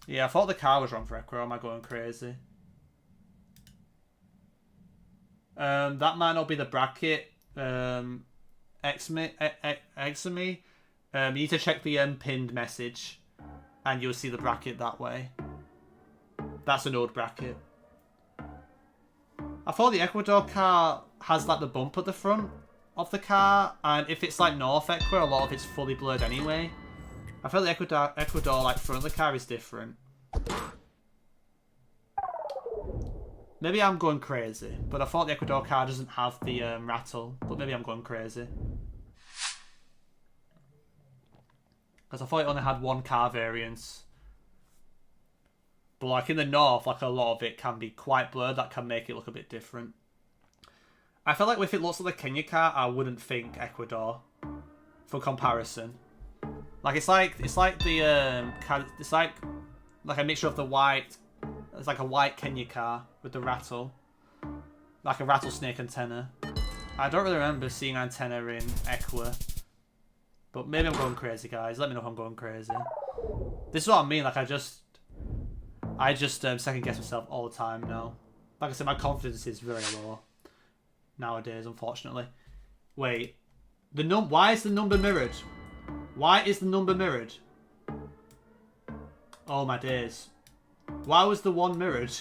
Yeah, I thought the car was wrong for Ecuador. Am I going crazy? That might not be the bracket. Examy. You need to check the pinned message, and you'll see the bracket that way. That's an old bracket. I thought the Ecuador car has like the bump at the front of the car, and if it's like North Ecuador, a lot of it's fully blurred anyway. I feel the Ecuador like front of the car is different. Maybe I'm going crazy, but I thought the Ecuador car doesn't have the rattle, but maybe I'm going crazy. Because I thought it only had one car variance. But like in the north, like a lot of it can be quite blurred. That can make it look a bit different. I feel like if it looks like the Kenya car, I wouldn't think Ecuador for comparison. Like it's like the it's like a mixture of the white. It's like a white Kenya car with the rattle, like a rattlesnake antenna. I don't really remember seeing antenna in Ecuador. But maybe I'm going crazy, guys. Let me know if I'm going crazy. This is what I mean. Like I just second guess myself all the time now. Like I said, my confidence is very low. nowadays, unfortunately. Wait, why is the number mirrored? Why is the number mirrored? Oh my days. Why was the 1 mirrored?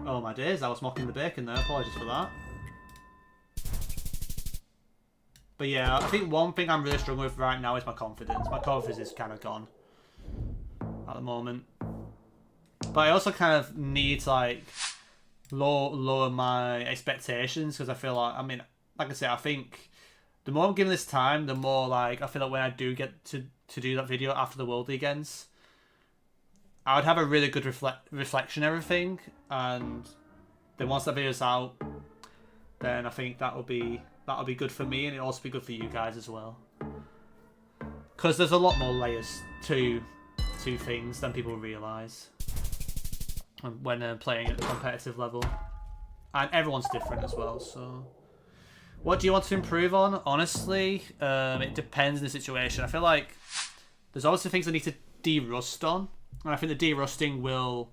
Oh my days, I was mocking the bacon there. Apologies for that. But yeah, I think one thing I'm really struggling with right now is my confidence. My confidence is kind of gone at the moment. But I also kind of need to like lower my expectations, because I feel like, I mean, like I say, I think the more I'm giving this time, the more like I feel like when I do get to do that video after the World League ends, I would have a really good reflection of everything, and then once that video's out, then I think that'll be good for me, and it'll also be good for you guys as well, because there's a lot more layers to things than people realise when playing at a competitive level, and everyone's different as well. So what do you want to improve on? Honestly, it depends on the situation. I feel like there's obviously things I need to de-rust on, and I think the de-rusting will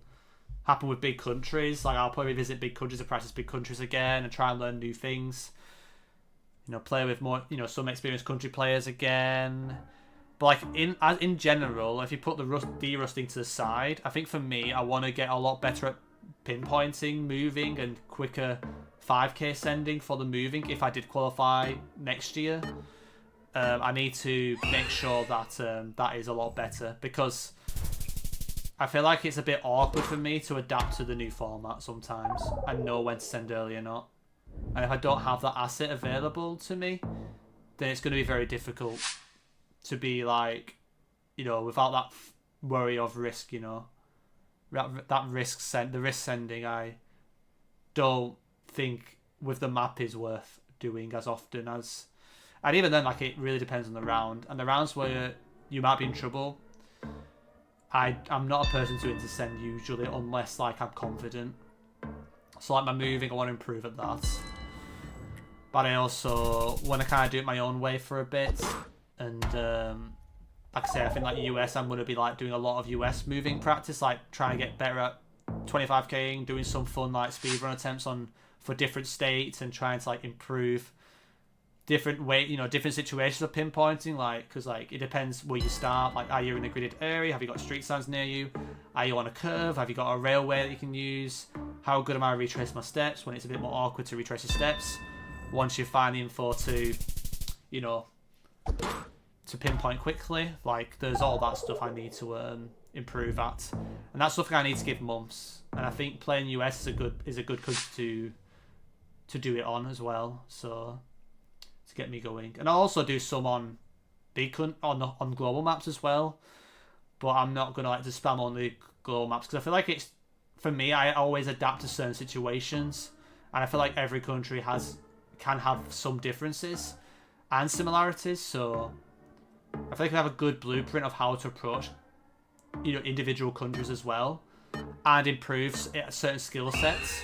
happen with big countries. Like, I'll probably visit big countries and practice big countries again and try and learn new things. You know, play with more, you know, some experienced country players again. But like in general, if you put the de-rusting to the side, I think for me, I want to get a lot better at pinpointing, moving, and quicker 5k sending for the moving. If I did qualify next year, I need to make sure that that is a lot better, because I feel like it's a bit awkward for me to adapt to the new format sometimes and know when to send early or not. And if I don't have that asset available to me, then it's going to be very difficult to be like, you know, without that worry of risk, you know, the risk sending. I don't think with the map is worth doing as often as, and even then, like, it really depends on the round, and the rounds where you might be in trouble, I'm not a person to intersend usually unless like I'm confident. So like my moving, I want to improve at that. But I also want to kind of do it my own way for a bit. And like I say, I think like US, I'm going to be like doing a lot of US moving practice, like trying to get better at 25k'ing, doing some fun like speedrun attempts for different states, and trying to like improve different different situations of pinpointing, like, because like it depends where you start. Like, are you in a gridded area? Have you got street signs near you? Are you on a curve? Have you got a railway that you can use? How good am I at retracing my steps when it's a bit more awkward to retrace your steps? Once you find the info to, you know, to pinpoint quickly, like, there's all that stuff I need to improve at, and that's something I need to give months. And I think playing US is a good country to do it on as well. So to get me going, and I'll also do some on on global maps as well. But I'm not gonna like to spam on the global maps, because I feel like it's, for me, I always adapt to certain situations, and I feel like every country can have some differences and similarities. So I feel like I have a good blueprint of how to approach, you know, individual countries as well, and improve certain skill sets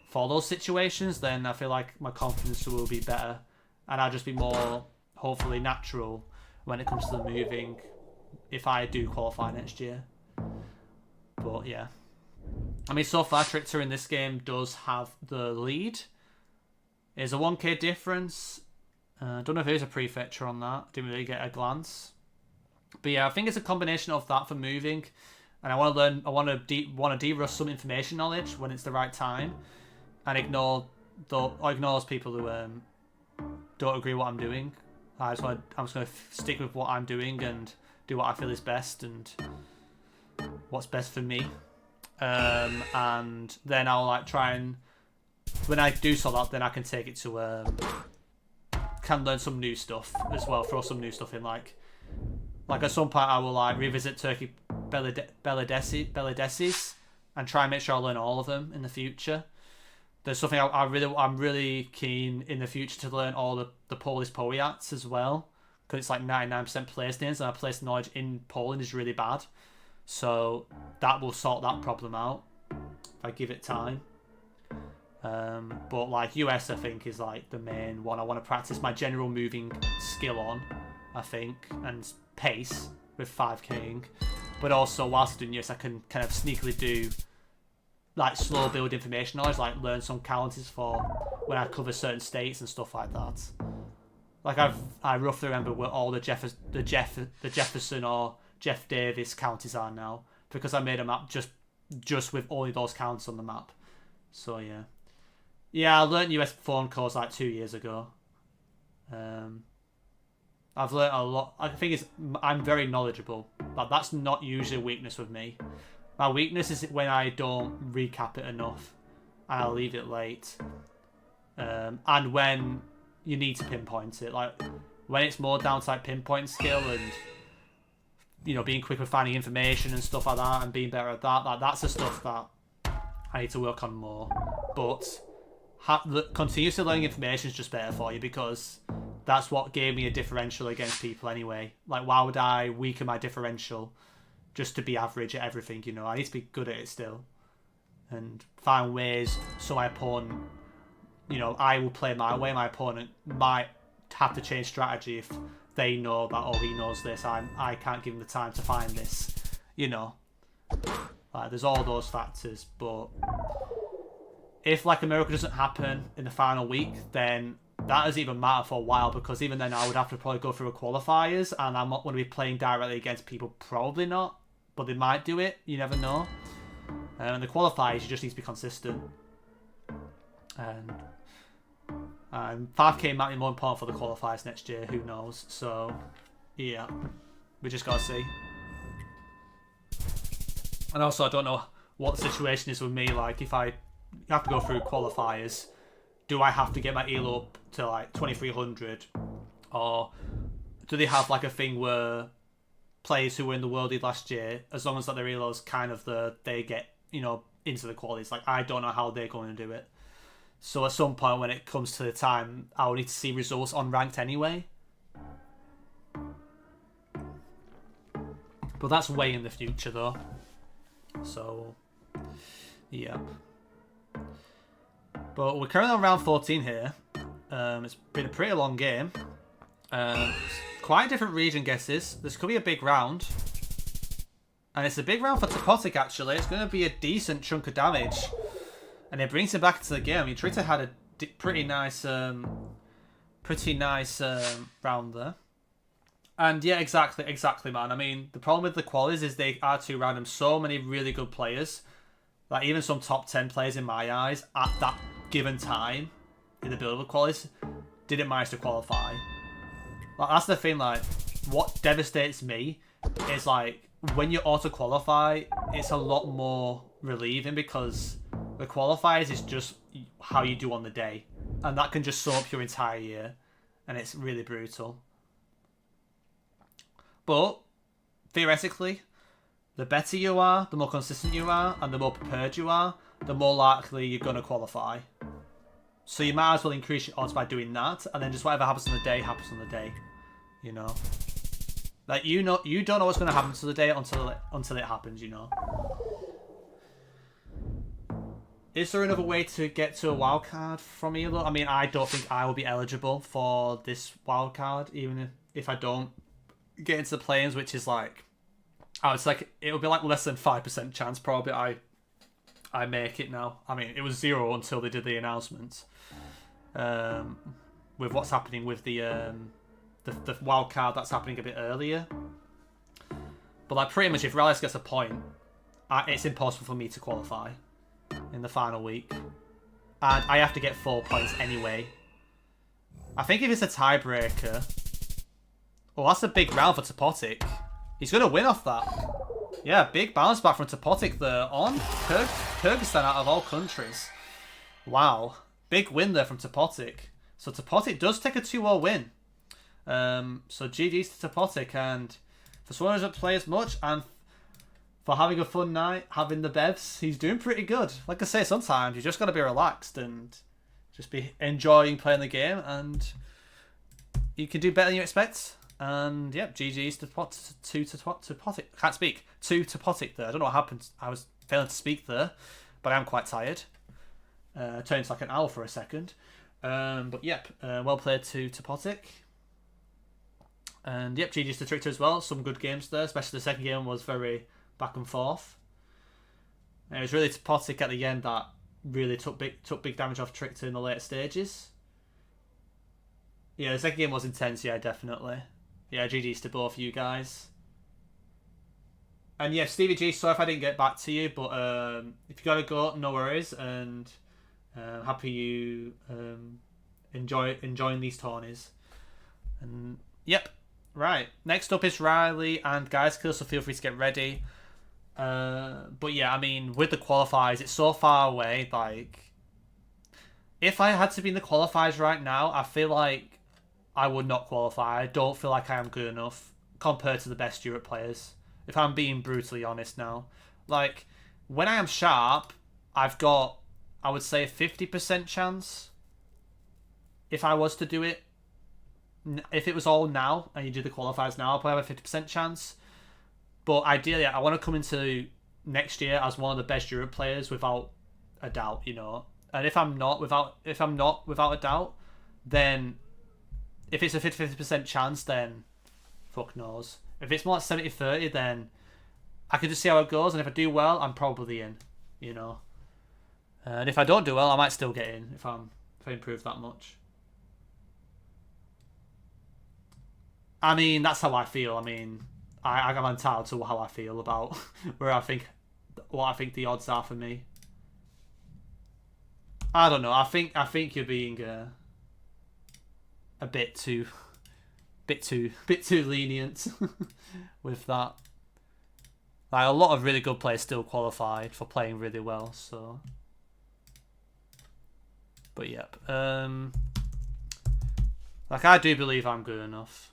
for those situations. Then I feel like my confidence will be better, and I'll just be more, hopefully, natural when it comes to the moving if I do qualify next year. But yeah, I mean, so far Trickster in this game does have the lead. There's a 1k difference. Don't know if there's a prefetcher on that. Didn't really get a glance. But yeah, I think it's a combination of that for moving, and I want to learn. I want to de-rust some information knowledge when it's the right time, and ignore those people who don't agree with what I'm doing. I'm just going to stick with what I'm doing and do what I feel is best and what's best for me. And then I'll like try and, when I do sort that, then I can take it to can learn some new stuff as well. Throw some new stuff in, like at some point I will like revisit Turkey Beladesis and try and make sure I learn all of them in the future. There's something I'm really keen in the future to learn all the Polish powiats as well, because it's like 99% place names, and our place knowledge in Poland is really bad. So that will sort that problem out if I give it time. But like US, I think, is like the main one I want to practice my general moving skill on, I think, and pace with 5k'ing. But also, whilst doing US, I can kind of sneakily do like slow build information knowledge, like learn some counties for when I cover certain states and stuff like that. Like I roughly remember where all the Jefferson or Jeff Davis counties are now, because I made a map just with only those counties on the map. So yeah, I learned US phone calls like 2 years ago. I've learned a lot. I think I'm very knowledgeable, but that's not usually a weakness with me. My weakness is when I don't recap it enough and I leave it late. And when you need to pinpoint it, like when it's more down to like pinpoint skill and, you know, being quick with finding information and stuff like that and being better at that. Like that's the stuff that I need to work on more. But continuously learning information is just better for you, because that's what gave me a differential against people anyway. Like, why would I weaken my differential just to be average at everything, you know? I need to be good at it still. And find ways so my opponent, you know, I will play my way. My opponent might have to change strategy if they know that, oh, he knows this. I can't give him the time to find this, you know? Like, there's all those factors, but if like a miracle doesn't happen in the final week, then that doesn't even matter for a while, because even then I would have to probably go through a qualifiers, and I'm not going to be playing directly against people. Probably not, but they might do it. You never know. And the qualifiers, you just need to be consistent. And 5k might be more important for the qualifiers next year. Who knows? So yeah, we just gotta see. And also, I don't know what the situation is with me. Like, if I have to go through qualifiers, do I have to get my elo up to like 2300, or do they have like a thing where players who were in the World League last year, as long as that their elo's kind of they get, you know, into the qualities? Like, I don't know how they're going to do it. So at some point when it comes to the time, I will need to see results on ranked anyway. But that's way in the future though. So yeah. But we're currently on round 14 here. It's been a pretty long game. Quite different region guesses. This could be a big round. And it's a big round for Topotic, actually. It's going to be a decent chunk of damage. And it brings him back into the game. I mean, Trita had a pretty nice round there. And yeah, exactly, man. I mean, the problem with the qualies is they are too random. So many really good players, like even some top 10 players in my eyes, at that given time in the build-up qualies, didn't manage to qualify. Like, that's the thing. Like, what devastates me is like when you auto-qualify, it's a lot more relieving, because the qualifiers is just how you do on the day, and that can just sum up your entire year, and it's really brutal. But theoretically, the better you are, the more consistent you are, and the more prepared you are, the more likely you're going to qualify. So you might as well increase your odds by doing that, and then just whatever happens on the day happens on the day. You know, like, you don't know what's going to happen to the day until it happens. You know. Is there another way to get to a wildcard from Elo? I mean, I don't think I will be eligible for this wildcard, even if I don't get into the play-ins, which is like, it's like, it would be like less than 5% chance probably I make it now. I mean, it was 0 until they did the announcement. With what's happening with the wild card that's happening a bit earlier. But like, pretty much if Rallis gets a point, it's impossible for me to qualify in the final week. And I have to get 4 points anyway. I think if it's a tiebreaker... Oh, that's a big round for Topotic. He's going to win off that. Yeah, big bounce back from Topotic there on Kyrgyzstan out of all countries. Wow. Big win there from Topotic. So Topotic does take a 2-0 win. So GG's to Topotic, and for someone who doesn't play as much and for having a fun night, having the bevs, he's doing pretty good. Like I say, sometimes you just got to be relaxed and just be enjoying playing the game, and you can do better than you expect. And yep, GG's to Topotic. Can't speak. To Topotic there. I don't know what happened. I was failing to speak there, but I am quite tired. Turned into like an owl for a second. But yep, well played to Topotic. And yep, GG's to Trichter as well. Some good games there, especially the second game was very back and forth. And it was really Topotic at the end that really took big damage off Trickster in the later stages. Yeah, the second game was intense, yeah, definitely. Yeah, GG's to both you guys. And yeah, Stevie G, sorry if I didn't get back to you, but if you gotta go, no worries, and happy you enjoying these tourneys. And yep, right. Next up is Riley and Guys Kill, so feel free to get ready. But yeah, I mean, with the qualifiers, it's so far away. Like, if I had to be in the qualifiers right now, I feel like I would not qualify. I don't feel like I am good enough compared to the best Europe players, if I'm being brutally honest now. Like, when I am sharp, I've got, I would say, a 50% chance. If I was to do it, if it was all now, and you do the qualifiers now, I'll probably have a 50% chance. But ideally, I want to come into next year as one of the best Europe players without a doubt, you know. And if I'm not without a doubt, then if it's a 50% chance, then fuck knows. If it's more like 70-30, then I can just see how it goes. And if I do well, I'm probably in, you know. And if I don't do well, I might still get in if I improve that much. I mean, that's how I feel. I mean, I'm entitled to how I feel about what I think the odds are for me. I don't know. I think you're being a bit too lenient with that. Like, a lot of really good players still qualified for playing really well. So, but yep. Like, I do believe I'm good enough.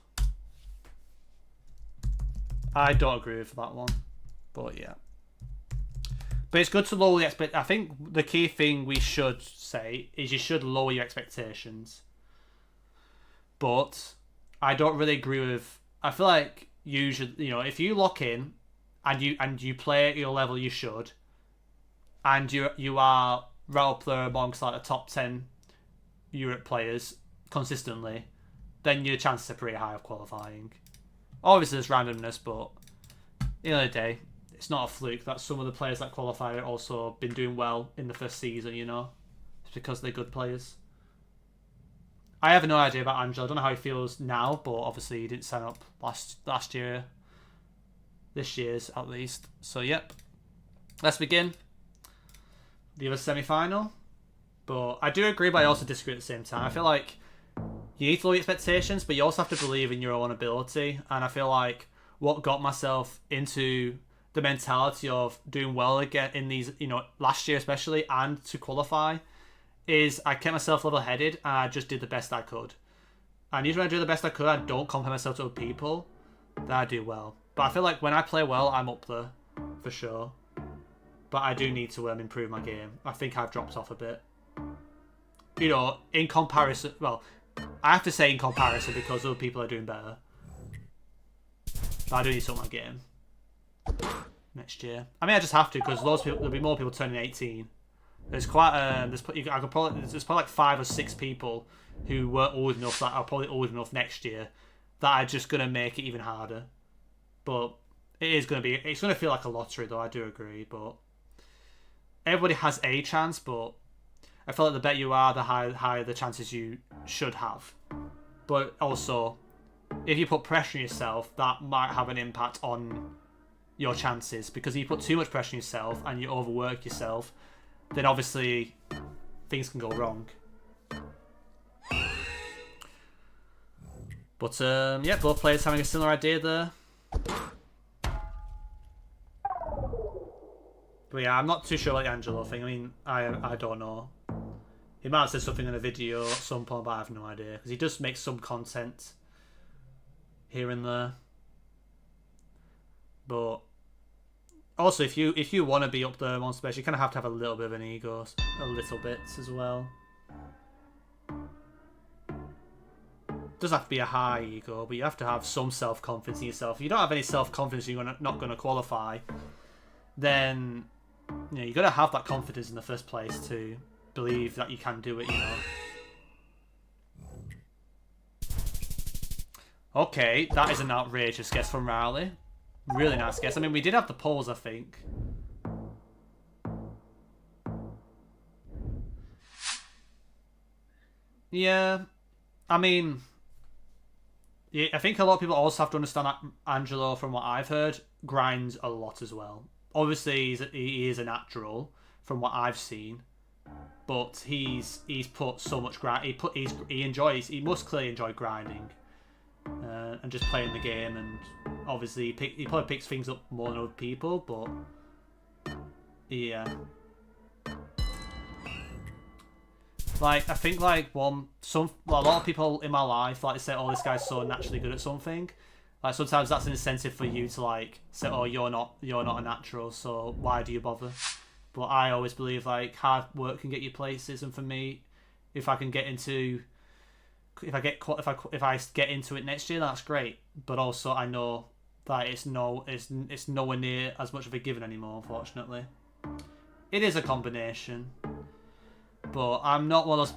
I don't agree with that one, but yeah. But it's good to lower the I think the key thing we should say is you should lower your expectations. But I don't really agree with. I feel like you should, you know, if you lock in and you play at your level you should, and you are right up there amongst like the top 10 Europe players consistently, then your chances are pretty high of qualifying. Obviously, there's randomness, but at the end of the day, it's not a fluke that some of the players that qualify have also been doing well in the first season, you know? It's because they're good players. I have no idea about Angelo. I don't know how he feels now, but obviously he didn't sign up last year. This year's, at least. So, yep. Let's begin. The other semi-final. But I do agree, but I also disagree at the same time. I feel like you need to lower your expectations, but you also have to believe in your own ability. And I feel like what got myself into the mentality of doing well again in these, you know, last year especially, and to qualify, is I kept myself level-headed and I just did the best I could. And usually when I do the best I could, I don't compare myself to other people, then I do well. But I feel like when I play well, I'm up there, for sure. But I do need to improve my game. I think I've dropped off a bit. You know, in comparison, well, I have to say in comparison because other people are doing better. But I do need to up my game next year. I mean, I just have to because there'll be more people turning 18. There's quite there's probably like 5 or 6 people who weren't old enough that are probably old enough next year that are just gonna make it even harder. But it's gonna feel like a lottery though. I do agree, but everybody has a chance. But I feel like the better you are, the higher the chances you should have. But also, if you put pressure on yourself, that might have an impact on your chances. Because if you put too much pressure on yourself and you overwork yourself, then obviously things can go wrong. But yeah, both players having a similar idea there. But yeah, I'm not too sure about the Angelo thing. I mean, I don't know. He might have said something in a video at some point, but I have no idea. Because he does make some content here and there. But also, if you want to be up there on space, you kind of have to have a little bit of an ego. A little bit as well. It does have to be a high ego, but you have to have some self-confidence in yourself. If you don't have any self-confidence, you're not going to qualify, then you know, you've got to have that confidence in the first place to believe that you can do it, you know. Okay, that is an outrageous guess from Riley. Really nice guess. I mean, we did have the polls, I think. Yeah, I mean, yeah, I think a lot of people also have to understand that Angelo, from what I've heard, grinds a lot as well. Obviously, he is a natural from what I've seen, but he's put so much grind. He must clearly enjoy grinding and just playing the game. And obviously, he probably picks things up more than other people. But yeah, like I think like a lot of people in my life like to say, "Oh, this guy's so naturally good at something." Like sometimes that's an incentive for you to like say, "Oh, you're not a natural, so why do you bother?" But I always believe like hard work can get you places, and for me, if I can get into, if I get into it next year, that's great. But also I know that it's nowhere near as much of a given anymore. Unfortunately, it is a combination, but I'm not one of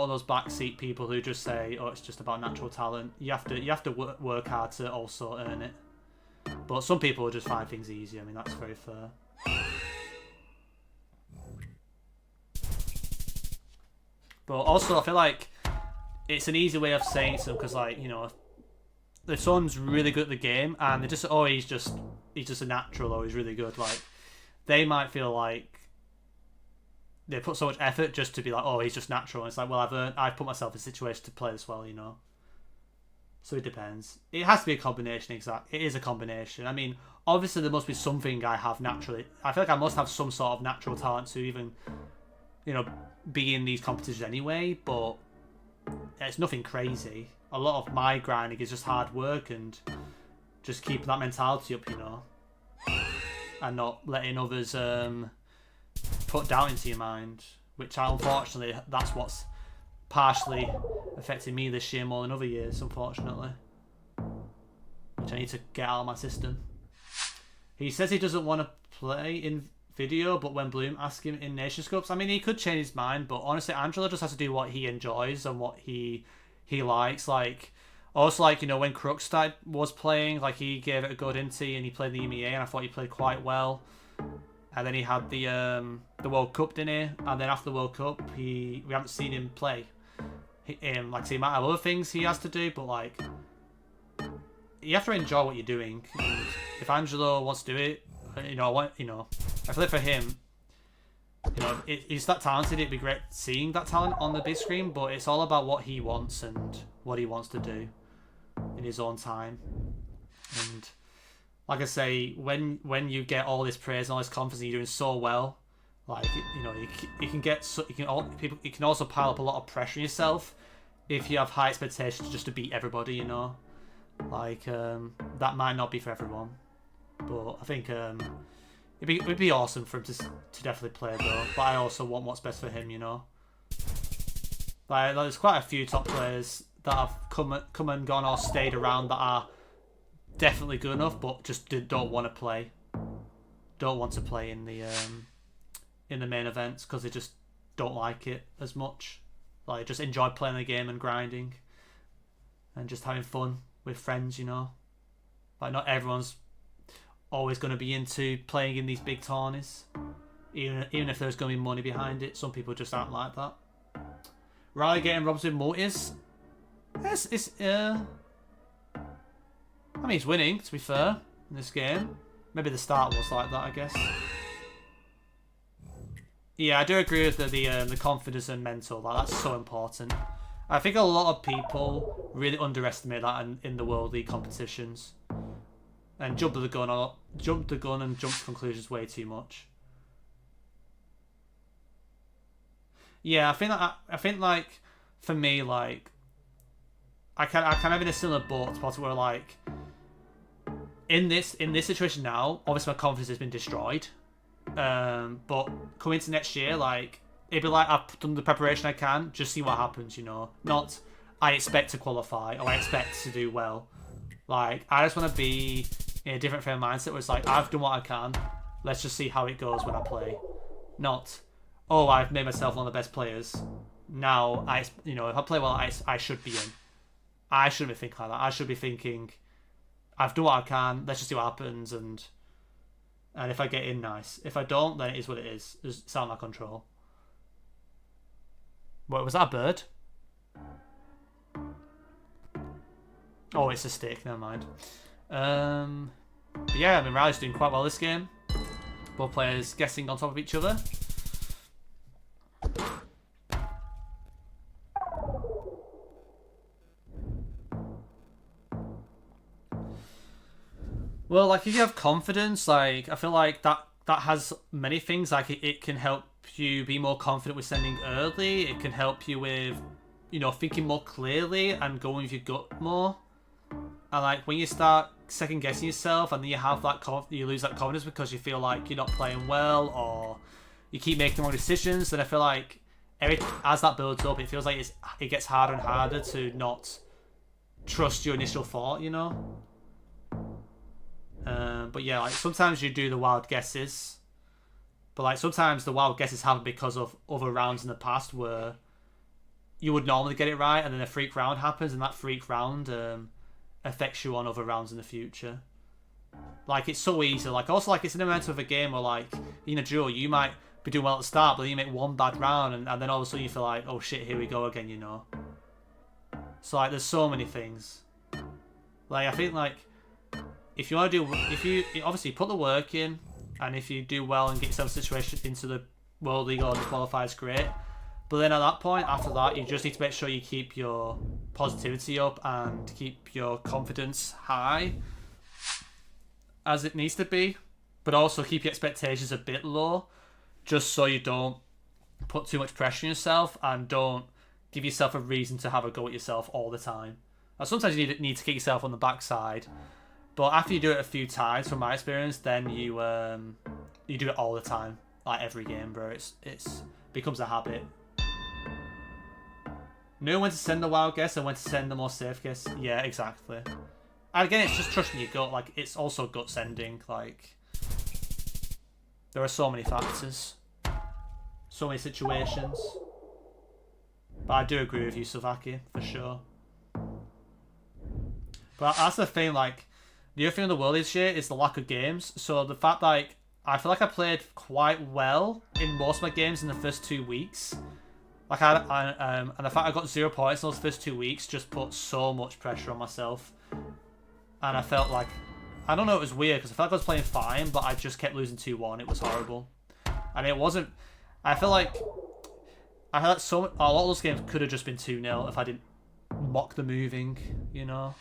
those backseat people who just say, "Oh, it's just about natural talent." You have to work hard to also earn it. But some people just find things easy. I mean, that's very fair. But also, I feel like it's an easy way of saying something because, like, if someone's really good at the game and they just, oh, he's just a natural, or he's really good, like, they might feel like they put so much effort just to be like, oh, he's just natural. And it's like, well, I've put myself in a situation to play this well. So it depends. It has to be a combination. It is a combination. I mean, obviously there must be something I have naturally. I feel like I must have some sort of natural talent to even, be in these competitions anyway. But it's nothing crazy. A lot of my grinding is just hard work and just keeping that mentality up, and not letting others put doubt into your mind. Which unfortunately, that's what's partially affecting me this year more than other years, unfortunately. Which I need to get out of my system. He says he doesn't want to play in video, but when Bloom asks him in Nation Scopes, I mean, he could change his mind, but honestly, Angelo just has to do what he enjoys and what he likes. Like, also, like, when Crux was playing, like, he gave it a good inti and he played the EMEA, and I thought he played quite well. And then he had the World Cup, didn't he? And then after the World Cup, we haven't seen him play. Like, so he might have other things he has to do, but like, you have to enjoy what you're doing. And if Angelo wants to do it, I feel like for him, he's that talented. It'd be great seeing that talent on the big screen, but it's all about what he wants and what he wants to do in his own time. And like I say, when you get all this praise and all this confidence, and you're doing so well, like, you can also pile up a lot of pressure on yourself if you have high expectations just to beat everybody. Like, that might not be for everyone, but I think it'd be awesome for him to definitely play though. But I also want what's best for him. Like, there's quite a few top players that have come and gone or stayed around that are definitely good enough, but just don't want to play. Don't want to play in the main events because they just don't like it as much. Like, just enjoy playing the game and grinding and just having fun with friends. Like, not everyone's always going to be into playing in these big tourneys, even if there's going to be money behind it. Some people just aren't like that. Riley getting robbed with multis. I mean, he's winning, to be fair, in this game. Maybe the start was like that, I guess. Yeah, I do agree with the confidence and mental. That's so important. I think a lot of people really underestimate that in the World League competitions, and jump the gun and jump to conclusions way too much. Yeah, I think like for me, like I kind of in a similar boat where like in this situation now, obviously my confidence has been destroyed. But coming into next year, like, it'd be like I've done the preparation I can, just see what happens, Not I expect to qualify or I expect to do well. Like, I just want to be in a different frame of mindset where it's like, I've done what I can, let's just see how it goes when I play. Not, oh, I've made myself one of the best players. Now, if I play well, I should be in. I shouldn't be thinking like that. I should be thinking, I've done what I can, let's just see what happens, and if I get in, nice. If I don't, then it is what it is. It's out of my control. What, was that a bird? Oh, it's a stick. Never mind. But yeah, I mean, Riley's doing quite well this game. Both players guessing on top of each other. Well, like, if you have confidence, like, I feel like that has many things. Like, it can help you be more confident with sending early. It can help you with, you know, thinking more clearly and going with your gut more. And, like, when you start second guessing yourself and then you have that you lose that confidence because you feel like you're not playing well or you keep making the wrong decisions, then I feel like as that builds up, it feels like it gets harder and harder to not trust your initial thought, you know? But yeah, like, sometimes you do the wild guesses, but like sometimes the wild guesses happen because of other rounds in the past where you would normally get it right, and then a freak round happens, and that freak round affects you on other rounds in the future. Like, it's so easy. Like, also, like, it's an element of a game where, like, in a duel, you might be doing well at the start, but then you make one bad round, and then all of a sudden you feel like, oh shit, here we go again, you know? So, like, there's so many things. Like, I think, like, if you want to obviously put the work in, and if you do well and get yourself a situation into the World League or the qualifiers, great. But then at that point, after that, you just need to make sure you keep your positivity up and keep your confidence high as it needs to be, but also keep your expectations a bit low, just so you don't put too much pressure on yourself and don't give yourself a reason to have a go at yourself all the time. Now, sometimes you need to kick yourself on the backside, but after you do it a few times, from my experience, then you do it all the time, like every game, bro. It's becomes a habit. Know when to send the wild guess and when to send the more safe guess. Yeah, exactly. And again, it's just trusting your gut. Like, it's also gut sending. Like, there are so many factors, so many situations. But I do agree with you, Savaki, for sure. But that's the thing. Like, the other thing in the world this year is the lack of games. So the fact that, like, I feel like I played quite well in most of my games in the first 2 weeks. Like, and the fact I got 0 points in those first 2 weeks just put so much pressure on myself. And I felt like, I don't know, it was weird because I felt like I was playing fine, but I just kept losing 2-1. It was horrible. And it wasn't, I feel like a lot of those games could have just been 2-0 if I didn't mock the moving, you know?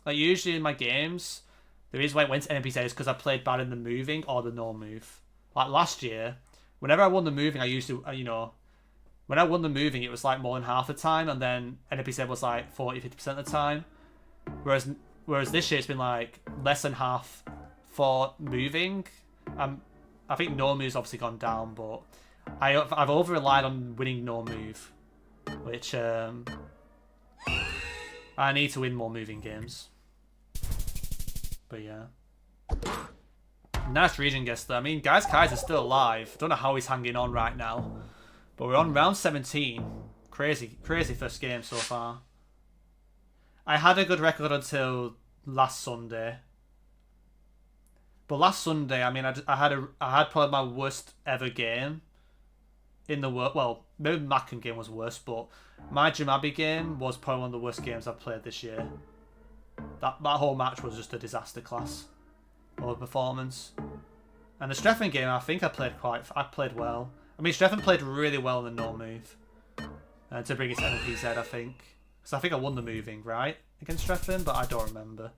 Like, usually in my games, the reason why I went to NPCs is because I played bad in the moving or the no move. Like, last year, whenever I won the moving, I used to, you know, when I won the moving, it was like more than half the time, and then NPC was like 40-50% of the time. Whereas this year, it's been like less than half for moving. I think no move's obviously gone down, but I've over-relied on winning no move, which I need to win more moving games. But yeah. Nice region guess though. I mean, Guys Kaiser's still alive. Don't know how he's hanging on right now. But we're on round 17. Crazy first game so far. I had a good record until last Sunday. But last Sunday, I mean, I had probably my worst ever game in the world. Well, maybe Mackin game was worse, but my Jamabi game was probably one of the worst games I've played this year. That whole match was just a disaster class of a performance. And the Streffen game, I think I played well. I mean, Streffen played really well in the no move to bring it to NPZ, I think. Because I think I won the moving, right? Against Streffen, but I don't remember.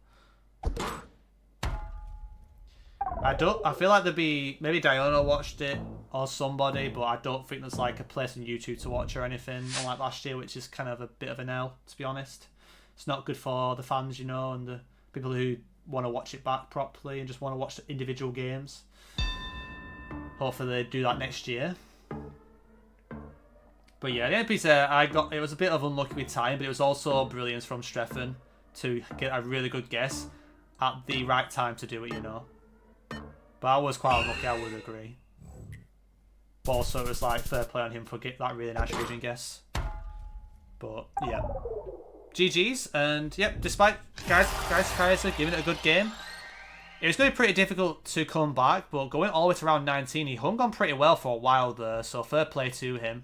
I feel like there'd be, maybe Diana watched it or somebody, but I don't think there's like a place on YouTube to watch or anything, unlike last year, which is kind of a bit of an L, to be honest. It's not good for the fans, you know, and the people who want to watch it back properly and just want to watch the individual games. Hopefully they do that next year. But yeah, the end piece it was a bit of unlucky with time, but it was also brilliance from Streffen to get a really good guess at the right time to do it, you know. But I was quite unlucky, I would agree. But also it was like fair play on him for getting that really nice region guess. But yeah. GG's, and yep, despite Guys Kaiser giving it a good game, it was going to be pretty difficult to come back, but going all the way to round 19, he hung on pretty well for a while there, so fair play to him.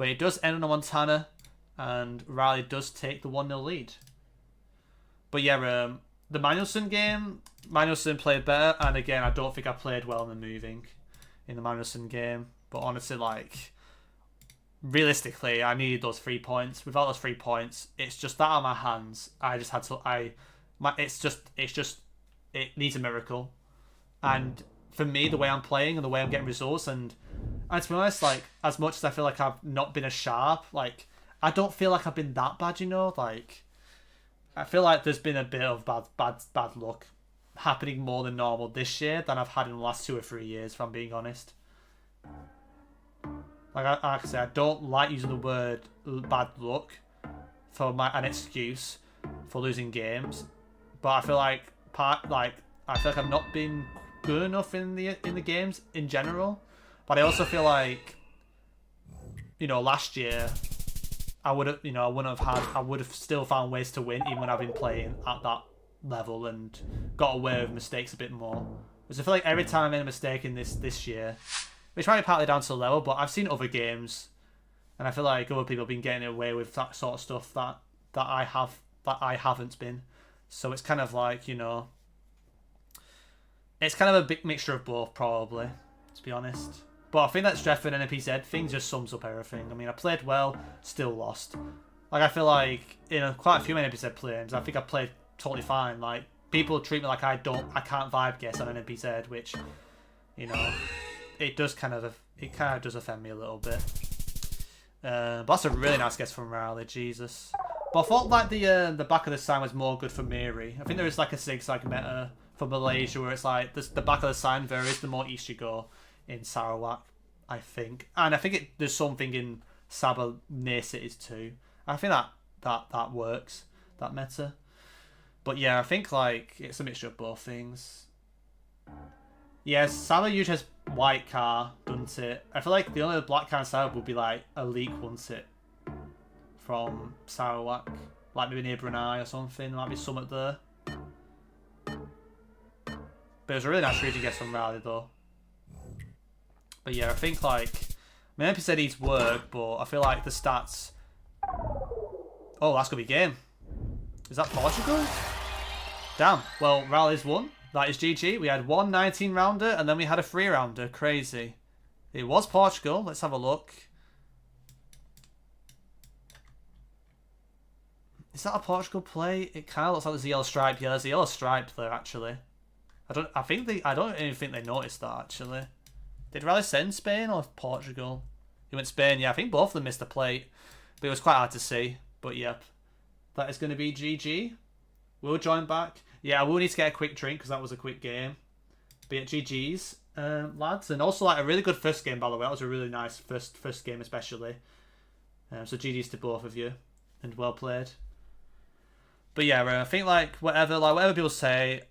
But it does end on a Montana, and Riley does take the 1-0 lead. But yeah, the Manuelson game, Manuelson played better, and again, I don't think I played well in the moving in the Manuelson game. But honestly, like, realistically, I needed those 3 points. Without those 3 points, it's just that on my hands. I just had to. It needs a miracle. And for me, the way I'm playing and the way I'm getting results, and to be honest, like, as much as I feel like I've not been as sharp, like, I don't feel like I've been that bad, you know. Like, I feel like there's been a bit of bad luck happening more than normal this year than I've had in the last 2 or 3 years, if I'm being honest. Like I say, I don't like using the word bad luck for an excuse for losing games, but I feel like I feel like I've not been good enough in the games in general. But I also feel like, you know, last year I would have still found ways to win even when I've been playing at that level and got away with mistakes a bit more. Because I feel like every time I made a mistake in this year, which might be partly down to the level, but I've seen other games, and I feel like other people have been getting away with that sort of stuff that I haven't been. So it's kind of like, you know, it's kind of a big mixture of both, probably, to be honest. But I think that Strefford and NPZ thing just sums up everything. I mean, I played well, still lost. Like, I feel like in quite a few NPZ plays, I think I played totally fine. Like, people treat me like I can't vibe guess on an NPZ, which, you know, it kind of does offend me a little bit. But that's a really nice guess from Riley, Jesus. But I thought like the back of the sign was more good for Miri. I think there is like a zigzag meta for Malaysia where it's like the back of the sign varies the more east you go in Sarawak, I think. And I think there's something in Sabah near cities too. I think that works, that meta. But yeah, I think like it's a mixture of both things. Yes, Sabah usually has white car, doesn't it? I feel like the only black car in Sabah would be like a leak, wouldn't it? From Sarawak. Like maybe near Brunei or something. There might be something there. But it was a really nice read to get from Riley though. But yeah, I think like maybe said he's work, but I feel like the stats. Oh, that's gonna be game. Is that Portugal? Damn. Well, Riley's won. That is GG. We had one 19-rounder and then we had a 3-rounder. Crazy. It was Portugal. Let's have a look. Is that a Portugal play? It kind of looks like there's a yellow stripe. Yeah, there's a yellow stripe there actually. I don't even think they noticed that actually. Did Riley send Spain or Portugal? He went Spain. Yeah, I think both of them missed the plate, but it was quite hard to see. But yep, that is going to be GG. We'll join back. Yeah, I will need to get a quick drink because that was a quick game. But yeah, GG's, lads. And also like a really good first game, by the way. That was a really nice first game especially. So GG's to both of you. And well played. But yeah, I think like whatever people say,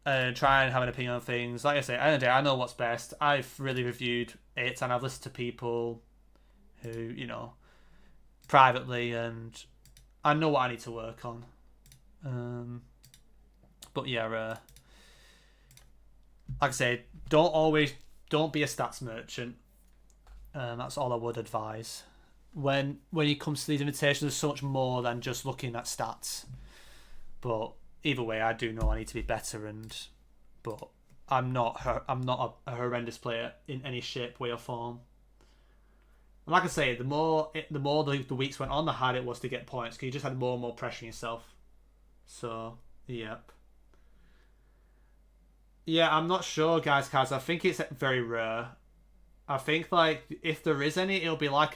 try and have an opinion on things. Like I say, at the end of the day, I know what's best. I've really reviewed it and I've listened to people who, you know, privately, and I know what I need to work on. But yeah, like I say, don't be a stats merchant. That's all I would advise. When it comes to these invitations, there's so much more than just looking at stats. But either way, I do know I need to be better, but I'm not a horrendous player in any shape, way, or form. And like I say, the more the weeks went on, the harder it was to get points because you just had more and more pressure on yourself. So, yep. Yeah, I'm not sure, guys. I think it's very rare. I think like if there is any, it'd be like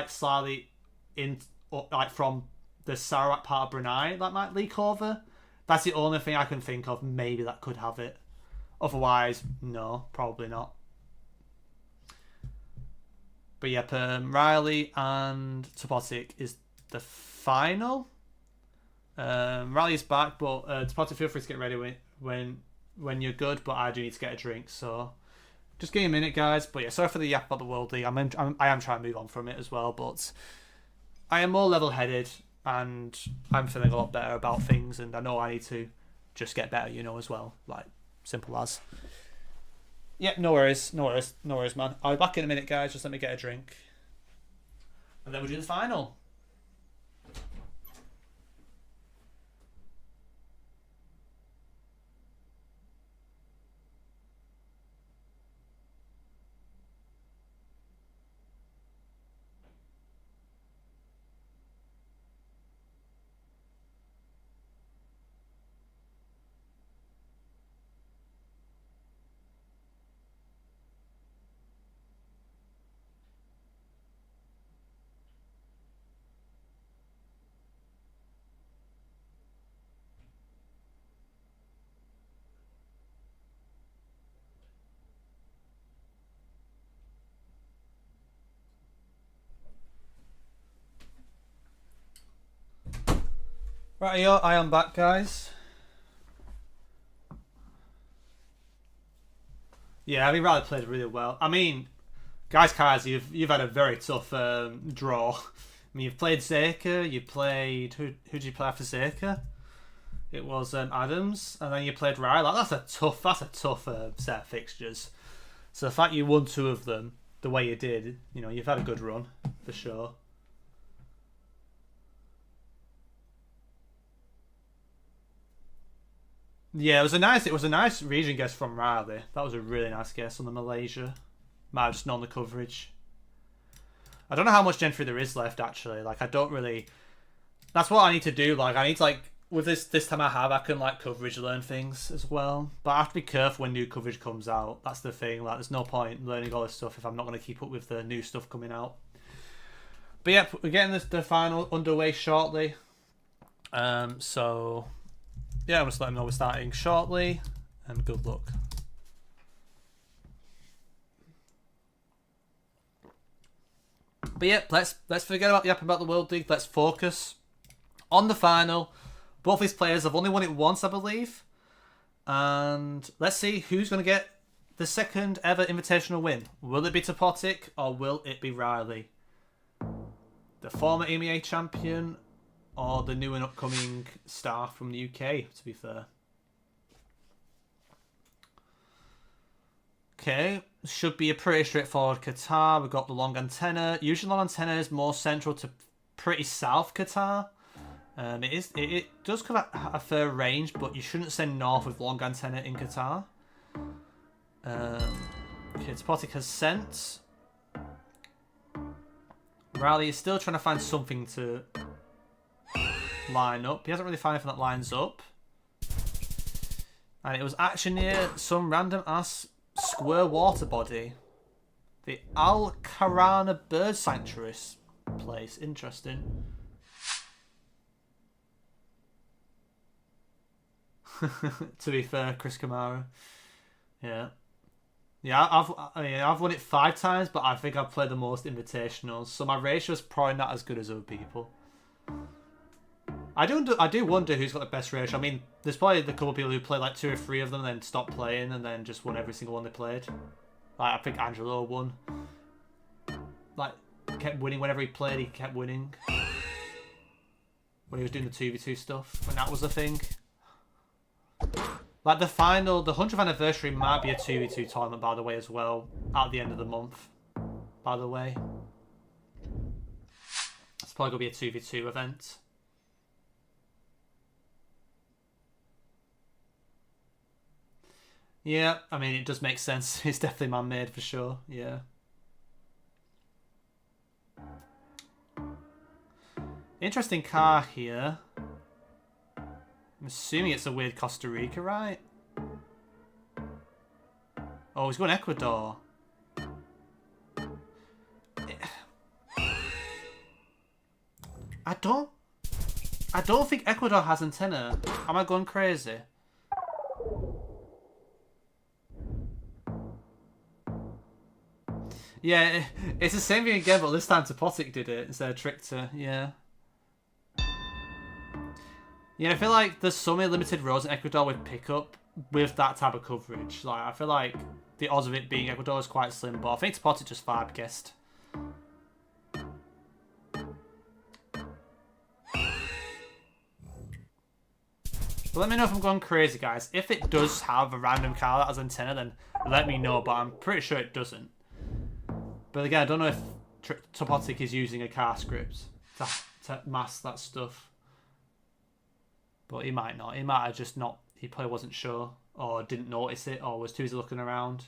slightly in like from the Sarawak part of Brunei that might leak over. That's the only thing I can think of. Maybe that could have it. Otherwise, no, probably not. But yep, Riley and Topotic is the final. Riley's back, but Topotic, feel free to get ready when you're good. But I do need to get a drink, so just give me a minute, guys. But yeah, sorry for the yap about the World League. I am trying to move on from it as well, but I am more level-headed and I'm feeling a lot better about things, and I know I need to just get better, you know, as well. Like, simple as. Yeah, no worries, man. I'll be back in a minute, guys. Just let me get a drink. And then we do the final. Right, I am back, guys. Yeah, I mean, Riley played really well. I mean, guys, you've had a very tough draw. I mean, you've played Zeka, you played who did you play after Zeka? It was Adams, and then you played Riley. That's a tough set of fixtures. So the fact you won 2 of them the way you did, you know, you've had a good run for sure. Yeah, it was a nice region guess from Riley. That was a really nice guess on the Malaysia. Might have just known the coverage. I don't know how much Gen 3 there is left actually. Like I don't really. That's what I need to do. Like I need to with this time I can coverage learn things as well. But I have to be careful when new coverage comes out. That's the thing. Like there's no point learning all this stuff if I'm not going to keep up with the new stuff coming out. But yeah, we're getting the final underway shortly. So. Yeah, I'm just letting them know we're starting shortly, and good luck. But yeah, let's forget about yapping about the World League. Let's focus on the final. Both these players have only won it once, I believe. And let's see who's going to get the second ever Invitational win. Will it be Topotic or will it be Riley? The former EMEA champion or the new and upcoming star from the UK, to be fair. Okay, should be a pretty straightforward Qatar. We've got the long antenna. Usually long antenna is more central to pretty south Qatar. It does cover a fair range, but you shouldn't send north with long antenna in Qatar. Okay, Topotic has sent. Riley is still trying to find something to line up. He hasn't really found anything that lines up. And it was actually near some random ass square water body. The Al Karana Bird Sanctuary place. Interesting. To be fair, Chris Kamara. Yeah. Yeah, I've won it 5 times, but I think I've played the most invitationals. So my ratio is probably not as good as other people. I do wonder who's got the best ratio. I mean, there's probably the couple of people who play 2 or 3 of them, and then stopped playing, and then just won every single one they played. I think Angelo won. Kept winning whenever he played. He kept winning when he was doing the 2v2 stuff. When that was a thing. The 100th anniversary might be a 2v2 tournament, by the way, as well, at the end of the month. By the way, it's probably gonna be a 2v2 event. Yeah, I mean, it does make sense. It's definitely man-made for sure, yeah. Interesting car here. I'm assuming it's a weird Costa Rica, right? Oh, he's going Ecuador. I don't think Ecuador has antenna. Am I going crazy? Yeah, it's the same thing again, but this time Topotic did it instead of Trickter, yeah. Yeah, I feel like there's so many limited roads in Ecuador with pickup with that type of coverage. I feel like the odds of it being Ecuador is quite slim, but I think Topotic just vibe guessed. But let me know if I'm going crazy, guys. If it does have a random car that has antenna, then let me know, but I'm pretty sure it doesn't. But again, I don't know if Topotic is using a car script to mask that stuff. But he might not. He might have just not. He probably wasn't sure, or didn't notice it, or was too busy looking around.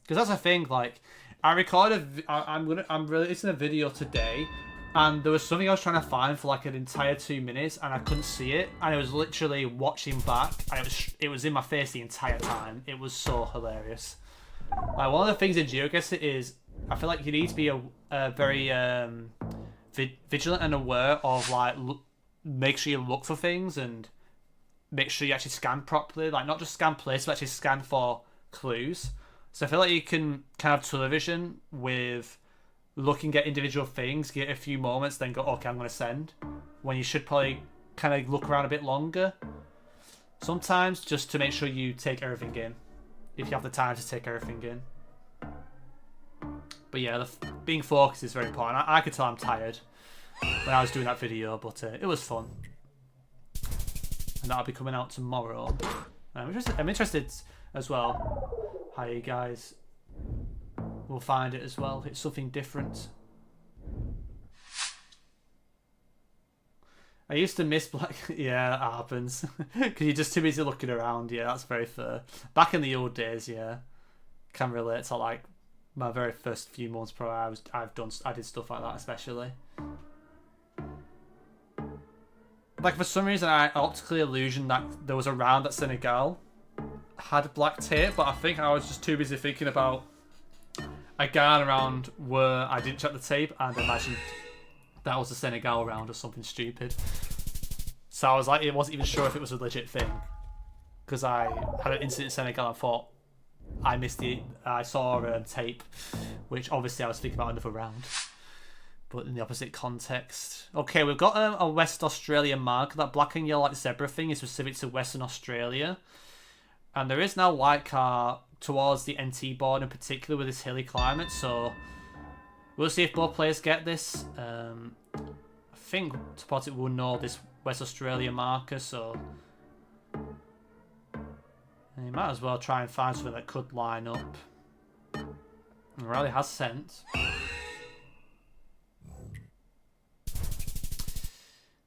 Because that's the thing. Like, I recorded. I'm releasing a video today, and there was something I was trying to find for like an entire 2 minutes, and I couldn't see it, and I was literally watching back, and it was in my face the entire time. It was so hilarious. Like, one of the things in GeoGuessr is I feel like you need to be a very vigilant and aware of like make sure you look for things and make sure you actually scan properly. Like, not just scan places, but actually scan for clues. So I feel like you can kind of tunnel vision with looking at individual things, get a few moments, then go, okay, I'm going to send. When you should probably kind of look around a bit longer. Sometimes, just to make sure you take everything in. If you have the time to take everything in. But yeah, being focused is very important. I could tell I'm tired when I was doing that video, but it was fun. And that'll be coming out tomorrow. I'm interested as well how you guys will find it as well. It's something different. I used to miss Black... Yeah, that happens. Because you're just too busy looking around. Yeah, that's very fair. Back in the old days, yeah. Can relate to like my very first few months pro. I did stuff like that, especially. Like, for some reason, I optically illusioned that there was a round that Senegal had black tape, but I think I was just too busy thinking about a Ghana round where I didn't check the tape and imagined that was a Senegal round or something stupid. So I was like, it wasn't even sure if it was a legit thing. Because I had an incident in Senegal and thought I missed it. I saw tape, which obviously I was thinking about another round. But in the opposite context. Okay, we've got a West Australia mark. That black and yellow like zebra thing is specific to Western Australia. And there is now white car towards the NT board in particular with this hilly climate. So we'll see if both players get this. I think Topotic will know this West Australia marker, so you might as well try and find something that could line up. Riley has sent.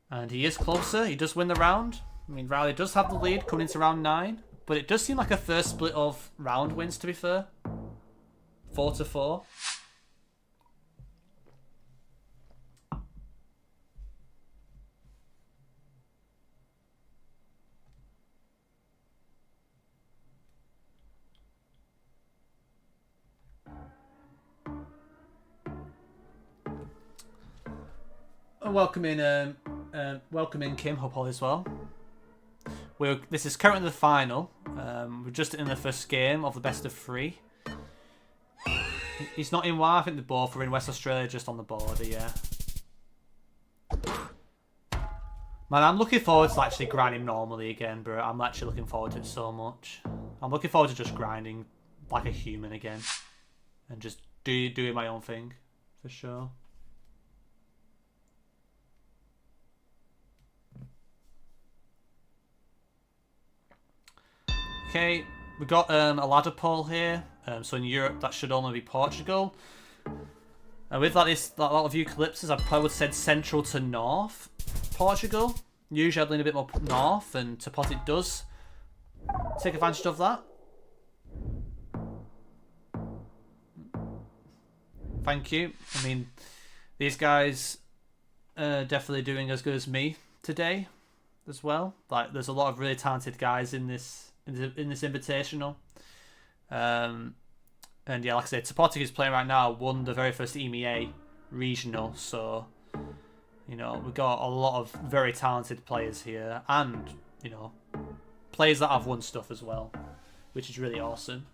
And he is closer. He does win the round. I mean, Riley does have the lead coming into round 9. But it does seem like a first split of round wins, to be fair. 4-4. Welcome in Kim. Hope all is well. This is currently the final. We're just in the first game of the best of 3. He's not in WA. I think they both are in West Australia, just on the border. Yeah. Man, I'm looking forward to actually grinding normally again, bro. I'm actually looking forward to it so much. I'm looking forward to just grinding like a human again, and just doing my own thing, for sure. Okay, we've got a ladder pole here. So in Europe, that should only be Portugal. And with that, a lot of eucalyptus, I probably would have said central to north Portugal. Usually I'd lean a bit more north, and Topotic does take advantage of that. Thank you. I mean, these guys are definitely doing as good as me today as well. Like, there's a lot of really talented guys in this invitational. And yeah, like I said, Topotic is playing right now, won the very first EMEA regional, so you know, we've got a lot of very talented players here, and you know, players that have won stuff as well, which is really awesome.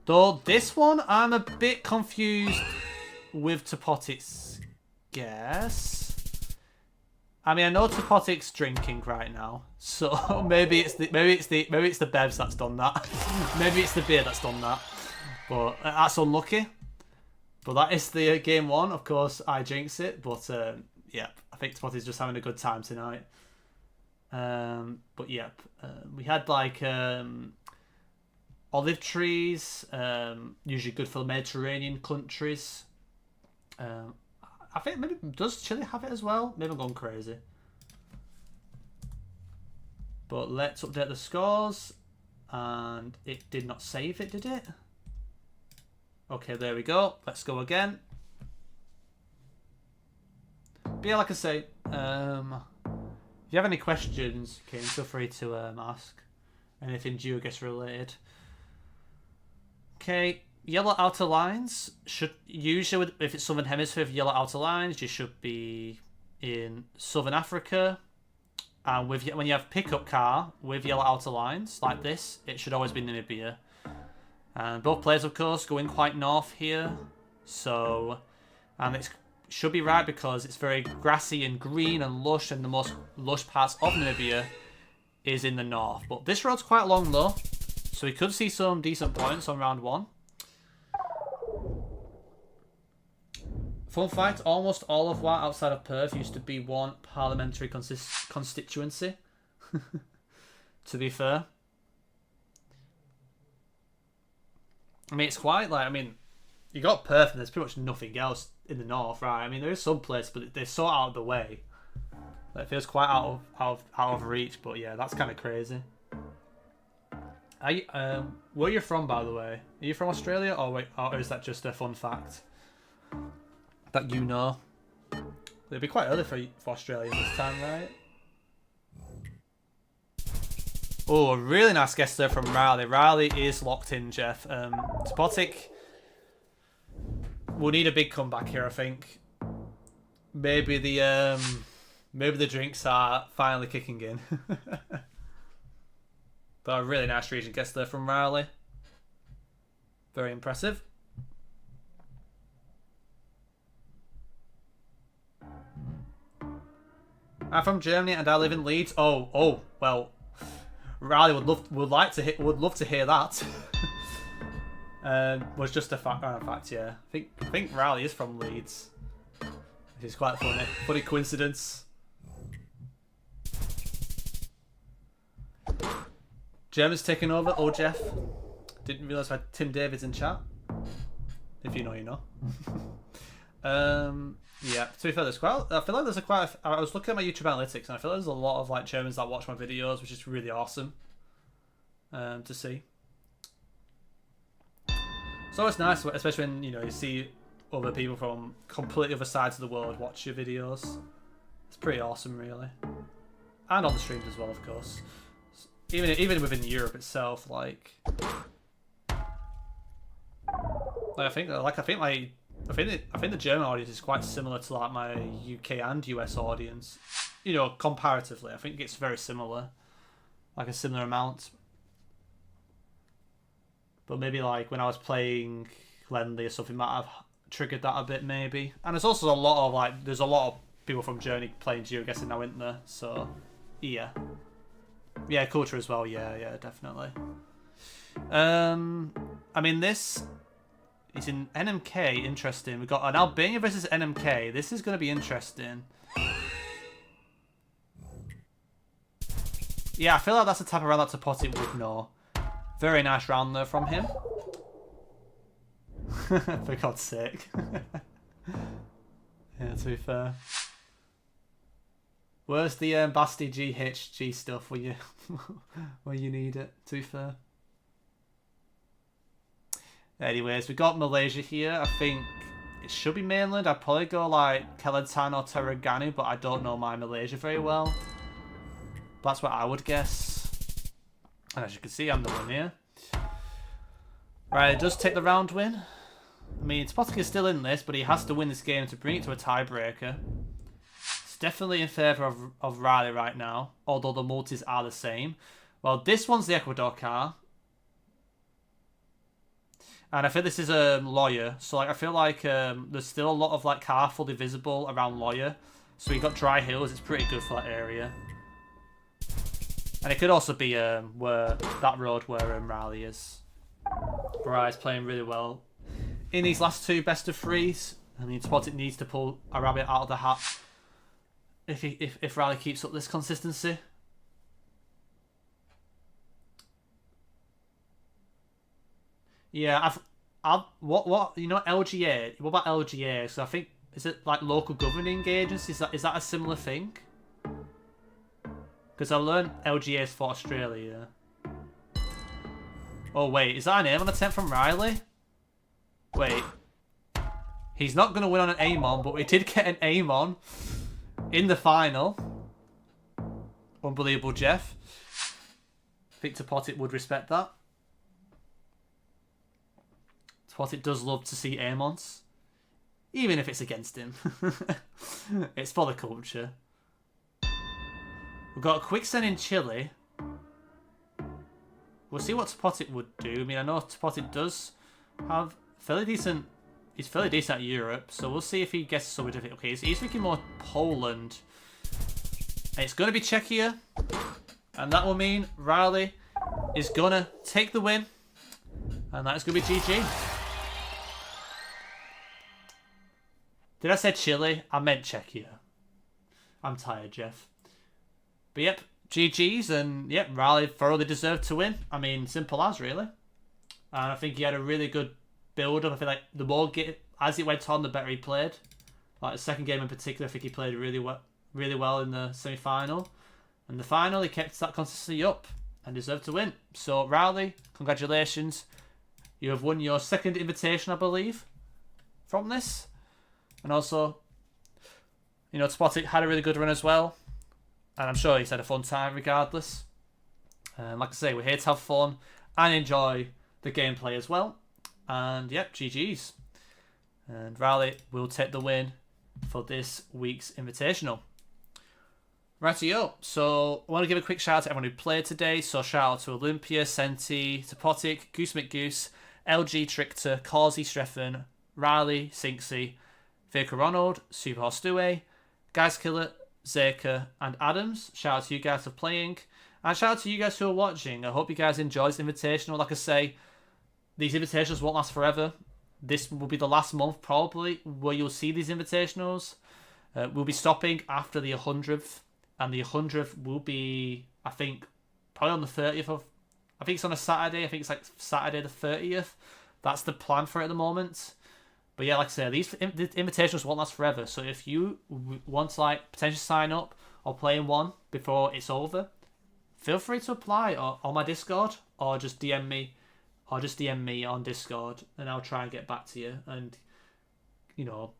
Though this one, I'm a bit confused with Topotic's guess. I mean, I know Topotic's drinking right now, so maybe it's the bevs that's done that. Maybe it's the beer that's done that. But that's unlucky. But that is the game 1. Of course, I jinx it. But yeah, I think Topotic's just having a good time tonight. But yeah, we had like olive trees, usually good for Mediterranean countries. I think maybe does Chile have it as well? Maybe I'm going crazy. But let's update the scores. And it did not save it, did it? Okay, there we go. Let's go again. But yeah, like I say, if you have any questions, Kane, feel free to ask. Anything GeoGuessr related. Okay, yellow outer lines should usually, if it's Southern Hemisphere with yellow outer lines, you should be in Southern Africa. And with when you have pickup car with yellow outer lines like this, it should always be Namibia. And both players, of course, go in quite north here. So, and it should be right because it's very grassy and green and lush, and the most lush parts of Namibia is in the north. But this road's quite long though, so we could see some decent points on round 1. Fun fact, almost all of WAT outside of Perth used to be one parliamentary constituency, to be fair. I mean, it's quite like, I mean, you got Perth and there's pretty much nothing else in the north, right? I mean, there is some place, but they're so out of the way. Like, it feels quite out of reach, but yeah, that's kind of crazy. Where are you from, by the way? Are you from Australia, or is that just a fun fact that you know? It'd be quite early for Australia this time, right? Oh, a really nice guess there from Riley. Riley is locked in, Jeff. Spotic will need a big comeback here, I think. Maybe the drinks are finally kicking in. But a really nice region guess there from Riley. Very impressive. I'm from Germany and I live in Leeds. Oh, well, Riley would love to hear that. Was just a fact, yeah. I think Riley is from Leeds, which is quite funny coincidence. German's taking over. Oh, Jeff, didn't realise I had Tim Davids in chat. If you know, you know. Yeah, to be fair, I feel like there's I was looking at my YouTube analytics and I feel like there's a lot of like Germans that watch my videos, which is really awesome to see. So it's nice, especially when you see other people from completely other sides of the world watch your videos. It's pretty awesome, really, and on the streams as well, of course. Even within Europe itself, I think the German audience is quite similar to like my UK and US audience. Comparatively, I think it's very similar, like a similar amount. But maybe like when I was playing Lendley or something might have triggered that a bit, maybe. And there's also a lot of there's a lot of people from Germany playing GeoGuessr now, isn't there? So yeah, culture as well. Yeah, definitely. I mean this. It's in NMK, interesting. We've got an Albania versus NMK. This is going to be interesting. Yeah, I feel like that's the type of round that Topotic would know. Very nice round there from him. For God's sake. Yeah, to be fair. Where's the Basti GHG stuff where you need it, to be fair? Anyways, we got Malaysia here. I think it should be mainland. I'd probably go like Kelantan or Terengganu, but I don't know my Malaysia very well. That's what I would guess. And as you can see, I'm the one here. Right, it does take the round win. I mean, Spotic is still in this, but he has to win this game to bring it to a tiebreaker. It's definitely in favour of Riley right now, although the multis are the same. Well, this one's the Ecuador car. And I feel this is a Lawyer, so I feel like there's still a lot of car fully visible around Lawyer. So we got dry hills; it's pretty good for that area. And it could also be where that road where Riley is. Riley's playing really well in these last two best of threes. I mean, Spotic needs to pull a rabbit out of the hat if Riley keeps up this consistency. Yeah, what you know LGA? What about LGA? So I think is it like local governing agencies? Is that a similar thing? Because I learned LGA is for Australia. Oh wait, is that an aim on attempt from Riley? Wait. He's not going to win on an aim on, but we did get an aim on in the final. Unbelievable, Jeff. Victor Pottit would respect that. Pottit does love to see aim-ons. Even if it's against him. It's for the culture. We've got a quick send in Chile. We'll see what Pottit would do. I mean, I know Pottit does have fairly decent... He's fairly decent at Europe, so we'll see if he gets somewhere different. Okay, he's thinking more Poland. And it's going to be Czechia. And that will mean Riley is going to take the win. And that is going to be GG. Did I say Chile? I meant Czechia. I'm tired, Jeff. But yep, GG's. And yep, Riley thoroughly deserved to win. I mean, simple as, really. And I think he had a really good build-up. I feel like the more as it went on, the better he played. Like the second game in particular, I think he played really well in the semi-final. And the final, he kept that consistency up and deserved to win. So, Riley, congratulations. You have won your second invitation, I believe, from this. And also, you know, Spottic had a really good run as well. And I'm sure he's had a fun time regardless. Like I say, we're here to have fun and enjoy the gameplay as well. And yep, GG's. And Riley will take the win for this week's Invitational. Rightio, so I want to give a quick shout out to everyone who played today. So shout out to Olympia, Senti, Topotic, Goose McGoose, LG Trickter, Causey Streffen, Riley, Sinksy, Faker Ronald, Super Hostue, Guys Killer, Zeka, and Adams. Shout out to you guys for playing. And shout out to you guys who are watching. I hope you guys enjoy this Invitational. Like I say, these Invitationals won't last forever. This will be the last month probably where you'll see these Invitationals. We'll be stopping after the 100th. And the 100th will be, I think, probably on the 30th of... I think it's on a Saturday. I think it's like Saturday the 30th. That's the plan for it at the moment. But yeah, like I say, these invitations won't last forever. So if you want to like potentially sign up or play in one before it's over, feel free to apply on my Discord or just DM me. Or just DM me on Discord and I'll try and get back to you. And, you know,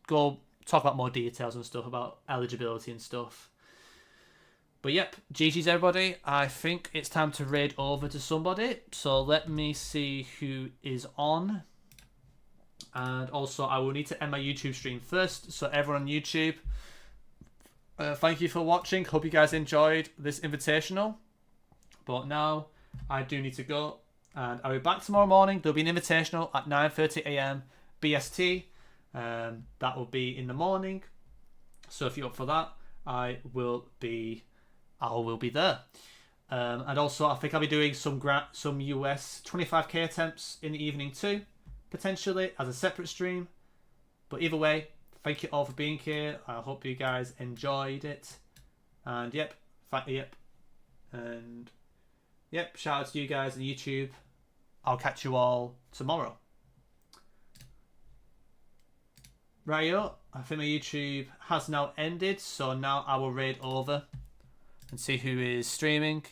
go talk about more details and stuff about eligibility and stuff. But yep, GG's everybody. I think it's time to raid over to somebody. So let me see who is on. And also I will need to end my YouTube stream first. So everyone on YouTube, thank you for watching. Hope you guys enjoyed this Invitational. But now I do need to go. And I'll be back tomorrow morning. There'll be an Invitational at 9:30 AM BST. That will be in the morning. So if you're up for that, I will be there. And also, I think I'll be doing some US 25k attempts in the evening too, potentially as a separate stream. But either way, thank you all for being here. I hope you guys enjoyed it. And yep, and yep, shout out to you guys on YouTube. I'll catch you all tomorrow. Rightio, I think my YouTube has now ended, so now I will raid over and see who is streaming.